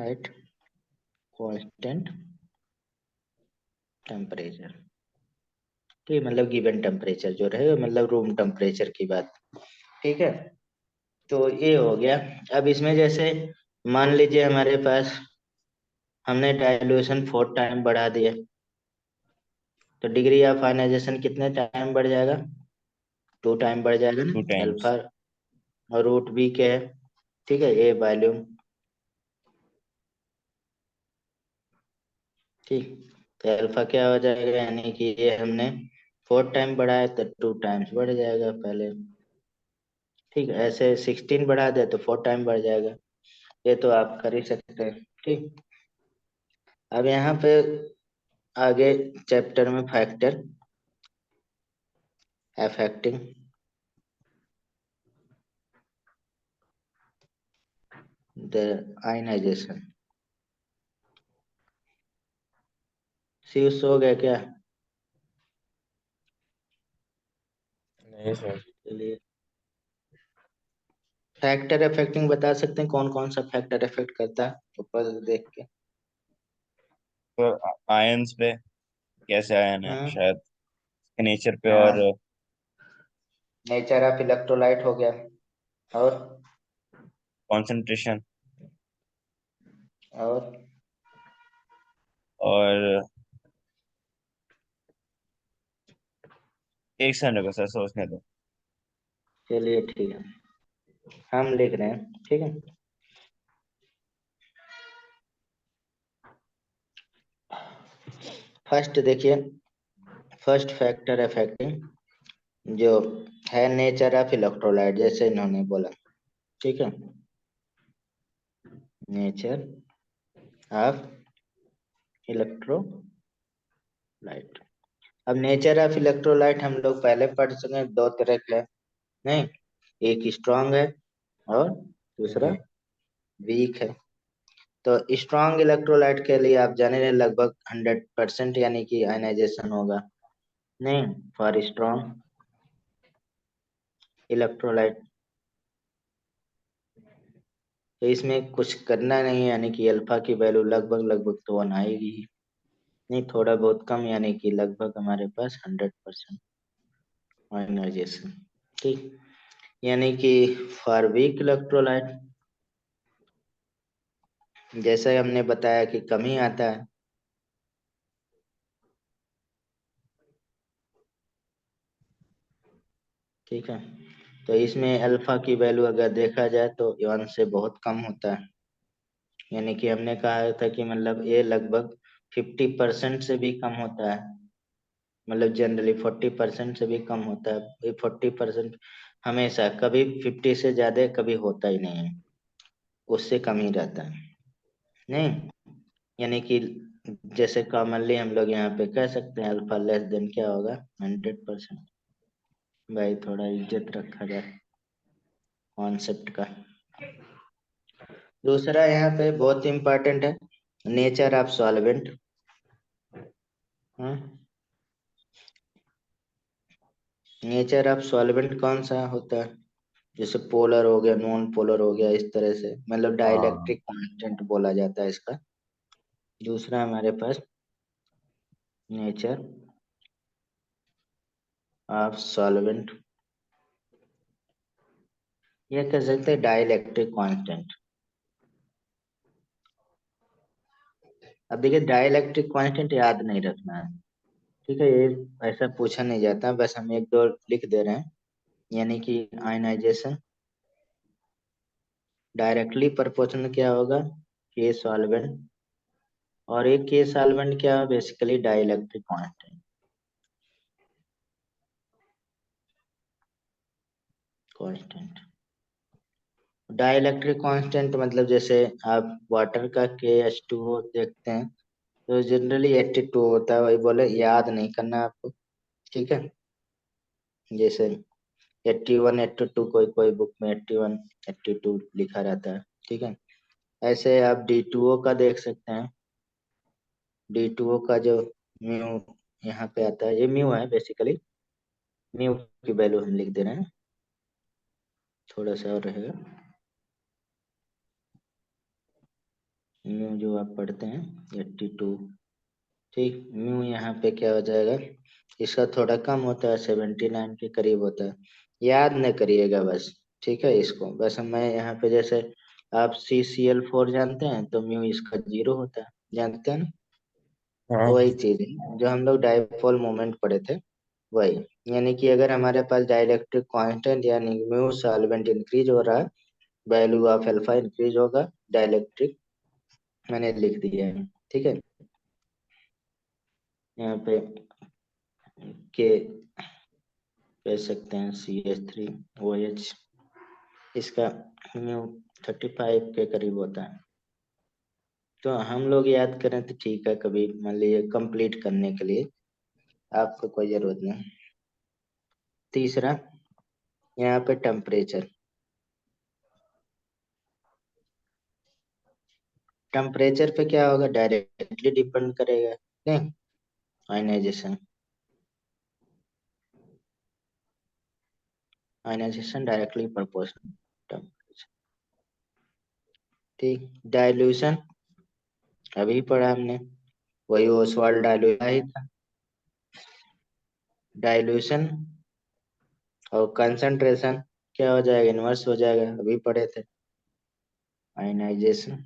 [SPEAKER 1] at constant temperature. ठीक, मतलब गिवन टेम्परेचर जो रहे, मतलब रूम टेम्परेचर की बात, ठीक है। तो ये हो गया। अब इसमें जैसे मान लीजिए हमारे पास हमने डाइल्यूशन 4 टाइम बढ़ा दिया, तो डिग्री ऑफ आयनाइजेशन कितने टाइम बढ़ जाएगा? 2 टाइम बढ़ जाएगा
[SPEAKER 3] टू
[SPEAKER 1] ना,
[SPEAKER 3] टाइम्स।
[SPEAKER 1] अल्फा। और रूट बी क्या है? ठीक है, ए वॉल्यूम, ठीक। तो अल्फा क्या हो जाएगा, यानी कि ये हमने 4 टाइम बढ़ाया तो 2 टाइम्स बढ़ जाएगा पहले, ठीक है। ऐसे 16 बढ़ा दे तो 4 टाइम बढ़ जाएगा। ये तो आप कर ही सकते हैं, ठीक। अब यहाँ पे आगे चैप्टर में फैक्टर अफेक्टिंग द आयनाइजेशन। सो गया क्या?
[SPEAKER 3] नहीं सर।
[SPEAKER 1] चलिए, फैक्टर अफेक्टिंग बता सकते हैं कौन कौन सा फैक्टर अफेक्ट करता है, ऊपर देख के।
[SPEAKER 3] तो आयंस पे, कैसे आयन है
[SPEAKER 1] हाँ,
[SPEAKER 3] शायद, नेचर पे, और
[SPEAKER 1] हाँ, नेचर ऑफ इलेक्ट्रोलाइट हो गया। और
[SPEAKER 3] कंसंट्रेशन,
[SPEAKER 1] और
[SPEAKER 3] और एक सेकंड को सर सोचने दो।
[SPEAKER 1] चलिए ठीक है, हम लिख रहे हैं, ठीक है। फर्स्ट देखिए, फर्स्ट फैक्टर अफेक्टिंग जो है नेचर ऑफ इलेक्ट्रोलाइट, जैसे इन्होंने बोला, ठीक है। Nature of electrolyte. अब नेचर ऑफ इलेक्ट्रोलाइट हम लोग पहले पढ़ चुके हैं, 2 तरह के हैं, नहीं, एक स्ट्रांग है और दूसरा
[SPEAKER 3] जी।
[SPEAKER 1] वीक है। तो स्ट्रांग इलेक्ट्रोलाइट के लिए आप जाने रहे लगभग 100% यानी कि आयनाइजेशन होगा, नहीं, फॉर स्ट्रांग इलेक्ट्रोलाइट। तो इसमें कुछ करना नहीं है, यानी कि अल्फा की वैल्यू लगभग लगभग तो 1 आएगी ही, नहीं थोड़ा बहुत कम, यानी कि लगभग हमारे पास 100% आयनाइजेशन, ठीक। यानी कि फॉर वीक इलेक्ट्रोलाइट जैसे हमने बताया कि कम ही आता है, ठीक है। तो इसमें अल्फा की वैल्यू अगर देखा जाए तो 1 से बहुत कम होता है, यानी कि हमने कहा था कि मतलब ये लगभग 50% से भी कम होता है, मतलब जनरली 40% से भी कम होता है। 40% हमेशा, कभी 50 से ज्यादा कभी होता ही नहीं है, उससे कम ही रहता है। नहीं, यानी कि जैसे कॉमनली हम लोग यहाँ पे कह सकते हैं अल्फा लेस देन क्या होगा, 100%। भाई थोड़ा इज्जत रखा जाए कॉन्सेप्ट का। दूसरा यहाँ पे बहुत इंपॉर्टेंट है, nature of solvent. Nature of solvent कौन सा होता है? जैसे पोलर हो गया, नॉन पोलर हो गया, इस तरह से, मतलब
[SPEAKER 3] हाँ।
[SPEAKER 1] डाइलेक्ट्रिक कांस्टेंट बोला जाता है इसका। दूसरा हमारे पास नेचर ऑफ सॉल्वेंट, ये कह सकते हैं डाइलेक्ट्रिक कांस्टेंट। अब देखिए डाइलेक्ट्रिक कांस्टेंट याद नहीं रखना है, ठीक है, ये ऐसा पूछा नहीं जाता, बस हम एक दो लिख दे रहे हैं। यानी कि आयनाइजेशन डायरेक्टली प्रोपोर्शनल क्या होगा, के सॉल्वेंट, और एक के सॉल्वेंट क्या है, basically dielectric constant. Constant dielectric constant मतलब जैसे आप वाटर का KH2O देखते हैं तो जनरली 82 होता है, वही बोले, याद नहीं करना आपको, ठीक है। जैसे 81 82, कोई कोई बुक में 81 82 लिखा रहता है, ठीक है। ऐसे आप D2O का देख सकते हैं, D2O का जो म्यू यहाँ पे आता है, ये म्यू है बेसिकली, म्यू की वैल्यू हम लिख दे रहे हैं, थोड़ा सा और रहेगा। म्यू जो आप पढ़ते हैं 82, ठीक, म्यू यहाँ पे क्या हो जाएगा, इसका थोड़ा कम होता है, 79 के करीब होता है। याद न करिएगा बस, ठीक है, इसको बस मैं यहाँ पे जैसे आप CCl4 जानते हैं तो म्यू इसका 0 होता है, जानते हैं ना।
[SPEAKER 3] हाँ।
[SPEAKER 1] वही चीज है जो हम लोग डाइपोल मोमेंट पढ़े थे, वही। यानी कि अगर हमारे पास डाइलेक्ट्रिक कांस्टेंट यानी म्यू सॉल्वेंट इंक्रीज हो रहा है, वैल्यू ऑफ अल्फा इंक्रीज होगा, डाइलेक्ट्रिक मैंने लिख दिया है, ठीक है। यहाँ पे के कह सकते हैं CH3OH, इसका म्यू 35 के करीब होता है। तो हम लोग याद करें तो ठीक है, कभी मान लीजिए कंप्लीट करने के लिए आपको कोई जरूरत नहीं। तीसरा यहाँ पे टेम्परेचर, टेम्परेचर पे क्या होगा, डायरेक्टली डिपेंड करेगा, नहीं, ionization, ionization directly proportional temperature, ठीक। डाइल्यूशन अभी पढ़ा हमने, वही ओसवाल्ड डाइल्यूशन ही था। डाइल्यूशन और कंसंट्रेशन क्या हो जाएगा, इनवर्स हो जाएगा, अभी पढ़े थे। आयनाइजेशन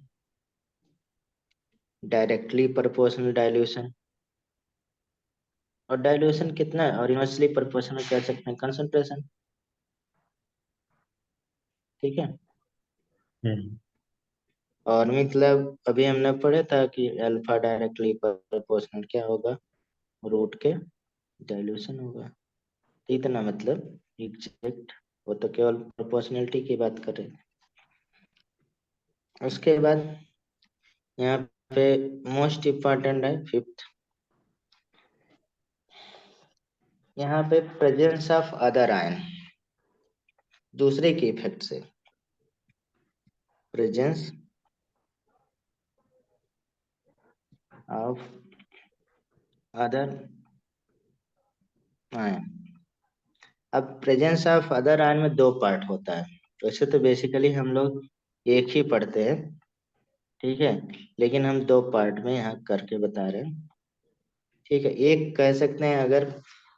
[SPEAKER 1] डायरेक्टली प्रोपोर्शनल डाइल्यूशन, और डाइल्यूशन कितना है, और इनवर्सली प्रोपोर्शनल कह सकते हैं कंसंट्रेशन, ठीक है।
[SPEAKER 3] हम्म।
[SPEAKER 1] और मतलब अभी हमने पढ़ा था कि अल्फा डायरेक्टली प्रोपोर्शनल क्या होगा, रूट के डाइल्यूशन होगा, तो इतना मतलब एग्जैक्ट, वो तो केवल प्रोपोर्शनलिटी की बात कर रहे थे। उसके बाद यहाँ पे मोस्ट इम्पोर्टेंट है फिफ्थ, यहाँ पे प्रेजेंस ऑफ अदर आयन, दूसरे के इफेक्ट से, प्रेजेंस ऑफ अदर आयन। अब प्रेजेंस ऑफ अदर आयन में दो पार्ट होता है, वैसे तो बेसिकली हम लोग एक ही पढ़ते हैं, ठीक है, लेकिन हम दो पार्ट में यहाँ करके बता रहे हैं, ठीक है। एक कह सकते हैं अगर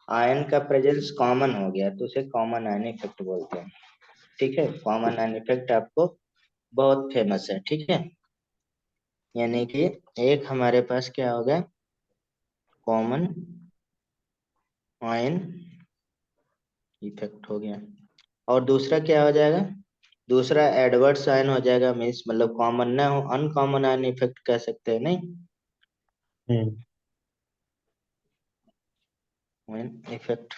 [SPEAKER 1] आयन का प्रेजेंस कॉमन हो गया तो उसे कॉमन आयन इफेक्ट बोलते हैं, ठीक है। कॉमन आयन इफेक्ट आपको बहुत फेमस है, ठीक है। यानी कि एक हमारे पास क्या होगा, कॉमन आयन इफेक्ट हो गया, और दूसरा क्या हो जाएगा, दूसरा एडवर्स आयन हो जाएगा, मीन्स मतलब कॉमन ना हो, अनकॉमन आयन इफेक्ट कह सकते हैं, नहीं।
[SPEAKER 3] हम्म।
[SPEAKER 1] मेन इफेक्ट,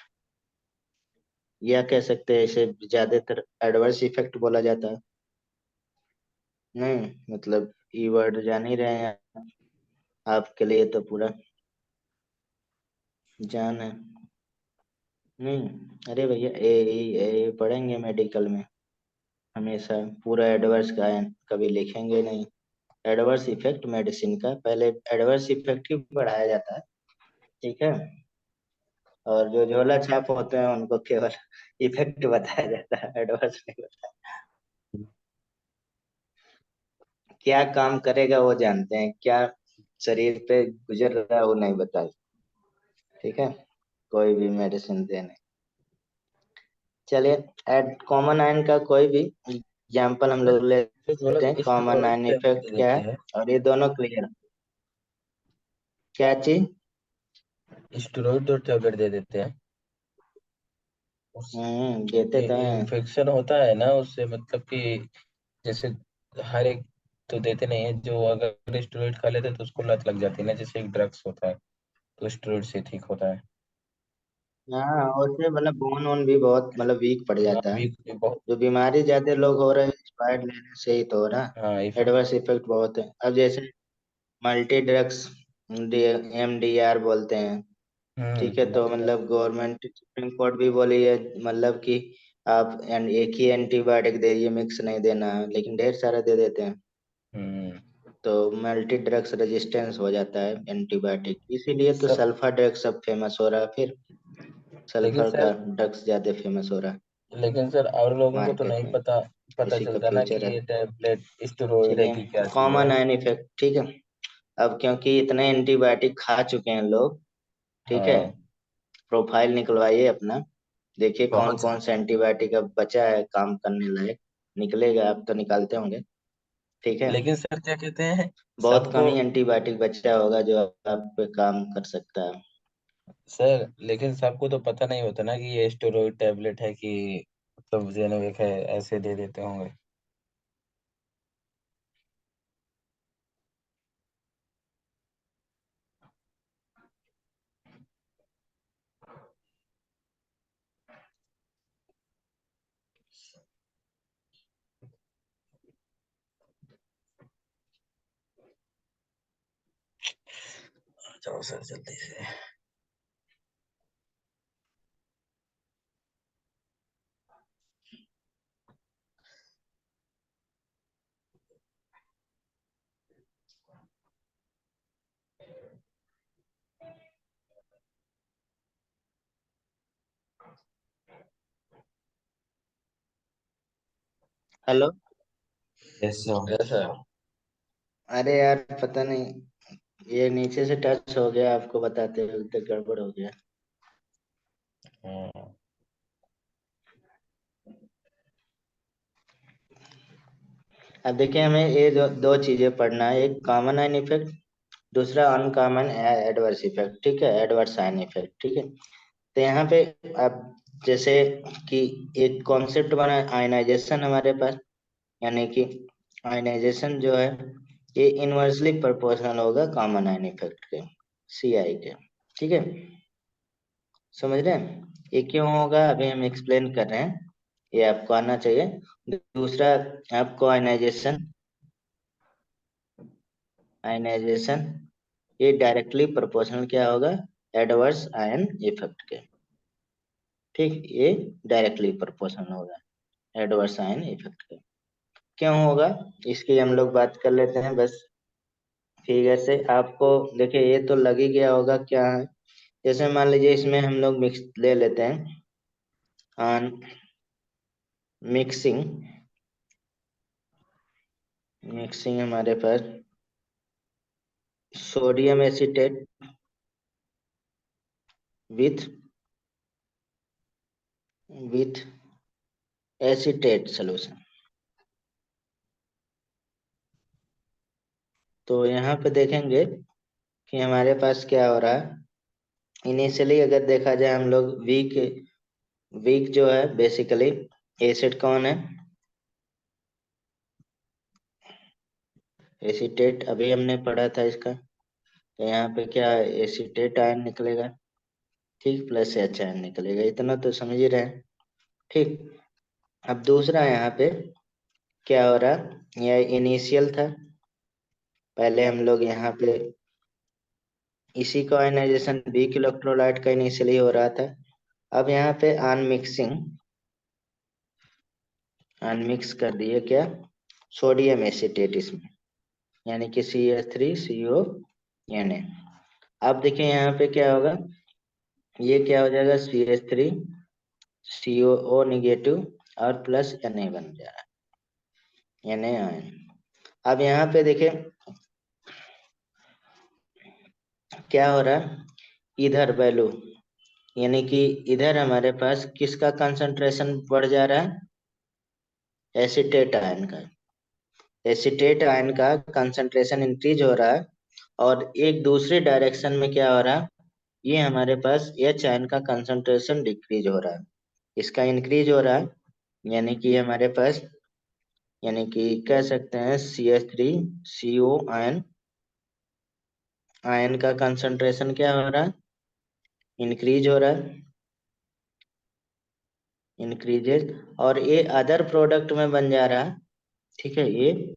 [SPEAKER 1] या कह सकते हैं इसे ज्यादातर एडवर्स इफेक्ट बोला जाता है। नहीं मतलब ई वर्ड जान ही रहे हैं, आपके लिए तो पूरा जान है। नहीं, अरे भैया ए पढ़ेंगे मेडिकल में, हमेशा पूरा एडवर्स का कभी लिखेंगे नहीं। एडवर्स इफेक्ट मेडिसिन का पहले एडवर्स इफेक्ट ही पढ़ाया जाता है, ठीक है। और जो झोला छाप होते हैं उनको केवल इफेक्ट बताया जाता है, एडवर्स नहीं बताया। क्या काम करेगा वो जानते हैं, क्या शरीर पे गुजर रहा है वो नहीं बताते, ठीक है। कोई भी मेडिसिन देने, चलिए एड कॉमन आयन का कोई भी एग्जाम्पल हम लोग
[SPEAKER 2] फिर बोला
[SPEAKER 1] लेते
[SPEAKER 2] तो
[SPEAKER 1] हैं, common
[SPEAKER 2] steroid
[SPEAKER 1] ion
[SPEAKER 2] tablet
[SPEAKER 1] effect
[SPEAKER 2] दे
[SPEAKER 1] क्या
[SPEAKER 2] देते
[SPEAKER 1] है।
[SPEAKER 2] हैं।
[SPEAKER 1] और ये दोनों क्लियर, क्या चीज।
[SPEAKER 2] स्टेरॉइड तो टैबलेट दे देते हैं। उस
[SPEAKER 1] देते तो हैं।
[SPEAKER 2] इन्फेक्शन होता है ना उससे, मतलब कि जैसे हर एक तो देते नहीं है, जो अगर स्टेरॉइड खा लेते हैं तो उसको लत लग जाती है ना, जैसे एक ड्रग्स होता है, तो स्टेरॉइड से ठीक होता है।
[SPEAKER 1] हाँ, उससे मतलब बोन वोन भी बहुत मतलब वीक पड़
[SPEAKER 2] हाँ
[SPEAKER 1] जाता है।
[SPEAKER 2] वीक बहुत।
[SPEAKER 1] जो बीमारी ज्यादा लोग हो रहे हैं एक्सपायर्ड लेने से ही तो हो रहा
[SPEAKER 2] हाँ
[SPEAKER 1] है।
[SPEAKER 2] इफेक्ट।
[SPEAKER 1] एडवर्स इफेक्ट बहुत है, अब जैसे मल्टी ड्रग्स, MDR बोलते हैं, ठीक है। तो
[SPEAKER 2] मल्टीपल।
[SPEAKER 1] मतलब गवर्नमेंट सुप्रीम कोर्ट भी बोली है मतलब कि आप एक ही एंटीबायोटिक दे, मिक्स नहीं देना है, लेकिन ढेर सारा दे देते हैं।
[SPEAKER 2] हम्म।
[SPEAKER 1] तो मल्टी ड्रग्स रेजिस्टेंस हो जाता है एंटीबायोटिक, इसीलिए तो
[SPEAKER 2] सर,
[SPEAKER 1] सल्फा ड्रग्स सब फेमस हो रहा है, फिर
[SPEAKER 2] लेकिन
[SPEAKER 1] सल्फर का
[SPEAKER 2] सर
[SPEAKER 1] ड्रग्स ज्यादा फेमस हो रहा है
[SPEAKER 2] लेकिन सर और लोगों को तो
[SPEAKER 1] मार्केट
[SPEAKER 2] नहीं
[SPEAKER 1] में,
[SPEAKER 2] पता पता
[SPEAKER 1] इसी का
[SPEAKER 2] चलता ना कि
[SPEAKER 1] फ्यूचर है।
[SPEAKER 2] ये टैबलेट स्टेरॉइड है
[SPEAKER 1] चलिए,
[SPEAKER 2] कि क्या चीज है।
[SPEAKER 1] कॉमन आयन इफेक्ट, ठीक है। अब क्योंकि इतने एंटीबायोटिक खा चुके हैं लोग, ठीक है,
[SPEAKER 2] हाँ
[SPEAKER 1] प्रोफाइल निकलवाइए अपना, देखिए कौन
[SPEAKER 2] बहुत
[SPEAKER 1] कौन
[SPEAKER 2] सारे।
[SPEAKER 1] सा एंटीबायोटिक अब बचा है काम करने लायक, निकलेगा, आप तो निकालते होंगे, ठीक है।
[SPEAKER 2] लेकिन सर क्या कहते हैं
[SPEAKER 1] बहुत कम
[SPEAKER 2] सबको।
[SPEAKER 1] ही एंटीबायोटिक बचा होगा जो आप पे काम कर सकता है।
[SPEAKER 2] सर लेकिन सबको तो पता नहीं होता ना कि ये स्टेरॉइड टैबलेट है कि मतलब जेनोविक है, ऐसे दे देते होंगे। चलो सर जल्दी से।
[SPEAKER 1] हेलो।
[SPEAKER 3] Yes sir.
[SPEAKER 2] ऐसा।
[SPEAKER 1] अरे यार पता नहीं, ये नीचे से टच हो गया, आपको बताते वक्त गड़बड़ हो गया।
[SPEAKER 2] हाँ।
[SPEAKER 1] अब देखिए, हमें ये दो चीजें पढ़ना है, एक कॉमन आयन इफेक्ट, दूसरा अनकॉमन एडवर्स इफेक्ट, ठीक है, एडवर्स आयन इफेक्ट, ठीक है। तो यहाँ पे अब जैसे कि एक कॉन्सेप्ट बना आयनाइजेशन हमारे पास, यानी कि आयनाइजेशन जो है ये इनवर्सली प्रोपोर्शनल होगा कॉमन आयन इफेक्ट के, CI के, ठीक है। समझ रहे हैं ये क्यों होगा, अभी हम एक्सप्लेन कर रहे हैं, ये आपको आना चाहिए। दूसरा, आपको आयनाइजेशन, आयनाइजेशन ये डायरेक्टली प्रोपोर्शनल क्या होगा, एडवर्स आयन इफेक्ट के, ठीक, ये डायरेक्टली प्रोपोर्शनल होगा एडवर्स आयन इफेक्ट के। क्यों होगा, इसकी हम लोग बात कर लेते हैं बस फिगर से। आपको देखिए ये तो लग ही गया होगा क्या है। जैसे मान लीजिए इसमें हम लोग मिक्स ले लेते हैं, ऑन मिक्सिंग, मिक्सिंग हमारे पास sodium acetate with with acetate solution. तो यहाँ पे देखेंगे कि हमारे पास क्या हो रहा है। इनिशियली अगर देखा जाए हम लोग वीक, वीक जो है बेसिकली एसिड कौन है, एसीटेट, अभी हमने पढ़ा था इसका। तो यहाँ पे क्या है, एसीटेट आयन निकलेगा, ठीक, प्लस एच आयन निकलेगा, इतना तो समझ ही रहे हैं। ठीक, अब दूसरा यहाँ पे क्या हो रहा, यह इनिशियल था, पहले हम लोग यहाँ पे इसी का आयनाइजेशन वीक इलेक्ट्रोलाइट का इनिशियली हो रहा था। अब यहाँ पे अनमिक्स कर दिए क्या, सोडियम एसीटेट इसमें, यानी कि CH3CO Na। अब देखिए यहाँ पे क्या होगा, ये क्या हो जाएगा, CH3CO निगेटिव और प्लस Na बन जाएगा, Na आयन। अब यहाँ पे देखिए क्या हो रहा है, इधर वैल्यू, यानी कि इधर हमारे पास किसका कंसंट्रेशन बढ़ जा रहा है, एसीटेट आयन का। एसीटेट आयन का कंसंट्रेशन इंक्रीज हो रहा है, और एक दूसरे डायरेक्शन में क्या हो रहा है, ये हमारे पास एच आयन का कंसंट्रेशन डिक्रीज हो रहा है, इसका इंक्रीज हो रहा है, यानी कि हमारे पास, यानी कि कह सकते हैं CH3CO आयन, आयन का कंसंट्रेशन क्या हो रहा है, इंक्रीज हो रहा है, इंक्रीजेज, और ये अदर प्रोडक्ट में बन जा रहा है। ठीक है, ये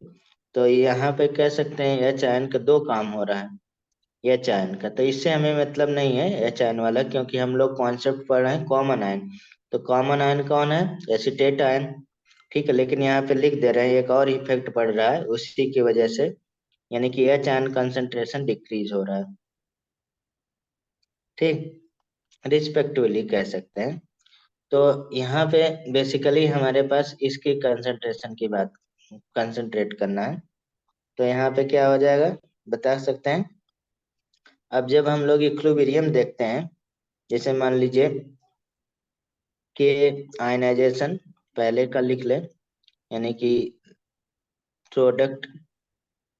[SPEAKER 1] तो यहाँ पे कह सकते हैं एच आयन का दो काम हो रहा है, एच आयन का तो इससे हमें मतलब नहीं है एच आयन वाला, क्योंकि हम लोग कॉन्सेप्ट पढ़ रहे हैं कॉमन आयन। तो कॉमन आयन कौन है, एसीटेट आयन। ठीक है, लेकिन यहाँ पे लिख दे रहे हैं एक और इफेक्ट पड़ रहा है उसी की वजह से, यानी कि एच आयन कंसंट्रेशन डिक्रीज हो रहा है। ठीक, रिस्पेक्टिवली कह सकते हैं। तो यहाँ पे बेसिकली हमारे पास इसकी कंसंट्रेशन की बात कंसंट्रेट करना है। तो यहाँ पे क्या हो जाएगा, बता सकते हैं। अब जब हम लोग इक्विलिब्रियम देखते हैं, जैसे मान लीजिए कि आयनाइजेशन पहले का लिख ले, यानी कि प्रोडक्ट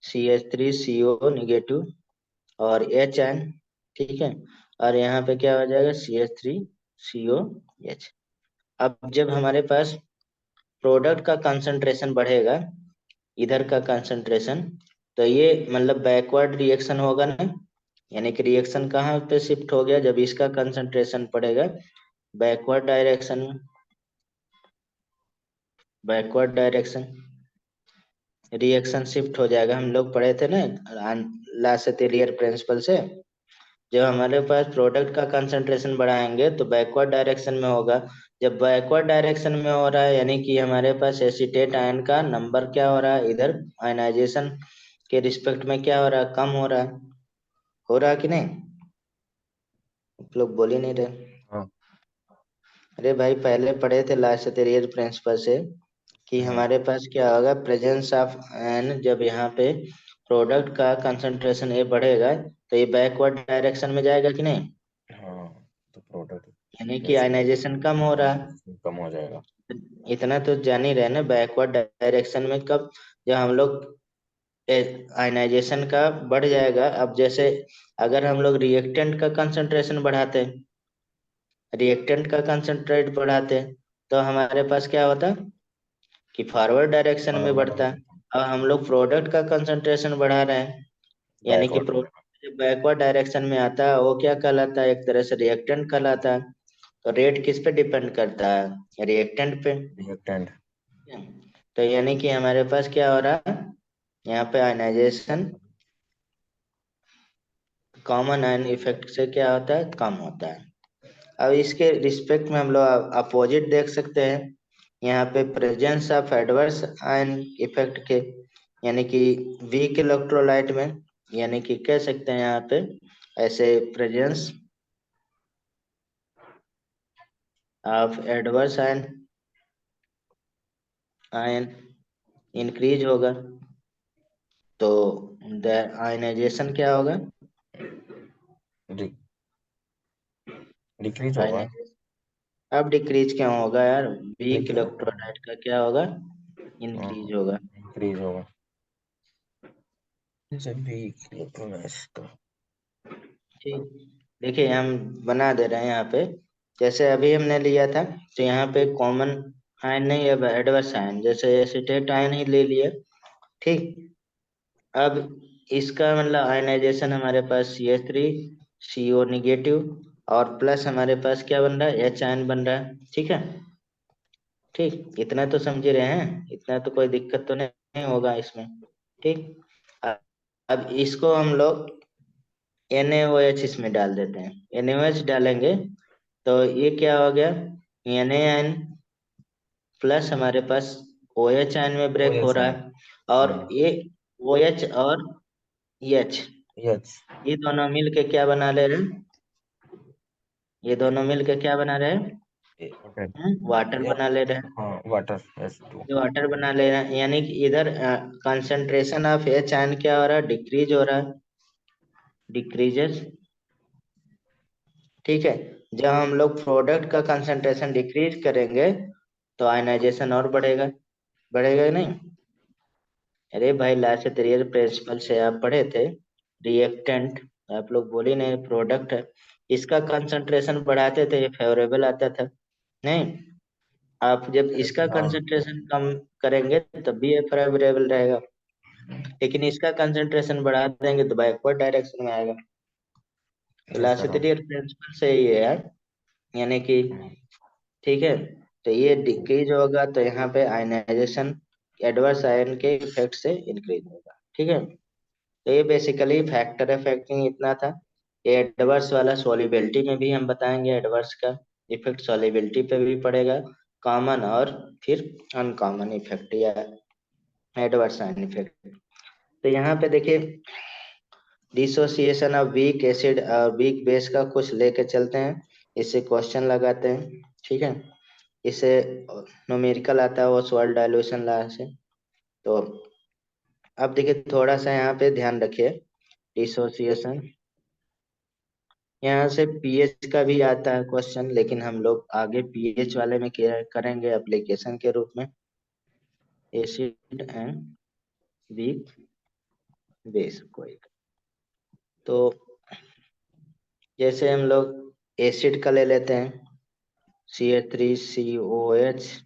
[SPEAKER 1] CH3CO निगेटिव और एच आयन। ठीक है, और यहाँ पे क्या हो जाएगा, CH3COH। अब जब हमारे पास प्रोडक्ट का कंसंट्रेशन बढ़ेगा, इधर का कंसंट्रेशन, तो ये मतलब बैकवर्ड रिएक्शन होगा ना, यानी कि रिएक्शन कहाँ पे शिफ्ट हो गया, जब इसका कंसंट्रेशन पड़ेगा backward direction, backward direction reaction shift हो जाएगा। हम लोग पढ़े थे ना लासेटेरियर प्रिंसिपल से, जब हमारे पास प्रोडक्ट का कंसंट्रेशन बढ़ाएंगे तो बैकवर्ड डायरेक्शन में होगा। जब बैकवर्ड डायरेक्शन में हो रहा है, यानी कि हमारे पास एसीटेट आयन का नंबर क्या हो रहा है, इधर आयनाइजेशन के रिस्पेक्ट में क्या हो रहा है, कम हो रहा है कि नहीं, आप लोग बोल ही नहीं रहे।
[SPEAKER 2] हाँ।
[SPEAKER 1] अरे भाई पहले पढ़े थे लासेटेरियर प्रिंसिपल से कि
[SPEAKER 2] हम्म।
[SPEAKER 1] हमारे पास क्या होगा, प्रेजेंस ऑफ एन, जब यहाँ पे प्रोडक्ट का कंसंट्रेशन ये बढ़ेगा तो ये बैकवर्ड डायरेक्शन में जाएगा कि नहीं,
[SPEAKER 2] हाँ, तो प्रोडक्ट
[SPEAKER 1] यानी कि
[SPEAKER 2] जैसे
[SPEAKER 1] आयनाइजेशन कम हो रहा है।
[SPEAKER 2] कम हो जाएगा।
[SPEAKER 1] इतना तो जान ही रहे ना, बैकवर्ड डायरेक्शन में कब, जब हम लोग आयनाइजेशन का बढ़ जाएगा। अब जैसे अगर हम लोग रिएक्टेंट का कंसंट्रेशन बढ़ाते हैं, रिएक्टेंट का कंसंट्रेट बढ़ाते हैं, तो हमारे पास क्या होता कि फॉरवर्ड डायरेक्शन में
[SPEAKER 2] फॉरवर्ड
[SPEAKER 1] बढ़ता है। अब हम लोग प्रोडक्ट का कंसंट्रेशन बढ़ा रहे हैं, यानी कि
[SPEAKER 2] बैकवर्ड
[SPEAKER 1] प्रोडक्ट जब बैकवर्ड डायरेक्शन में आता है वो क्या कहलाता है, एक तरह से रिएक्टेंट कहलाता है। तो रेट किस पे डिपेंड करता है, रिएक्टेंट पे।
[SPEAKER 2] रिएक्टेंट।
[SPEAKER 1] तो यानी कि हमारे पास क्या हो रहा है, यहाँ पे आयनाइजेशन कॉमन आयन इफेक्ट से क्या होता है, कम होता है। अब इसके रिस्पेक्ट में हम लोग अपोजिट देख सकते हैं, यहाँ पे presence of adverse ion effect के, यानी कि वीक इलेक्ट्रोलाइट में, यानी कि कह सकते हैं यहाँ पे ऐसे presence of adverse ion ion increase होगा, तो द आयनाइजेशन क्या होगा,
[SPEAKER 2] डिक्रीज होगा।
[SPEAKER 1] आयनाइजेशन अब डिक्रीज क्यों होगा यार, वीक
[SPEAKER 2] डिक्रीज होगा।
[SPEAKER 1] इलेक्ट्रोलाइट का क्या होगा,
[SPEAKER 2] हाँ,
[SPEAKER 1] इंक्रीज होगा।
[SPEAKER 2] इंक्रीज होगा जब भी इलेक्ट्रोलाइट्स का।
[SPEAKER 1] ठीक, देखिए हम बना दे रहे हैं यहाँ पे, जैसे अभी हमने लिया था, तो यहाँ पे कॉमन आयन नहीं, अब एडवर्स आयन, जैसे एसीटेट आयन ही ले लिया। ठीक, अब इसका मतलब आयनाइजेशन हमारे पास CH3CO निगेटिव और प्लस हमारे पास क्या बन रहा है, एच आयन बन रहा है। ठीक है, ठीक, इतना तो समझ रहे हैं, इतना तो कोई दिक्कत तो नहीं होगा इसमें। ठीक, अ- अब इसको हम लोग NaOH इसमें डाल देते हैं। NaOH डालेंगे तो ये क्या हो गया, NaN प्लस हमारे पास OH आयन में
[SPEAKER 2] ओ
[SPEAKER 1] ब्रेक हो
[SPEAKER 2] एच
[SPEAKER 1] रहा
[SPEAKER 2] आई।
[SPEAKER 1] है। और ये OH और H,
[SPEAKER 2] यस।
[SPEAKER 1] ये दोनों मिल के क्या बना ले रहे हैं, ये दोनों मिल के क्या बना रहे हैं, वाटर बना ले रहे हैं।
[SPEAKER 2] हाँ वाटर H2।
[SPEAKER 1] ये वाटर बना ले रहे हैं, यानी कि इधर कंसंट्रेशन ऑफ H आयन क्या हो रहा है, डिक्रीज हो रहा है, डिक्रीजेस। ठीक है, जब हम लोग प्रोडक्ट का कंसंट्रेशन डिक्रीज करेंगे तो आयनाइजेशन और बढ़ेगा, बढ़ेगा कि नहीं। अरे भाई लास्ट ईयर प्रिंसिपल से आप पढ़े थे, रिएक्टेंट, आप लोग बोली नहीं, प्रोडक्ट है, इसका कंसंट्रेशन बढ़ाते थे ये फेवरेबल आता था, नहीं। आप जब इसका
[SPEAKER 2] हाँ
[SPEAKER 1] कंसंट्रेशन कम करेंगे तब भी ये फेवरेबल रहेगा, लेकिन इसका कंसंट्रेशन बढ़ा देंगे तो बैकवर्ड डायरेक्शन में आएगा। तो
[SPEAKER 2] yes
[SPEAKER 1] last
[SPEAKER 2] sir.
[SPEAKER 1] Year principle से ये है यार, यानी कि, ठीक है, तो ये डिक्रीज होगा तो यहाँ पे आयनाइजेशन एडवर्स आयन के इफेक्ट से इंक्रीज होगा। ठीक है, तो ये बेसिकली फैक्टर अफेक्टिंग इतना था। ये एडवर्स वाला सॉल्युबिलिटी में भी हम बताएंगे, एडवर्स का इफेक्ट सॉल्युबिलिटी पे भी पड़ेगा, कॉमन और फिर अनकॉमन इफेक्ट या एडवर्स आयन इफेक्ट। तो यहाँ पे देखिए, डिसोसिएशन ऑफ वीक एसिड और वीक बेस का कुछ लेके चलते हैं, इससे क्वेश्चन लगाते हैं। ठीक है, इससे न्यूमेरिकल आता है वो सॉल्ट डाइल्यूशन लॉ से। तो अब देखिए थोड़ा सा यहाँ पे ध्यान रखिए, डिसोसिएशन, यहाँ से पीएच का भी आता है क्वेश्चन, लेकिन हम लोग आगे पीएच वाले में क्या करेंगे एप्लीकेशन के रूप में, एसिड एंड वीक बेस कोई। तो जैसे हम लोग एसिड का ले लेते हैं, CH3COH,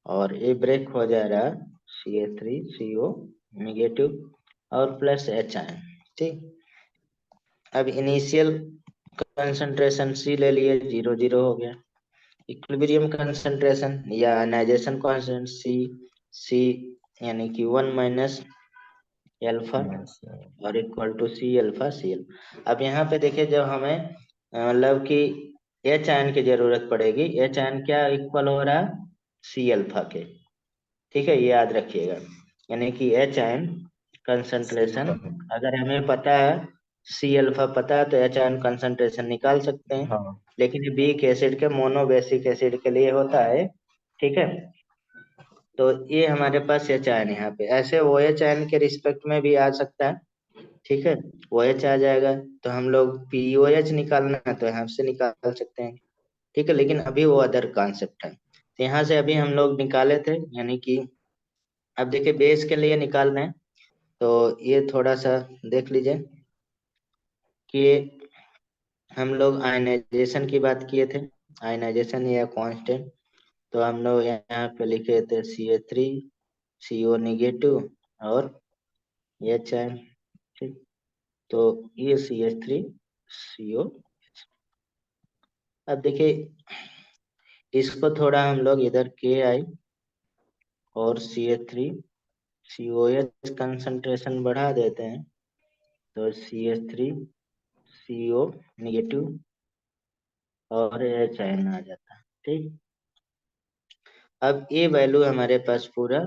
[SPEAKER 1] और ये ब्रेक हो जा रहा है CH3CO नेगेटिव और प्लस H आयन। ठीक, अब इनिशियल कंसंट्रेशन C ले लिए, 0 0 हो गया। इक्विलिब्रियम कंसंट्रेशन या आयनाइजेशन कांस्टेंट C यानी कि 1 - अल्फा और इक्वल टू C∝Cl। अब यहाँ पे देखिए, जब हमें मतलब कि H आयन की जरूरत पड़ेगी, H आयन क्या इक्वल हो रहा है, C∝ के। ठीक है, ये याद रखिएगा, यानी कि H आयन कंसंट्रेशन, अगर हमें पता है C∝ पता है तो H आयन कंसंट्रेशन निकाल सकते हैं।
[SPEAKER 2] हाँ
[SPEAKER 1] लेकिन ये वीक एसिड के, मोनोबेसिक एसिड के लिए होता है। ठीक है, तो ये हमारे पास H आयन यहाँ पे ऐसे OH आयन के रिस्पेक्ट में भी आ सकता है। ठीक है, OH आ जाएगा तो हम लोग POH निकालना है तो यहाँ से निकाल सकते हैं। ठीक है, लेकिन अभी वो अदर कॉन्सेप्ट है, तो यहाँ से अभी हम लोग निकाले थे, यानी कि अब देखिए बेस के लिए निकालना है, तो ये थोड़ा सा देख लीजिए कि हम लोग आयनाइजेशन की बात किए थे, आयनाइजेशन या कांस्टेंट, तो हम लोग यहाँ पे लिखे थे CH3CO नेगेटिव और H आयन। ठीक, तो ये CH3CO। अब देखिए इसको थोड़ा हम लोग इधर KI और CH3COH कंसंट्रेशन बढ़ा देते हैं, तो CH3CO नेगेटिव और H आयन आ जाता है। ठीक, अब ये वैल्यू हमारे पास पूरा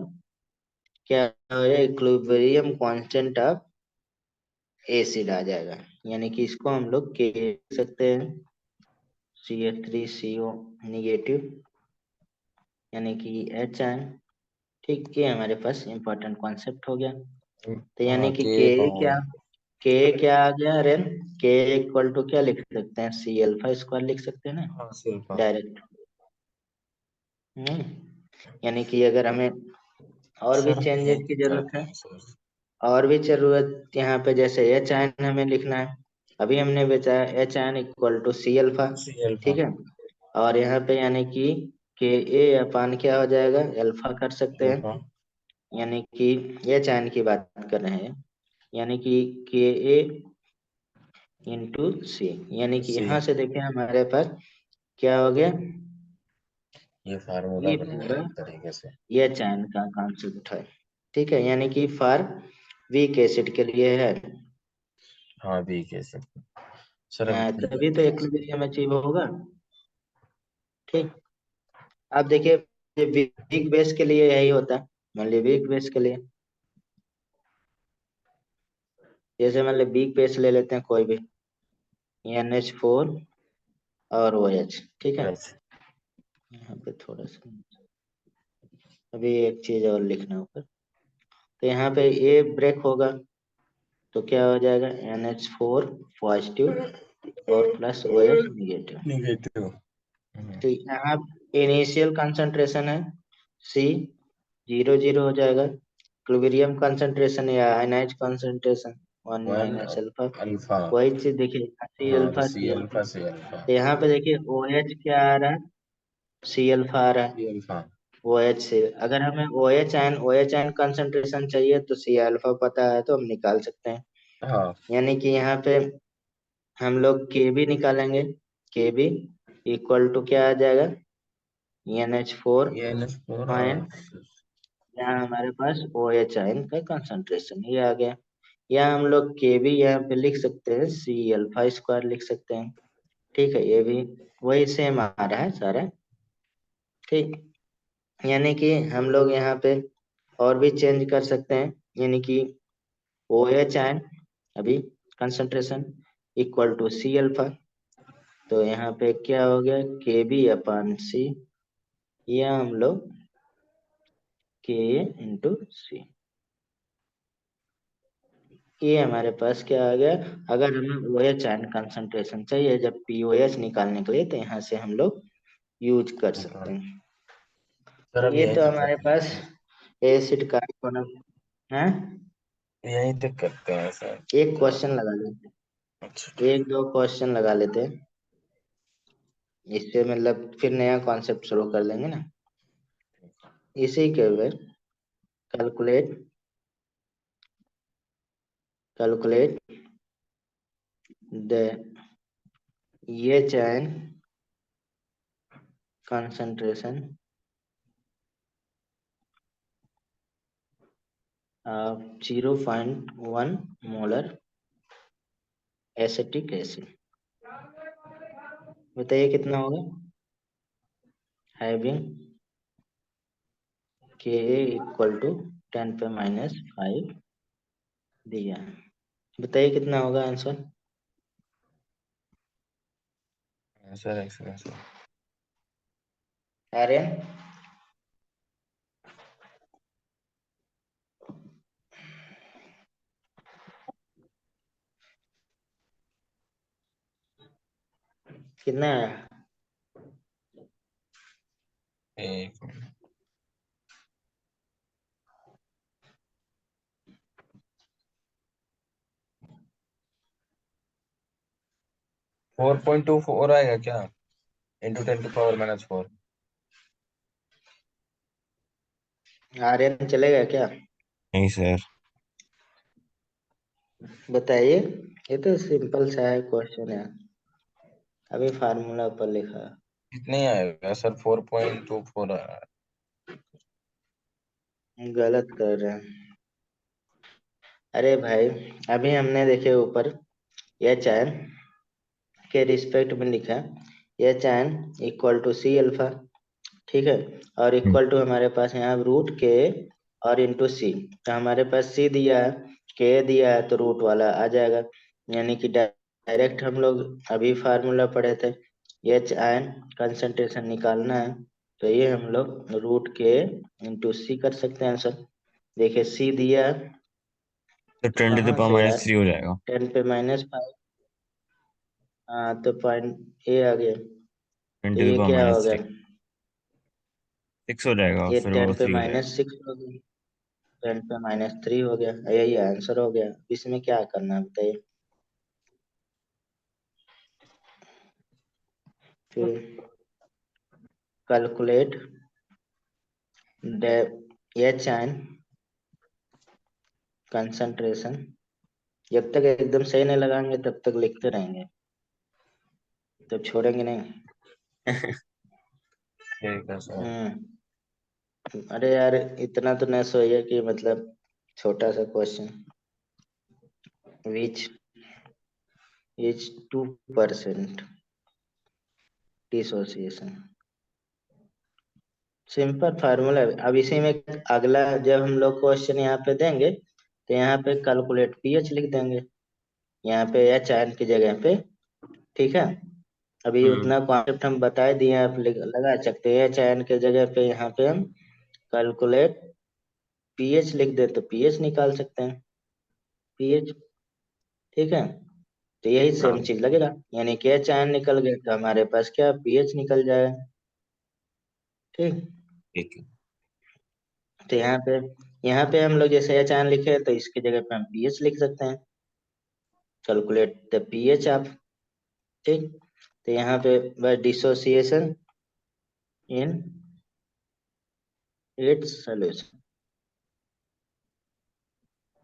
[SPEAKER 1] क्या है, इक्विलिब्रियम कांस्टेंट ऑफ एसिड आ जाएगा, यानी कि इसको हम लोग के लिख सकते हैं, CH3CO नेगेटिव यानी कि H आयन। ठीक, ये हमारे पास इंपॉर्टेंट कॉन्सेप्ट हो गया। तो यानी
[SPEAKER 2] हाँ
[SPEAKER 1] कि
[SPEAKER 2] के
[SPEAKER 1] के
[SPEAKER 2] कॉमन।
[SPEAKER 1] क्या, के क्या आ गया रेन, के इक्वल टू क्या लिख सकते हैं, C∝² लिख सकते हैं ना,
[SPEAKER 2] हाँ सिर्फ हाँ।
[SPEAKER 1] डायरेक्ट। यानी कि अगर हमें और भी
[SPEAKER 2] सर
[SPEAKER 1] चेंजेस
[SPEAKER 2] एक
[SPEAKER 1] की जरूरत
[SPEAKER 2] करते
[SPEAKER 1] है,
[SPEAKER 2] हैं सर।
[SPEAKER 1] और भी जरूरत यहाँ पे, जैसे H आयन हमें लिखना है, अभी हमने बताया H ion equal to C∝।
[SPEAKER 2] C∝।
[SPEAKER 1] ठीक है, और यहाँ पे यानी कि के ए अपान क्या हो जाएगा, अल्फा कर सकते हैं,
[SPEAKER 2] अल्फा।
[SPEAKER 1] यानी कि H आयन की बात कर रहे हैं, यानी कि के ए इंटू सी, यानी कि
[SPEAKER 3] सी।
[SPEAKER 1] यहाँ से देखें हमारे पास क्या हो गया,
[SPEAKER 2] ये फार्मूला
[SPEAKER 1] ये
[SPEAKER 2] बन
[SPEAKER 1] पूरा
[SPEAKER 2] गया एक तरीके से।
[SPEAKER 1] ये चैन का कॉन्सेप्ट है। ठीक है, यानी कि फॉर वीक एसिड के लिए है।
[SPEAKER 2] हाँ, बी कैसे सर अब
[SPEAKER 1] तभी तो इक्विलिब्रियम अचीव होगा। ठीक, अब देखिए वीक बेस के लिए यही होता है। मान लीजिए वीक बेस के लिए, जैसे मान लीजिए वीक बेस ले लेते हैं कोई भी, NH4 और OH। ठीक है,
[SPEAKER 2] OH।
[SPEAKER 1] यहाँ पे थोड़ा सा अभी एक चीज और लिखना ऊपर, तो यहाँ पे ए ब्रेक होगा तो क्या हो जाएगा, NH4 पॉजिटिव और प्लस OH निगेटिव।
[SPEAKER 2] निगेटिव।
[SPEAKER 1] तो यहाँ इनिशियल कंसंट्रेशन है C, 0 0 हो जाएगा। इक्विलिब्रियम कंसंट्रेशन या ionise concentration 1
[SPEAKER 2] one
[SPEAKER 1] minus alpha.
[SPEAKER 2] Alpha.
[SPEAKER 1] वही चीज देखिए, सी
[SPEAKER 2] हाँ,
[SPEAKER 1] alpha
[SPEAKER 2] C
[SPEAKER 1] C alpha.
[SPEAKER 2] Alpha C alpha
[SPEAKER 1] तो यहाँ पे देखिए OH क्या आ रहा है, सी अल्फा आ रहा है।
[SPEAKER 2] C alpha.
[SPEAKER 1] OH से अगर हमें OH आयन कंसंट्रेशन चाहिए तो सी अल्फा पता है तो हम निकाल सकते हैं।
[SPEAKER 2] हाँ,
[SPEAKER 1] यानी कि यहाँ पे हम लोग के बी निकालेंगे, के बी इक्वल टू क्या आ जाएगा, NH4
[SPEAKER 2] ये NH4
[SPEAKER 1] आयन,
[SPEAKER 2] और
[SPEAKER 1] यहाँ हमारे पास OH आयन का कंसंट्रेशन ये आ गया। या हम लोग के बी यहाँ पे लिख सकते हैं, सी अल्फा स्क्वायर लिख सकते हैं। ठीक है, ये भी वही सेम आ रहा है सारा। ठीक, यानी कि हम लोग यहाँ पे और भी चेंज कर सकते हैं, यानी कि OH आयन अभी concentration equal to C alpha, तो यहाँ पे क्या हो गया, के बी अपन सी, या हम लोग के इंटू सी, ये हमारे पास क्या आ गया। अगर हमें OH आयन कंसंट्रेशन चाहिए जब POH निकालने के लिए, तो यहाँ से हम लोग यूज कर सकते
[SPEAKER 2] निकाल।
[SPEAKER 1] हैं।
[SPEAKER 2] सर
[SPEAKER 1] तो
[SPEAKER 2] अब
[SPEAKER 1] ये
[SPEAKER 2] यहीं
[SPEAKER 1] तो
[SPEAKER 2] तक
[SPEAKER 1] हमारे
[SPEAKER 2] करते हैं
[SPEAKER 1] पास
[SPEAKER 2] सर।
[SPEAKER 1] एसिड कार्बन है।
[SPEAKER 2] यहीं तक करते हैं सर।
[SPEAKER 1] एक क्वेश्चन लगा लेते
[SPEAKER 2] अच्छा,
[SPEAKER 1] हैं,
[SPEAKER 2] ठीक।
[SPEAKER 1] एक दो क्वेश्चन लगा लेते हैं, इससे मतलब फिर नया कॉन्सेप्ट शुरू कर देंगे ना। इसी के ऊपर कैलकुलेट कैलकुलेट द ये चैन concentration of 0.1 molar acetic acid, बताइए कितना होगा। हैविंग के इक्वल टू 10⁻⁵ दिया है, बताइए कितना होगा answer.
[SPEAKER 2] Sir excellence sir.
[SPEAKER 1] Aryan, कितना है।
[SPEAKER 2] एक मिनट। 4.24 आएगा क्या? इंटू 10⁻⁴।
[SPEAKER 1] आर्यन चलेगा क्या,
[SPEAKER 3] नहीं सर।
[SPEAKER 1] बताइए। ये तो सिंपल सा है क्वेश्चन है, अभी फार्मूला ऊपर लिखा है।
[SPEAKER 2] कितने आएगा सर? 4.24 आएगा।
[SPEAKER 1] गलत कर रहे हैं। अरे भाई, अभी हमने देखे ऊपर एच आयन के रिस्पेक्ट में लिखा है, H ion equal to C alpha. ठीक है, और इक्वल टू हमारे पास यहाँ रूट के और इंटू सी, तो हमारे पास सी दिया है, के दिया है, तो रूट वाला आ जाएगा। यानी कि डायरेक्ट हम लोग अभी फार्मूला पढ़े थे, एच आयन कंसंट्रेशन निकालना है, तो ये हम लोग रूट के इंटू सी कर सकते हैं आंसर। देखिए सी दिया है,
[SPEAKER 3] तो
[SPEAKER 1] तो
[SPEAKER 3] 10 टू द
[SPEAKER 1] कहाँ
[SPEAKER 3] पावर
[SPEAKER 1] से
[SPEAKER 3] माइनस
[SPEAKER 1] यार,
[SPEAKER 3] थ्री हो जाएगा।
[SPEAKER 1] 10⁻⁵। हाँ तो पॉइंट ए आ गया,
[SPEAKER 3] टेन
[SPEAKER 1] तो
[SPEAKER 3] टू द
[SPEAKER 1] ये
[SPEAKER 3] पावर
[SPEAKER 1] क्या हो
[SPEAKER 3] माइनस
[SPEAKER 1] गया,
[SPEAKER 3] थ्री सिक्स हो जाएगा,
[SPEAKER 1] ये
[SPEAKER 3] फिर
[SPEAKER 1] टेन
[SPEAKER 3] वो
[SPEAKER 1] पे
[SPEAKER 3] थ्री हो जाएगा।
[SPEAKER 1] माइनस सिक्स हो गया, 10⁻³ हो गया, यही आंसर हो गया। इसमें क्या करना है बताइए। फिर calculate the H ion concentration जब तक एकदम सही नहीं लगाएंगे तब तक लिखते रहेंगे, तब छोड़ेंगे नहीं।
[SPEAKER 2] ठीक है सर।
[SPEAKER 1] अरे यार इतना तो नहीं सोइए कि मतलब छोटा सा question, which is 2% dissociation, simple formula. अब इसी में अगला जब हम लोग क्वेश्चन यहाँ पे देंगे तो यहाँ पे कैलकुलेट पीएच लिख देंगे, यहाँ पे एच आयन की जगह पे। ठीक है, अभी
[SPEAKER 3] हम्म।
[SPEAKER 1] उतना कॉन्सेप्ट हम बता दिए, आप लगा सकते हैं एच आयन के जगह पे यहाँ पे हम कैलकुलेट पीएच लिख दे तो पीएच निकाल सकते हैं, पीएच। ठीक है, तो यही
[SPEAKER 3] हाँ
[SPEAKER 1] सेम चीज लगेगा, यानी कि एच आयन निकल गए तो हमारे पास क्या पीएच निकल जाएगा। ठीक,
[SPEAKER 3] ठीक है।
[SPEAKER 1] तो यहाँ पे हम लोग जैसे एच आयन लिखे तो इसकी जगह पे हम पीएच लिख सकते हैं, कैलकुलेट द पीएच आप। ठीक, तो यहाँ पे by dissociation in its solution,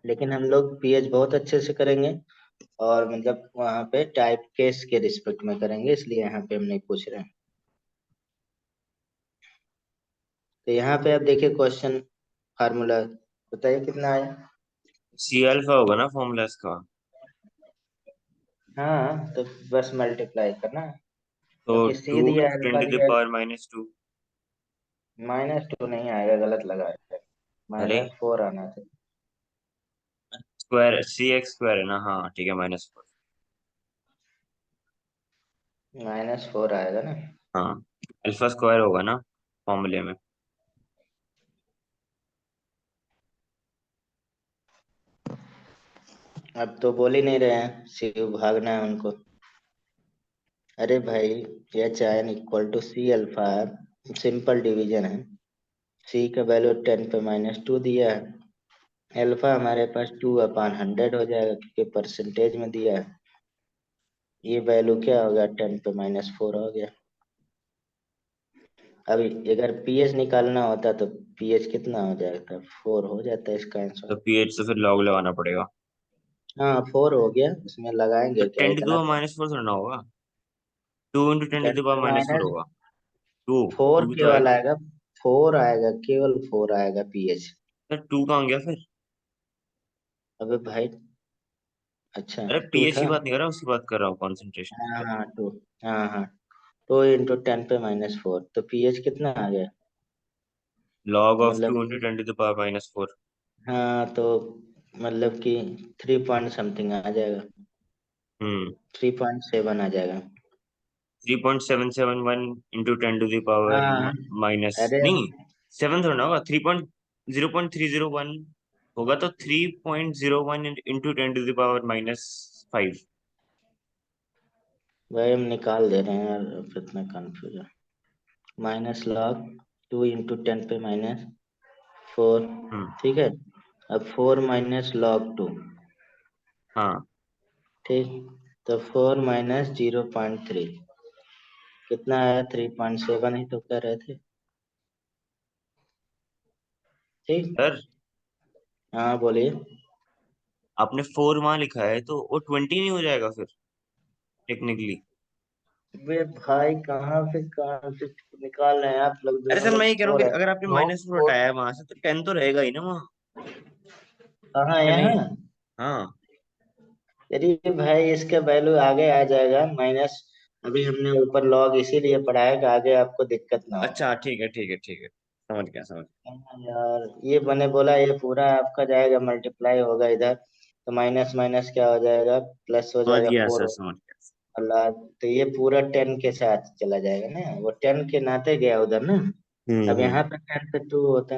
[SPEAKER 1] लेकिन हम लोग पीएच बहुत अच्छे से करेंगे और मतलब वहाँ पे टाइप केस के रिस्पेक्ट में करेंगे, इसलिए यहाँ पे हम नहीं पूछ रहे हैं। तो यहाँ पे आप देखिए क्वेश्चन फार्मूला बताइए कितना आया।
[SPEAKER 3] सी अल्फा होगा ना फॉर्मूला इसका।
[SPEAKER 1] हाँ तो बस मल्टीप्लाई करना,
[SPEAKER 3] तो
[SPEAKER 1] क्योंकि सी
[SPEAKER 3] टू
[SPEAKER 1] दिया
[SPEAKER 3] into tan
[SPEAKER 1] alpha
[SPEAKER 3] two the
[SPEAKER 1] दिया,
[SPEAKER 3] पावर -2।
[SPEAKER 1] -2 नहीं आएगा, गलत लगाया है,
[SPEAKER 3] अरे
[SPEAKER 1] -4 आना था।
[SPEAKER 3] स्क्वायर सी एक्स स्क्वायर है ना, हाँ ठीक है -4।
[SPEAKER 1] -4 आएगा ना।
[SPEAKER 3] हाँ अल्फा स्क्वायर होगा ना फॉर्मूले में।
[SPEAKER 1] अब तो बोल ही नहीं रहे हैं, शिव भागना है उनको। अरे भाई H ion equal to C alpha, simple division है, सी का वैल्यू 10 पे -2 दिया है, अल्फा हमारे पास 2/100 हो जाएगा क्योंकि परसेंटेज में दिया है, ये वैल्यू क्या होगा 10 पे -4 हो गया। अभी अगर पीएच निकालना होता तो पीएच कितना हो जाएगा, 4 हो जाता है इसका
[SPEAKER 3] तो
[SPEAKER 1] आंसर।
[SPEAKER 3] पीएच तो फिर लॉग लगाना पड़ेगा।
[SPEAKER 1] हाँ 4 हो गया, इसमें
[SPEAKER 3] तो
[SPEAKER 1] लगाएंगे क्या
[SPEAKER 3] टेन टू
[SPEAKER 1] इतना
[SPEAKER 3] द
[SPEAKER 1] तो।
[SPEAKER 3] -4 थोड़ा ना होगा, 2 into ten to
[SPEAKER 1] ten
[SPEAKER 3] the
[SPEAKER 1] पे
[SPEAKER 3] पावर -4
[SPEAKER 1] माइनस
[SPEAKER 3] होगा। टू
[SPEAKER 1] फोर
[SPEAKER 3] टू तो
[SPEAKER 1] केवल
[SPEAKER 3] आएगा।
[SPEAKER 1] आएगा, 4 आएगा, केवल 4 आएगा पीएच।
[SPEAKER 3] तो टू कहाँ गया फिर।
[SPEAKER 1] अबे भाई, अच्छा
[SPEAKER 3] अरे
[SPEAKER 1] 2
[SPEAKER 3] पीएच की
[SPEAKER 1] था।
[SPEAKER 3] बात नहीं कर रहा, उसकी बात कर रहा हूँ, कॉन्सेंट्रेशन की
[SPEAKER 1] हाँ
[SPEAKER 3] बात।
[SPEAKER 1] हाँ 2, हाँ हाँ 2 × 10 पे -4 तो पीएच कितना आ गया,
[SPEAKER 3] लॉग ऑफ
[SPEAKER 1] मतलब
[SPEAKER 3] 2 into ten to the power -4।
[SPEAKER 1] हाँ तो मतलब कि 3 पॉइंट समथिंग आ जाएगा,
[SPEAKER 3] हम्म।
[SPEAKER 1] 3.7 आ जाएगा।
[SPEAKER 3] 3.771 into ten to the power
[SPEAKER 1] हाँ
[SPEAKER 3] माइनस
[SPEAKER 1] अरे
[SPEAKER 3] नहीं, 7 थोड़ा ना होगा, 0.301 होगा, तो 3.01 into ten to the power -5।
[SPEAKER 1] भाई हम निकाल दे रहे हैं यार, अब इतना कंफ्यूजन। -log 2 × 10 पे -4,
[SPEAKER 3] हम्म।
[SPEAKER 1] ठीक है। अब 4 - log 2,
[SPEAKER 3] हाँ
[SPEAKER 1] ठीक, तो 4 - 0.3 कितना आया, 3.7 ही तो कर रहे थे। ठीक,
[SPEAKER 3] सर,
[SPEAKER 1] हाँ बोलिए।
[SPEAKER 3] आपने 4 वहां लिखा है तो वो 20 नहीं हो जाएगा फिर टेक्निकली।
[SPEAKER 1] वे भाई कहाँ से निकाल रहे हैं आप लोग,
[SPEAKER 3] अरे
[SPEAKER 1] दोनों
[SPEAKER 3] सर मैं
[SPEAKER 1] लोग
[SPEAKER 3] ये कह रहा हूँ
[SPEAKER 1] फोर
[SPEAKER 3] कि
[SPEAKER 1] है।
[SPEAKER 3] अगर आपने
[SPEAKER 1] नो
[SPEAKER 3] -4
[SPEAKER 1] फोर,
[SPEAKER 3] हटाया है वहां से तो 10 तो रहेगा ही ना वहाँ,
[SPEAKER 1] कहाँ
[SPEAKER 3] कि नहीं।
[SPEAKER 1] यहाँ।
[SPEAKER 3] हाँ
[SPEAKER 1] यदि भाई इसका वैल्यू आगे आ जाएगा माइनस, अभी हमने ऊपर लॉग इसीलिए पढ़ा है कि आगे आपको दिक्कत ना हो।
[SPEAKER 3] अच्छा ठीक है ठीक है ठीक है, समझ गया समझ गया।
[SPEAKER 1] हाँ यार ये मैंने बोला ये पूरा आपका जाएगा, मल्टीप्लाई होगा इधर तो माइनस माइनस क्या हो जाएगा, प्लस हो
[SPEAKER 3] समझ
[SPEAKER 1] जाएगा
[SPEAKER 3] गया
[SPEAKER 1] 4
[SPEAKER 3] सर,
[SPEAKER 1] हो
[SPEAKER 3] समझ गया।
[SPEAKER 1] लाख, तो ये पूरा 10 के साथ चला जाएगा ना, वो 10 के नाते गया उधर ना। अब
[SPEAKER 3] हम्म।
[SPEAKER 1] यहाँ पे 10 पे 2 होता है।